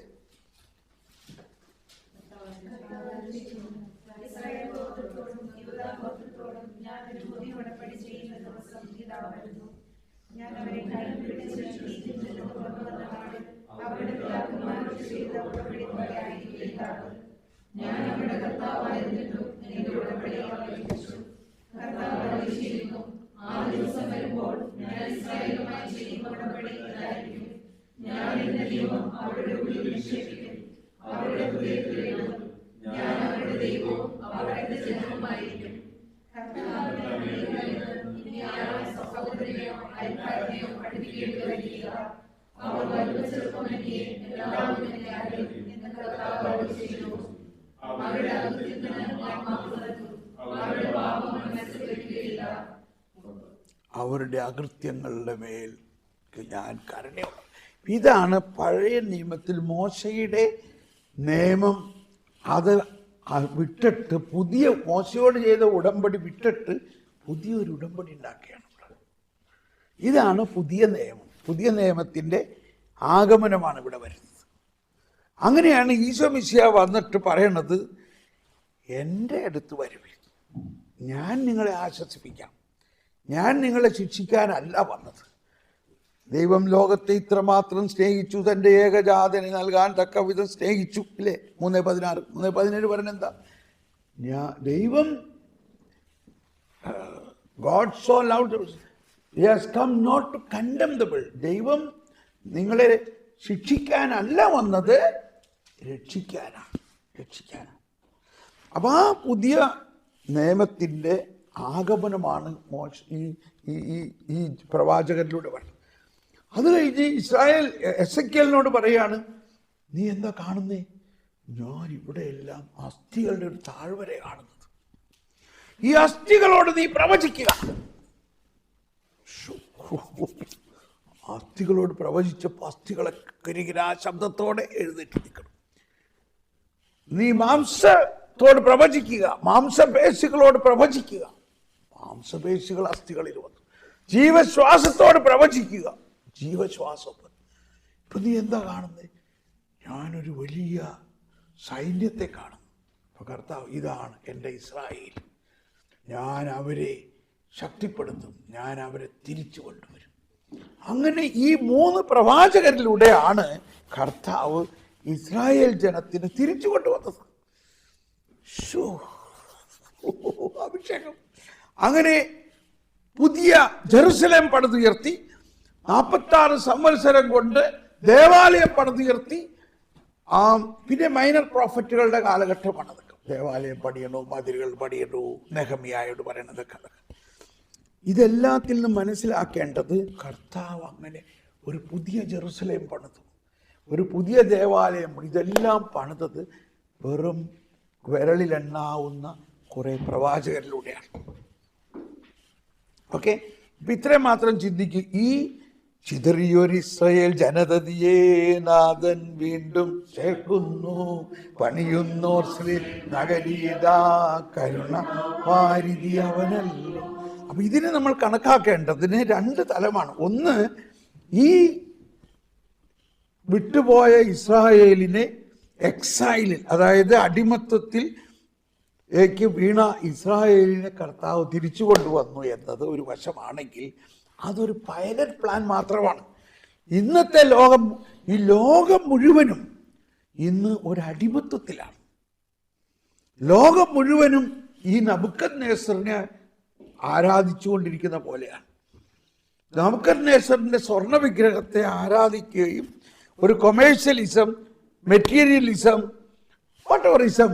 അവരുടെ അകൃത്യങ്ങളുടെ മേൽ ഞാൻ കരുണയുണ്ട്. ഇതാണ് പഴയ നിയമത്തിൽ മോശയുടെ നിയമം. അത് വിട്ടിട്ട് പുതിയ മോശയോട് ചെയ്ത ഉടമ്പടി വിട്ടിട്ട് പുതിയൊരു ഉടമ്പടി ഉണ്ടാക്കുകയാണ്. ഇതാണ് പുതിയ നിയമം. പുതിയ നിയമത്തിൻ്റെ ആഗമനമാണ് ഇവിടെ വരുന്നത്. അങ്ങനെയാണ് ഈശോ മിശിഹ വന്നിട്ട് പറയണത്, എൻ്റെ അടുത്ത് വരുവിൻ, ഞാൻ നിങ്ങളെ ആശ്വസിപ്പിക്കാം, ഞാൻ നിങ്ങളെ ശിക്ഷിക്കാനല്ല വന്നത്. ദൈവം ലോകത്തെ ഇത്രമാത്രം സ്നേഹിച്ചു, തൻ്റെ ഏകജാതനെ നൽകാൻ തക്ക വിധം സ്നേഹിച്ചു, ഇല്ലേ? 3:16 3:17 പറഞ്ഞെന്താ? ദൈവം God so loved us, he has come not to condemn the world. ദൈവം നിങ്ങളെ ശിക്ഷിക്കാനല്ല വന്നത്, രക്ഷിക്കാനാണ്. അപ്പം ആ പുതിയ നിയമത്തിൻ്റെ ആഗമനമാണ് ഈ പ്രവാചകനിലൂടെ വരുന്നത്. അത് കഴിഞ്ഞ് ഇസ്രായേൽ എസെക്കിയേലിനോട് പറയാണ്, നീ എന്താ കാണുന്നേ? ഞാൻ ഇവിടെ എല്ലാം അസ്ഥികളുടെ ഒരു താഴ്വര കാണുന്നത്. ഈ അസ്ഥികളോട് നീ പ്രവചിക്കുക. അസ്ഥികളോട് പ്രവചിച്ചപ്പോൾ അസ്ഥികളെ കരികിര ശബ്ദത്തോടെ എഴുന്നേറ്റ് നിൽക്കണം. നീ മാംസത്തോട് പ്രവചിക്കുക, മാംസപേശികളോട് പ്രവചിക്കുക. മാംസപേശികൾ അസ്ഥികളിൽ വന്നു. ജീവശ്വാസത്തോട് പ്രവചിക്കുക, ജീവശ്വാസം. ഇപ്പൊ നീ എന്താ കാണുന്നത്? ഞാനൊരു വലിയ സൈന്യത്തെ കാണുന്നു. അപ്പൊ കർത്താവ്, ഇതാണ് എൻ്റെ ഇസ്രായേൽ, ഞാൻ അവരെ ശക്തിപ്പെടുത്തും, ഞാൻ അവരെ തിരിച്ചു കൊണ്ടുവരും. അങ്ങനെ ഈ 3 പ്രവാചകരിലൂടെയാണ് കർത്താവ് ഇസ്രായേൽ ജനത്തിന് തിരിച്ചു കൊണ്ടുവന്നത്. അഭിഷേകം. അങ്ങനെ പുതിയ ജെറുസലേം പണിതുയർത്തി, 46 സംവത്സരം കൊണ്ട് ദേവാലയം പണിതുയർത്തി. പിന്നെ മൈനർ പ്രോഫറ്റുകളുടെ കാലഘട്ടമാണ് അതൊക്കെ. ദേവാലയം പണിയണോ, മതിലുകൾ പണിയണോ, നെഹമ്യായോട് പറയണതൊക്കെ. ഇതെല്ലാത്തിൽ നിന്നും മനസ്സിലാക്കേണ്ടത്, കർത്താവ് അങ്ങനെ ഒരു പുതിയ ജെറുസലേം പണിതു, ഒരു പുതിയ ദേവാലയം. ഇതെല്ലാം പണിതത് വെറും വിരലിലെണ്ണാവുന്ന കുറെ പ്രവാചകരിലൂടെയാണ്. ഓക്കെ, ഇപ്പം ഇത്രയും മാത്രം ചിന്തിക്കുക. ഈ ചിതറിയൊരു ഇസ്രായേൽ ജനതയെ നാഥൻ വീണ്ടും ചേർക്കുന്നു, പണിയുന്നോർ ശ്രീ നഗരീതാ കരുണ വാരിധി അവനല്ലോ. അപ്പൊ ഇതിനെ നമ്മൾ കണക്കാക്കേണ്ടതിന് രണ്ട് തലമാണ്. ഒന്ന്, ഈ വിട്ടുപോയ ഇസ്രായേലിനെ എക്സൈലിൽ, അതായത് അടിമത്തത്തിൽ വീണ ഇസ്രായേലിനെ കർത്താവ് തിരിച്ചു കൊണ്ടുവന്നു എന്നത് ഒരു വശമാണെങ്കിൽ, അതൊരു പൈലറ്റ് പ്ലാൻ മാത്രമാണ്. ഇന്നത്തെ ലോകം, ഈ ലോകം മുഴുവനും ഇന്ന് ഒരു അടിമത്തത്തിലാണ്. ലോകം മുഴുവനും ഈ നബൂഖദ്നേസറിനെ ആരാധിച്ചുകൊണ്ടിരിക്കുന്ന പോലെയാണ്. നബൂഖദ്നേസറിന്റെ സ്വർണ്ണ വിഗ്രഹത്തെ ആരാധിക്കുകയും ഒരു കൊമേഴ്ഷ്യലിസം, മെറ്റീരിയലിസം, വട്ടവറിസം,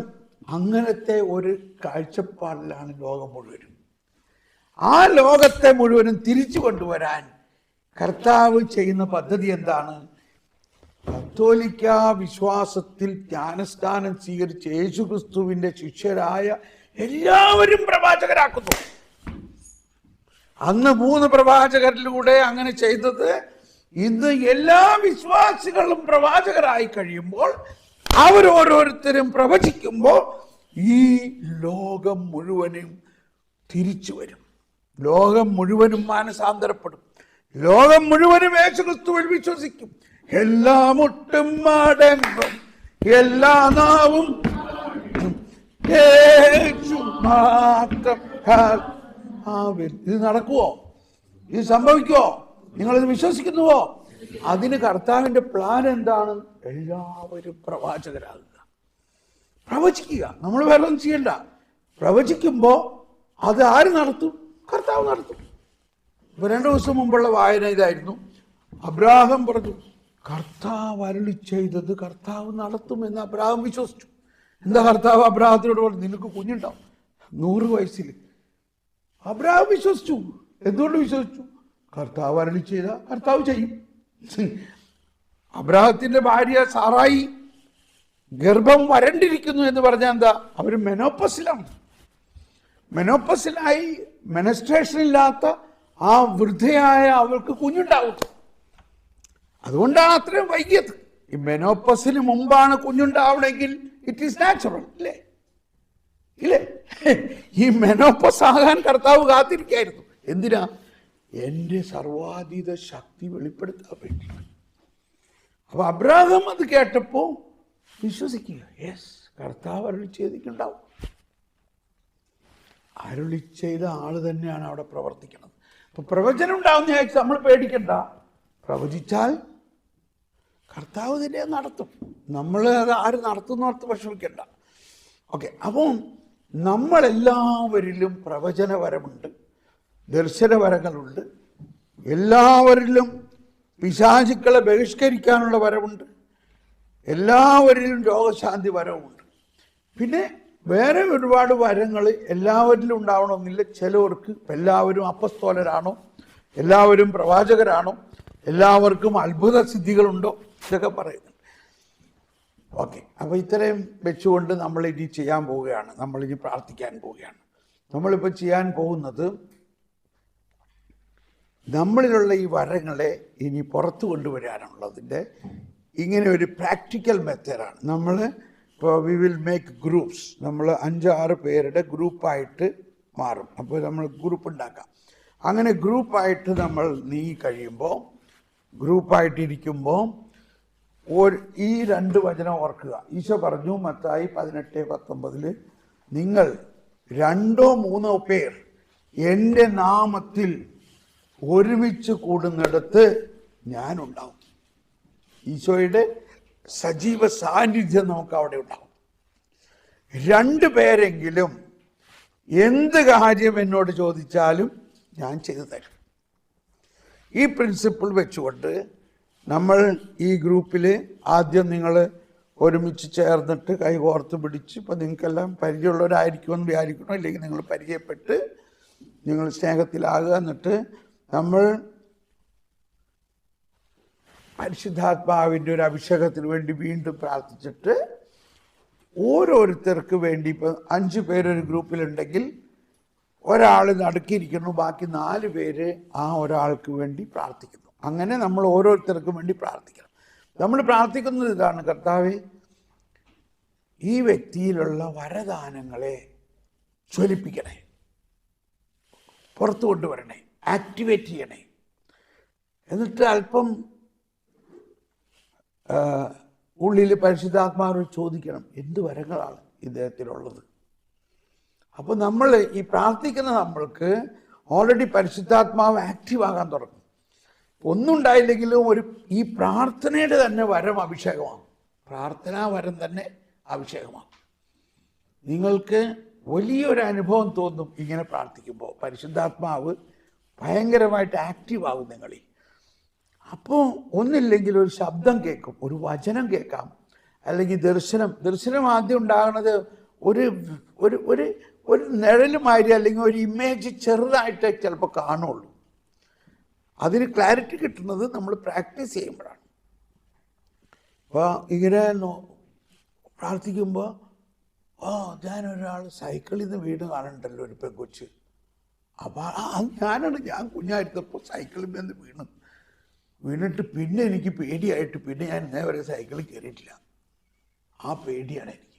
അങ്ങനത്തെ ഒരു കാഴ്ചപ്പാടിലാണ് ലോകം മുഴുവനും. ആ ലോകത്തെ മുഴുവനും തിരിച്ചു കൊണ്ടുവരാൻ കർത്താവ് ചെയ്യുന്ന പദ്ധതി എന്താണ്? കത്തോലിക്ക വിശ്വാസത്തിൽ ജ്ഞാനസ്നാനം സ്വീകരിച്ച് യേശുക്രിസ്തുവിന്റെ ശിഷ്യരായ എല്ലാവരും പ്രവാചകരാക്കുന്നു. അന്ന് 3 പ്രവാചകരിലൂടെ അങ്ങനെ ചെയ്തത്. ഇന്ന് എല്ലാ വിശ്വാസികളും പ്രവാചകരായി കഴിയുമ്പോൾ, അവരോരോരുത്തരും പ്രവചിക്കുമ്പോൾ ഈ ലോകം മുഴുവനും തിരിച്ചു വരും. ലോകം മുഴുവനും മാനസാന്തരപ്പെടും. ലോകം മുഴുവനും യേശുക്രിസ്തുവിൽ വിശ്വസിക്കും. എല്ലാ മുട്ടും മടങ്ങും, എല്ലാ നാവും യേശു മാത്രം. ഇത് നടക്കുവോ? ഇത് സംഭവിക്കുവോ? നിങ്ങളിത് വിശ്വസിക്കുന്നുവോ? അതിന് കർത്താവിന്റെ പ്ലാൻ എന്താണ്? എല്ലാവരും പ്രവാചകരാകുക, പ്രവചിക്കുക. നമ്മൾ വേറെ ഒന്നും ചെയ്യണ്ട. പ്രവചിക്കുമ്പോൾ അത് ആര് നടത്തും? കർത്താവ് നടത്തും. ഇപ്പൊ 2 ദിവസം മുമ്പുള്ള വായന ഇതായിരുന്നു. അബ്രാഹാം പറഞ്ഞു, കർത്താവ് അരുളി ചെയ്തത് കർത്താവ് നടത്തുമെന്ന് അബ്രാഹാം വിശ്വസിച്ചു. എന്താ കർത്താവ് അബ്രാഹത്തിനോട് പറഞ്ഞു? നിനക്ക് കുഞ്ഞുണ്ടാവും 100 വയസ്സിൽ. അബ്രാഹാം വിശ്വസിച്ചു. എന്തുകൊണ്ട് വിശ്വസിച്ചു? കർത്താവ് അരുളി ചെയ്ത കർത്താവ് ചെയ്യും. അബ്രാഹത്തിന്റെ ഭാര്യ സാറായി ഗർഭം വരണ്ടിരിക്കുന്നു എന്ന് പറഞ്ഞാൽ എന്താ? അവർ മെനോപ്പസിലാണ്. മെനോപ്പസിലായി, മെനസ്ട്രേഷൻ ഇല്ലാത്ത ആ വൃദ്ധയായ അവൾക്ക് കുഞ്ഞുണ്ടാവും. അതുകൊണ്ടാണ് അത്രയും വൈകിയത്. ഈ മെനോപ്പസിന് മുമ്പാണ് കുഞ്ഞുണ്ടാവണമെങ്കിൽ ഇറ്റ് ഈസ് നാച്ചുറൽ, ഇല്ലേ? ഇല്ലേ? ഈ മെനോപ്പസ് ആകാൻ കർത്താവ് കാത്തിരിക്കായിരുന്നു. എന്തിനാ? എൻ്റെ സർവാതീത ശക്തി വെളിപ്പെടുത്താൻ വേണ്ടി. അപ്പൊ അബ്രാഹാം അത് കേട്ടപ്പോ വിശ്വസിക്കുക. യെസ്, കർത്താവ് അരുളി ചെയ്തിട്ടുണ്ടാവും. അരുളി ചെയ്ത ആള് തന്നെയാണ് അവിടെ പ്രവർത്തിക്കുന്നത്. അപ്പൊ പ്രവചനം ഉണ്ടാവുന്ന നമ്മൾ പേടിക്കണ്ട. പ്രവചിച്ചാൽ കർത്താവ് തന്നെ നടത്തും. നമ്മൾ അത് ആര് നടത്തുന്നോർത്ത് വിഷമിക്കണ്ട. ഓക്കെ, അപ്പം നമ്മളെല്ലാവരിലും പ്രവചനവരമുണ്ട്, ദർശനവരങ്ങളുണ്ട്. എല്ലാവരിലും പിശാചുക്കളെ ബഹിഷ്കരിക്കാനുള്ള വരവുണ്ട്. എല്ലാവരിലും രോഗശാന്തി വരവുമുണ്ട്. പിന്നെ വേറെ ഒരുപാട് വരങ്ങൾ എല്ലാവരിലും ഉണ്ടാവണമെന്നില്ല. ചിലവർക്ക് എല്ലാവരും അപ്പസ്തോലരാണോ, എല്ലാവരും പ്രവാചകരാണോ, എല്ലാവർക്കും അത്ഭുത സിദ്ധികളുണ്ടോ, ഇതൊക്കെ പറയുന്നുണ്ട്. ഓക്കെ, അപ്പോൾ ഇത്രയും വെച്ചുകൊണ്ട് നമ്മൾ ഇനി ചെയ്യാൻ പോവുകയാണ്. നമ്മളിനി പ്രാർത്ഥിക്കാൻ പോവുകയാണ്. നമ്മളിപ്പോൾ ചെയ്യാൻ പോകുന്നത് നമ്മളിലുള്ള ഈ വരങ്ങളെ ഇനി പുറത്തു കൊണ്ടുവരാനുള്ളതിൻ്റെ ഇങ്ങനെ ഒരു പ്രാക്ടിക്കൽ മെത്തേഡാണ്. നമ്മൾ ഇപ്പോൾ വി വിൽ മേക്ക് ഗ്രൂപ്പ്സ്. നമ്മൾ 5-6 പേരുടെ ഗ്രൂപ്പായിട്ട് മാറും. അപ്പോൾ നമ്മൾ ഗ്രൂപ്പ് ഉണ്ടാക്കാം. അങ്ങനെ ഗ്രൂപ്പായിട്ട് നമ്മൾ നീങ്ങി കഴിയുമ്പോൾ, ഗ്രൂപ്പായിട്ടിരിക്കുമ്പോൾ ഈ 2 വചനം ഓർക്കുക. ഈശോ പറഞ്ഞു മത്തായി 18:19, നിങ്ങൾ 2-3 പേർ എൻ്റെ നാമത്തിൽ ഒരുമിച്ച് കൂടുന്നിടത്ത് ഞാനുണ്ടാവും. ഈശോയുടെ സജീവ സാന്നിധ്യം നമുക്ക് അവിടെ ഉണ്ടാവും. 2 പേരെങ്കിലും എന്ത് കാര്യം എന്നോട് ചോദിച്ചാലും ഞാൻ ചെയ്തു തരും. ഈ പ്രിൻസിപ്പിൾ വെച്ചുകൊണ്ട് നമ്മൾ ഈ ഗ്രൂപ്പിൽ ആദ്യം നിങ്ങൾ ഒരുമിച്ച് ചേർന്നിട്ട് കൈകോർത്ത് പിടിച്ച്, ഇപ്പോൾ നിങ്ങൾക്കെല്ലാം പരിചയമുള്ളവരായിരിക്കുമെന്ന് വിചാരിക്കണം. ഇല്ലെങ്കിൽ നിങ്ങൾ പരിചയപ്പെട്ട് നിങ്ങൾ സ്നേഹത്തിലാകുക. എന്നിട്ട് നമ്മൾ പരിശുദ്ധാത്മാവിൻ്റെ ഒരു അഭിഷേകത്തിന് വേണ്ടി വീണ്ടും പ്രാർത്ഥിച്ചിട്ട് ഓരോരുത്തർക്ക് വേണ്ടി, ഇപ്പം 5 പേരൊരു ഗ്രൂപ്പിലുണ്ടെങ്കിൽ ഒരാൾ നടുക്കിയിരിക്കുന്നു, ബാക്കി 4 പേര് ആ ഒരാൾക്ക് വേണ്ടി പ്രാർത്ഥിക്കുന്നു. അങ്ങനെ നമ്മൾ ഓരോരുത്തർക്കും വേണ്ടി പ്രാർത്ഥിക്കണം. നമ്മൾ പ്രാർത്ഥിക്കുന്നത് ഇതാണ്: കർത്താവേ, ഈ വ്യക്തിയിലുള്ള വരദാനങ്ങളെ ജ്വലിപ്പിക്കണേ, പുറത്തു കൊണ്ടുവരണേ, ആക്ടിവേറ്റ് ചെയ്യണേ. എന്നിട്ട് അല്പം ഉള്ളിൽ പരിശുദ്ധാത്മാവിനോട് ചോദിക്കണം, എന്ത് വരങ്ങളാണ് ഇദ്ദേഹത്തിലുള്ളത്. അപ്പോൾ നമ്മൾ ഈ പ്രാർത്ഥിക്കുന്ന നമ്മൾക്ക് ഓൾറെഡി പരിശുദ്ധാത്മാവ് ആക്റ്റീവ് ആകാൻ തുടങ്ങും. ഒന്നും ഉണ്ടായില്ലെങ്കിലും ഈ പ്രാർത്ഥനയുടെ തന്നെ വരം അഭിഷേകമാണ്. പ്രാർത്ഥനാ വരം തന്നെ അഭിഷേകമാണ്. നിങ്ങൾക്ക് വലിയൊരു അനുഭവം തോന്നും ഇങ്ങനെ പ്രാർത്ഥിക്കുമ്പോൾ. പരിശുദ്ധാത്മാവ് ഭയങ്കരമായിട്ട് ആക്റ്റീവ് ആകും നിങ്ങളിൽ. അപ്പോൾ ഒന്നില്ലെങ്കിൽ ഒരു ശബ്ദം കേൾക്കും, ഒരു വചനം കേൾക്കാം, അല്ലെങ്കിൽ ദർശനം ആദ്യം ഉണ്ടാകുന്നത് ഒരു ഒരു ഒരു ഒരു നിഴലുമാതിരി, അല്ലെങ്കിൽ ഒരു ഇമേജ് ചെറുതായിട്ട് ചിലപ്പോൾ കാണുള്ളൂ. അതിന് ക്ലാരിറ്റി കിട്ടുന്നത് നമ്മൾ പ്രാക്ടീസ് ചെയ്യുമ്പോഴാണ്. അപ്പോൾ ഇങ്ങനെ പ്രാർത്ഥിക്കുമ്പോൾ ഞാനൊരാൾ സൈക്കിളിൽ നിന്ന് വീണ് കാണുന്നുണ്ടല്ലോ, ഒരു പെൺകൊച്ച്. അപ്പോൾ ഞാൻ കുഞ്ഞായിരുന്നപ്പോൾ സൈക്കിളിൽ നിന്ന് വീണിട്ട് പിന്നെ എനിക്ക് പേടിയായിട്ട് പിന്നെ ഞാൻ ഇന്നേ വരെ സൈക്കിളിൽ കയറിയിട്ടില്ല. ആ പേടിയാണ് എനിക്ക്.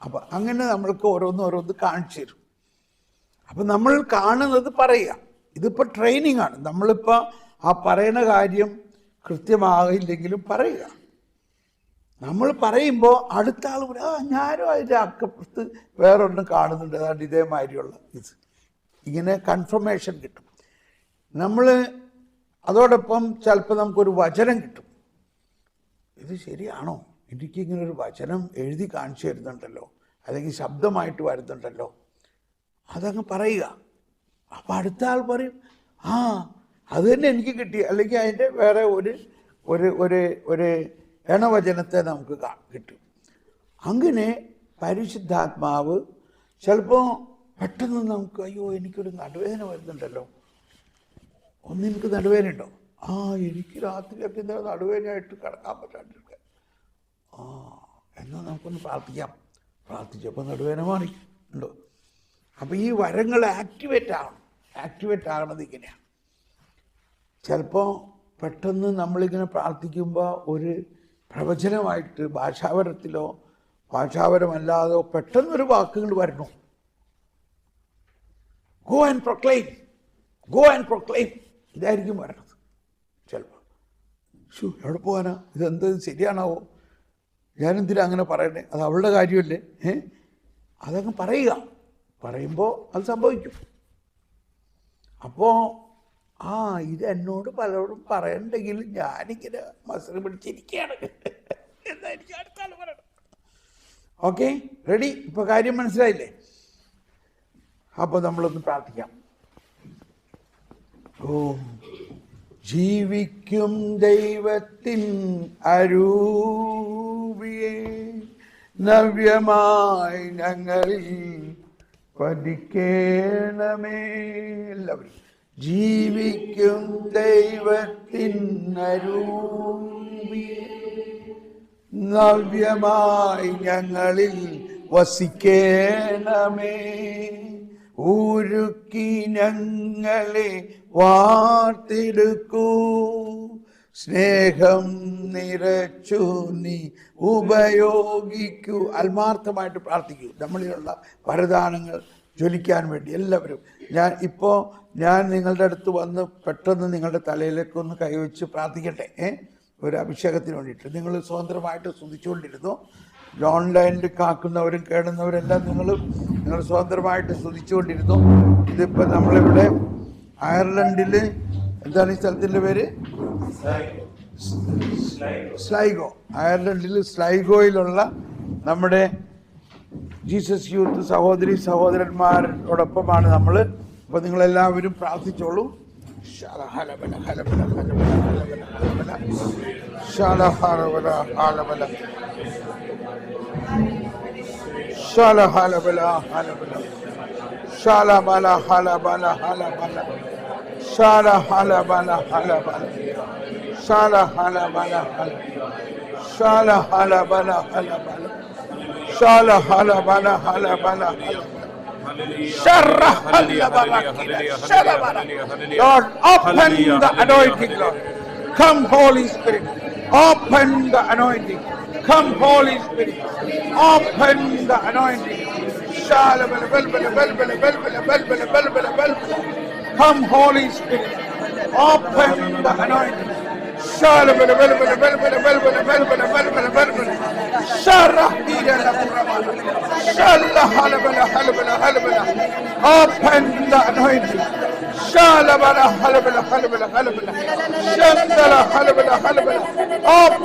അപ്പം അങ്ങനെ നമ്മൾക്ക് ഓരോന്ന് കാണിച്ചു തരും. അപ്പം നമ്മൾ കാണുന്നത് പറയുക. ഇതിപ്പോൾ ട്രെയിനിങ് ആണ്. നമ്മളിപ്പോൾ ആ പറയുന്ന കാര്യം കൃത്യമാകില്ലെങ്കിലും പറയുക. നമ്മൾ പറയുമ്പോൾ അടുത്ത ആൾ ഞാനും അതിൻ്റെ അക്കപ്പുറത്ത് വേറൊന്നും കാണുന്നുണ്ട്, അതാണ്ട് ഇതേമാതിരിയുള്ള ഇങ്ങനെ കൺഫർമേഷൻ കിട്ടും. നമ്മൾ അതോടൊപ്പം ചിലപ്പോൾ നമുക്കൊരു വചനം കിട്ടും. ഇത് ശരിയാണോ, എനിക്കിങ്ങനൊരു വചനം എഴുതി കാണിച്ചു തരുന്നുണ്ടല്ലോ, അല്ലെങ്കിൽ ശബ്ദമായിട്ട് വരുന്നുണ്ടല്ലോ, അതങ്ങ് പറയുക. അപ്പം അടുത്ത ആൾ പറയും, അത് തന്നെ എനിക്ക് കിട്ടി, അല്ലെങ്കിൽ അതിൻ്റെ വേറെ ഒരു എണവചനത്തെ നമുക്ക് കിട്ടും. അങ്ങനെ പരിശുദ്ധാത്മാവ് ചിലപ്പോൾ പെട്ടെന്ന് നമുക്ക്, അയ്യോ എനിക്കൊരു നടുവേദന വരുന്നുണ്ടല്ലോ, എനിക്ക് നടുവേദനയുണ്ടോ? എനിക്ക് രാത്രിയൊക്കെ എന്താ നടുവേദനയായിട്ട് കിടക്കാൻ പറ്റാണ്ടിരിക്കുക. എന്നാൽ നമുക്കൊന്ന് പ്രാർത്ഥിച്ചപ്പോൾ നടുവേദന മാറിയിട്ടുണ്ടോ? അപ്പോൾ ഈ വരങ്ങൾ ആക്ടിവേറ്റ് ആകണത് ഇങ്ങനെയാണ്. ചിലപ്പോൾ പെട്ടെന്ന് നമ്മളിങ്ങനെ പ്രാർത്ഥിക്കുമ്പോൾ ഒരു പ്രവചനമായിട്ട് ഭാഷാപരത്തിലോ ഭാഷാപരമല്ലാതോ പെട്ടെന്നൊരു വാക്കുകൾ വരണം. ഗോ ആൻഡ് പ്രൊക്ലെയിം ഇതായിരിക്കും വരണത്. ചിലപ്പോൾ എവിടെ പോകാനാ, ഇതെന്ത് ശരിയാണാവോ, ഞാനെന്തിനാ അങ്ങനെ പറയണേ, അത് അവളുടെ കാര്യമല്ലേ, അതങ്ങ് പറയുമ്പോൾ അത് സംഭവിക്കും. അപ്പോൾ ഇത് എന്നോട് പലരോടും പറയണ്ടെങ്കിൽ ഞാനിങ്ങനെ മസറ് പിടിച്ചിരിക്കുകയാണ് എന്നായിരിക്കും അടുത്ത ആൾ പറയണം. Okay, ready? ഇപ്പോൾ കാര്യം മനസ്സിലായില്ലേ? അപ്പോൾ നമ്മളൊന്ന് പ്രാർത്ഥിക്കാം. ജീവിക്കും ദൈവത്തിൻ അരൂപിയെ നവ്യമായി ഞങ്ങളിൽ പതിക്കേണമേ. എല്ലാവരും ജീവിക്കും ദൈവത്തിൻ അരൂപിയെ നവ്യമായി ഞങ്ങളിൽ വസിക്കേണമേ. ഉരുക്കി ഞങ്ങളെ വാർത്തെടുക്കൂ, സ്നേഹം നിറച്ചു നീ ഉപയോഗിക്കൂ. ആത്മാർത്ഥമായിട്ട് പ്രാർത്ഥിക്കൂ. നമ്മളിലുള്ള വരദാനങ്ങൾ ജ്വലിക്കാൻ വേണ്ടി എല്ലാവരും. ഞാൻ നിങ്ങളുടെ അടുത്ത് വന്ന് പെട്ടെന്ന് നിങ്ങളുടെ തലയിലേക്കൊന്ന് കൈവച്ച് പ്രാർത്ഥിക്കട്ടെ. ഒരു അഭിഷേകത്തിന് വേണ്ടിയിട്ട് നിങ്ങൾ സ്വതന്ത്രമായിട്ട് സ്തുതിച്ചുകൊണ്ടിരുന്നു. ഓൺലൈനിൽ കാക്കുന്നവരും കേടുന്നവരെല്ലാം നിങ്ങൾ സ്വതന്ത്രമായിട്ട് സ്തുതിച്ചുകൊണ്ടിരുന്നു. ഇതിപ്പോൾ നമ്മളിവിടെ അയർലൻഡിൽ, എന്താണ് ഈ സ്ഥലത്തിൻ്റെ പേര്? സ്ലൈഗോ. അയർലൻഡിൽ സ്ലൈഗോയിലുള്ള നമ്മുടെ ജീസസ് യൂത്ത് സഹോദരന്മാരോടൊപ്പമാണ് നമ്മൾ. അപ്പോൾ നിങ്ങളെല്ലാവരും പ്രാർത്ഥിച്ചോളൂ. Lord, open the anointing, Lord. Come, Holy Spirit. Open the anointing. Come, Holy Spirit. Open the anointing. Come, Holy Spirit. Open the anointing. Open the anointing. Open the anointing, Lord. Open the anointing. Open the anointing. Open the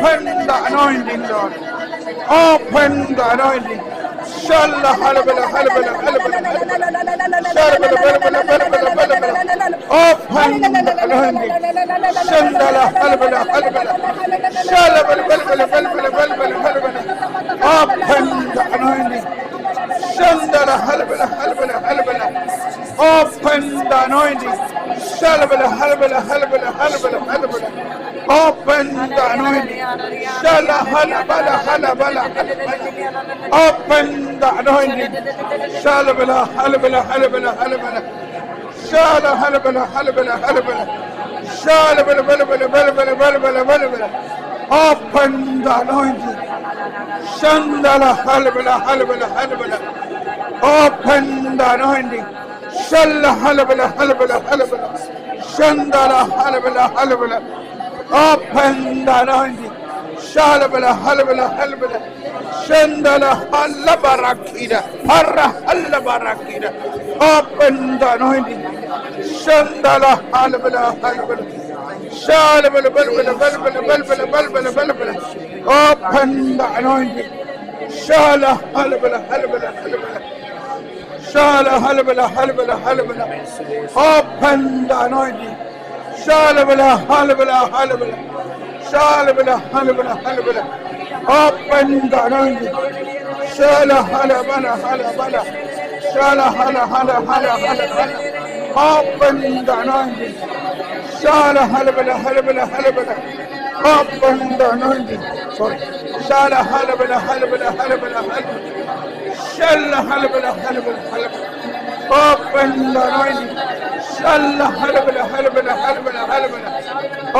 anointing. Open the anointing. Open the anointing. Open the anointing. Open the anointing. Shandala halbala halbala halbala. Open the anointing. Shalla halbala halbala halbala. Shandala halbala halbala. Open the anointing. Shalabala halbala halbala. Shandala halabarakida. Harra halabarakida. Open the anointing. Shandala halbala halbala. Shalabala balbala balbala balbala balbala balbala. Open the anointing. Shala halbala halbala halbala. Shala halbala halbala halbala. Open the anointing. Shalabala halbala halbala. Shalabala halbala halbala. Open the anointing. Shala halbala halbala. Shala hala hala hala hala hala. Open the anointing. Shala halbala halbala halbala. Open the anointing. Sorry. Shala halbala halbala halbala halbala. Shala halbala halbala halbala. Open the anointing. Shala halbala halbala halbala halbala.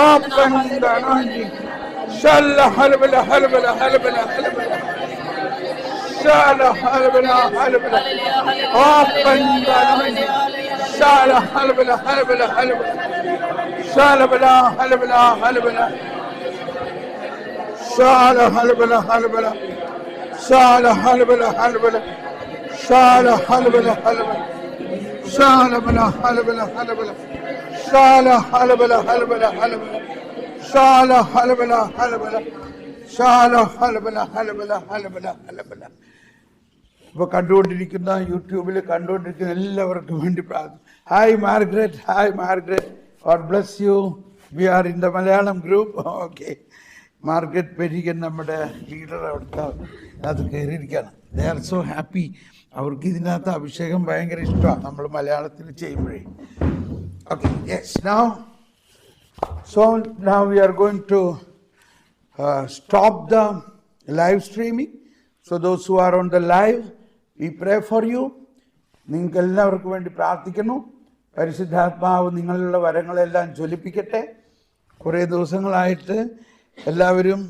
Open the anointing. Shala halbala halbala halbala halbala. Shala halbala halbala. Open the anointing. Shala halbala halbala halbala. Shala halbala halbala. Shala halbala halbala. Shala halbala halbala. Shala halbala halbala. Shala halbala halbala. Shala halbala halbala halbala. Shala halbala halbala. Shala halbala halbala halbala halbala. ഇപ്പോൾ കണ്ടുകൊണ്ടിരിക്കുന്ന യൂട്യൂബിൽ കണ്ടുകൊണ്ടിരിക്കുന്ന എല്ലാവർക്കും വേണ്ടി പ്രാർത്ഥന. Hi Margaret, hi Margaret, god bless you. We are in the Malayalam group. Okay, Margaret പെരികൻ നമ്മുടെ leader അവിടുത്തെ അത് കയറിയിരിക്കുകയാണ്. They are so happy. അവർക്ക് ഇതിനകത്ത് അഭിഷേകം ഭയങ്കര ഇഷ്ടമാണ് നമ്മൾ മലയാളത്തിൽ ചെയ്യുമ്പോഴേ. Okay, yes, now we are going to stop the live streaming. So those who are on the live, we pray for you. നിങ്ങൾക്ക് എല്ലാവർക്കും വേണ്ടി പ്രാർത്ഥിക്കുന്നു. പരിശുദ്ധാത്മാവ് നിങ്ങളുടെ വരങ്ങളെല്ലാം ജ്വലിപ്പിക്കട്ടെ. കുറേ ദിവസങ്ങളായിട്ട് എല്ലാവരും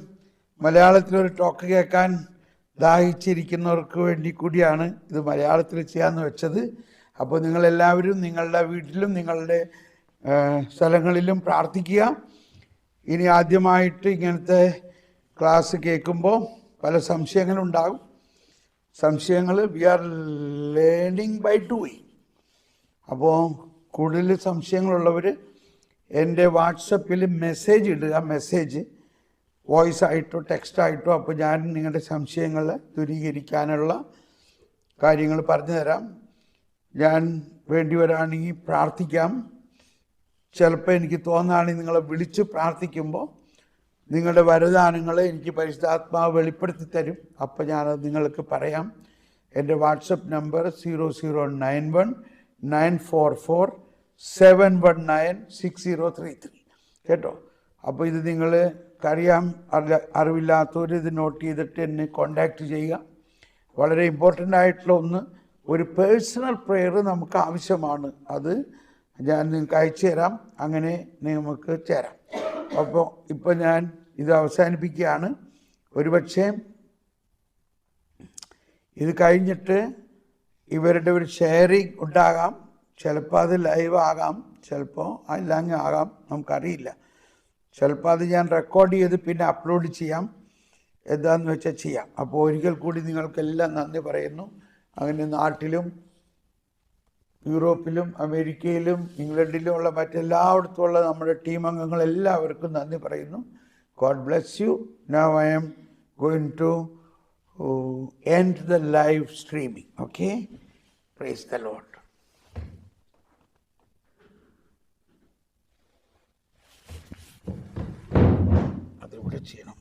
മലയാളത്തിലൊരു ടോക്ക് കേൾക്കാൻ ദാഹിച്ചിരിക്കുന്നവർക്ക് വേണ്ടി കൂടിയാണ് ഇത് മലയാളത്തിൽ ചെയ്യാമെന്ന് വെച്ചത്. അപ്പോൾ നിങ്ങളെല്ലാവരും നിങ്ങളുടെ വീട്ടിലും നിങ്ങളുടെ സ്ഥലങ്ങളിലും പ്രാർത്ഥിക്കുക. ഇനി ആദ്യമായിട്ട് ഇങ്ങനത്തെ ക്ലാസ് കേൾക്കുമ്പോൾ പല സംശയങ്ങളുണ്ടാകും. സംശയങ്ങൾ we are learning by doing. അപ്പോൾ കൂടുതൽ സംശയങ്ങളുള്ളവർ എൻ്റെ വാട്സപ്പിൽ മെസ്സേജ് ഇടുക. മെസ്സേജ് വോയിസ് ആയിട്ടോ ടെക്സ്റ്റ് ആയിട്ടോ. അപ്പോൾ ഞാൻ നിങ്ങളുടെ സംശയങ്ങൾ ദൂരീകരിക്കാനുള്ള കാര്യങ്ങൾ പറഞ്ഞു തരാം. ഞാൻ വേണ്ടി വരാണെങ്കിൽ പ്രാർത്ഥിക്കാം. ചിലപ്പോൾ എനിക്ക് തോന്നുകയാണെങ്കിൽ നിങ്ങളെ വിളിച്ച് പ്രാർത്ഥിക്കുമ്പോൾ നിങ്ങളുടെ വരദാനങ്ങൾ എനിക്ക് പരിശുദ്ധാത്മാവ് വെളിപ്പെടുത്തി തരും. അപ്പോൾ ഞാനത് നിങ്ങൾക്ക് പറയാം. എൻ്റെ വാട്സപ്പ് നമ്പർ 00919447196033. കേട്ടോ? അപ്പോൾ ഇത് നിങ്ങൾക്കറിയാം. അറിവില്ലാത്തവർ ഇത് നോട്ട് ചെയ്തിട്ട് എന്നെ കോണ്ടാക്റ്റ് ചെയ്യുക. വളരെ ഇമ്പോർട്ടൻ്റ് ആയിട്ടുള്ള ഒരു പേഴ്സണൽ പ്രെയർ നമുക്ക് ആവശ്യമാണ്. അത് ഞാൻ നിങ്ങൾക്ക് അയച്ചു തരാം, അങ്ങനെ നമുക്ക് ചേരാം. അപ്പോൾ ഇപ്പോൾ ഞാൻ ഇത് അവസാനിപ്പിക്കുകയാണ്. ഒരുപക്ഷെ ഇത് കഴിഞ്ഞിട്ട് ഇവരുടെ ഒരു ഷെയറിങ് ഉണ്ടാകാം, ചിലപ്പോൾ അത് ലൈവ് ആകാം, ചിലപ്പോൾ അല്ലെങ്കിൽ ആകാം, നമുക്കറിയില്ല. ചിലപ്പോൾ അത് ഞാൻ റെക്കോർഡ് ചെയ്ത് പിന്നെ അപ്ലോഡ് ചെയ്യാം, എന്താണെന്ന് വെച്ചാൽ ചെയ്യാം. അപ്പോൾ ഒരിക്കൽ കൂടി നിങ്ങൾക്കെല്ലാം നന്ദി പറയുന്നു. അങ്ങനെ നാട്ടിലും യൂറോപ്പിലും അമേരിക്കയിലും ഇംഗ്ലണ്ടിലും ഉള്ള മറ്റെല്ലായിടത്തുമുള്ള നമ്മുടെ ടീം അംഗങ്ങളെല്ലാവർക്കും നന്ദി പറയുന്നു. God bless you. Now I am going to end the live streaming. Okay? Praise the Lord. അതിവിടെ ചെയ്യണം.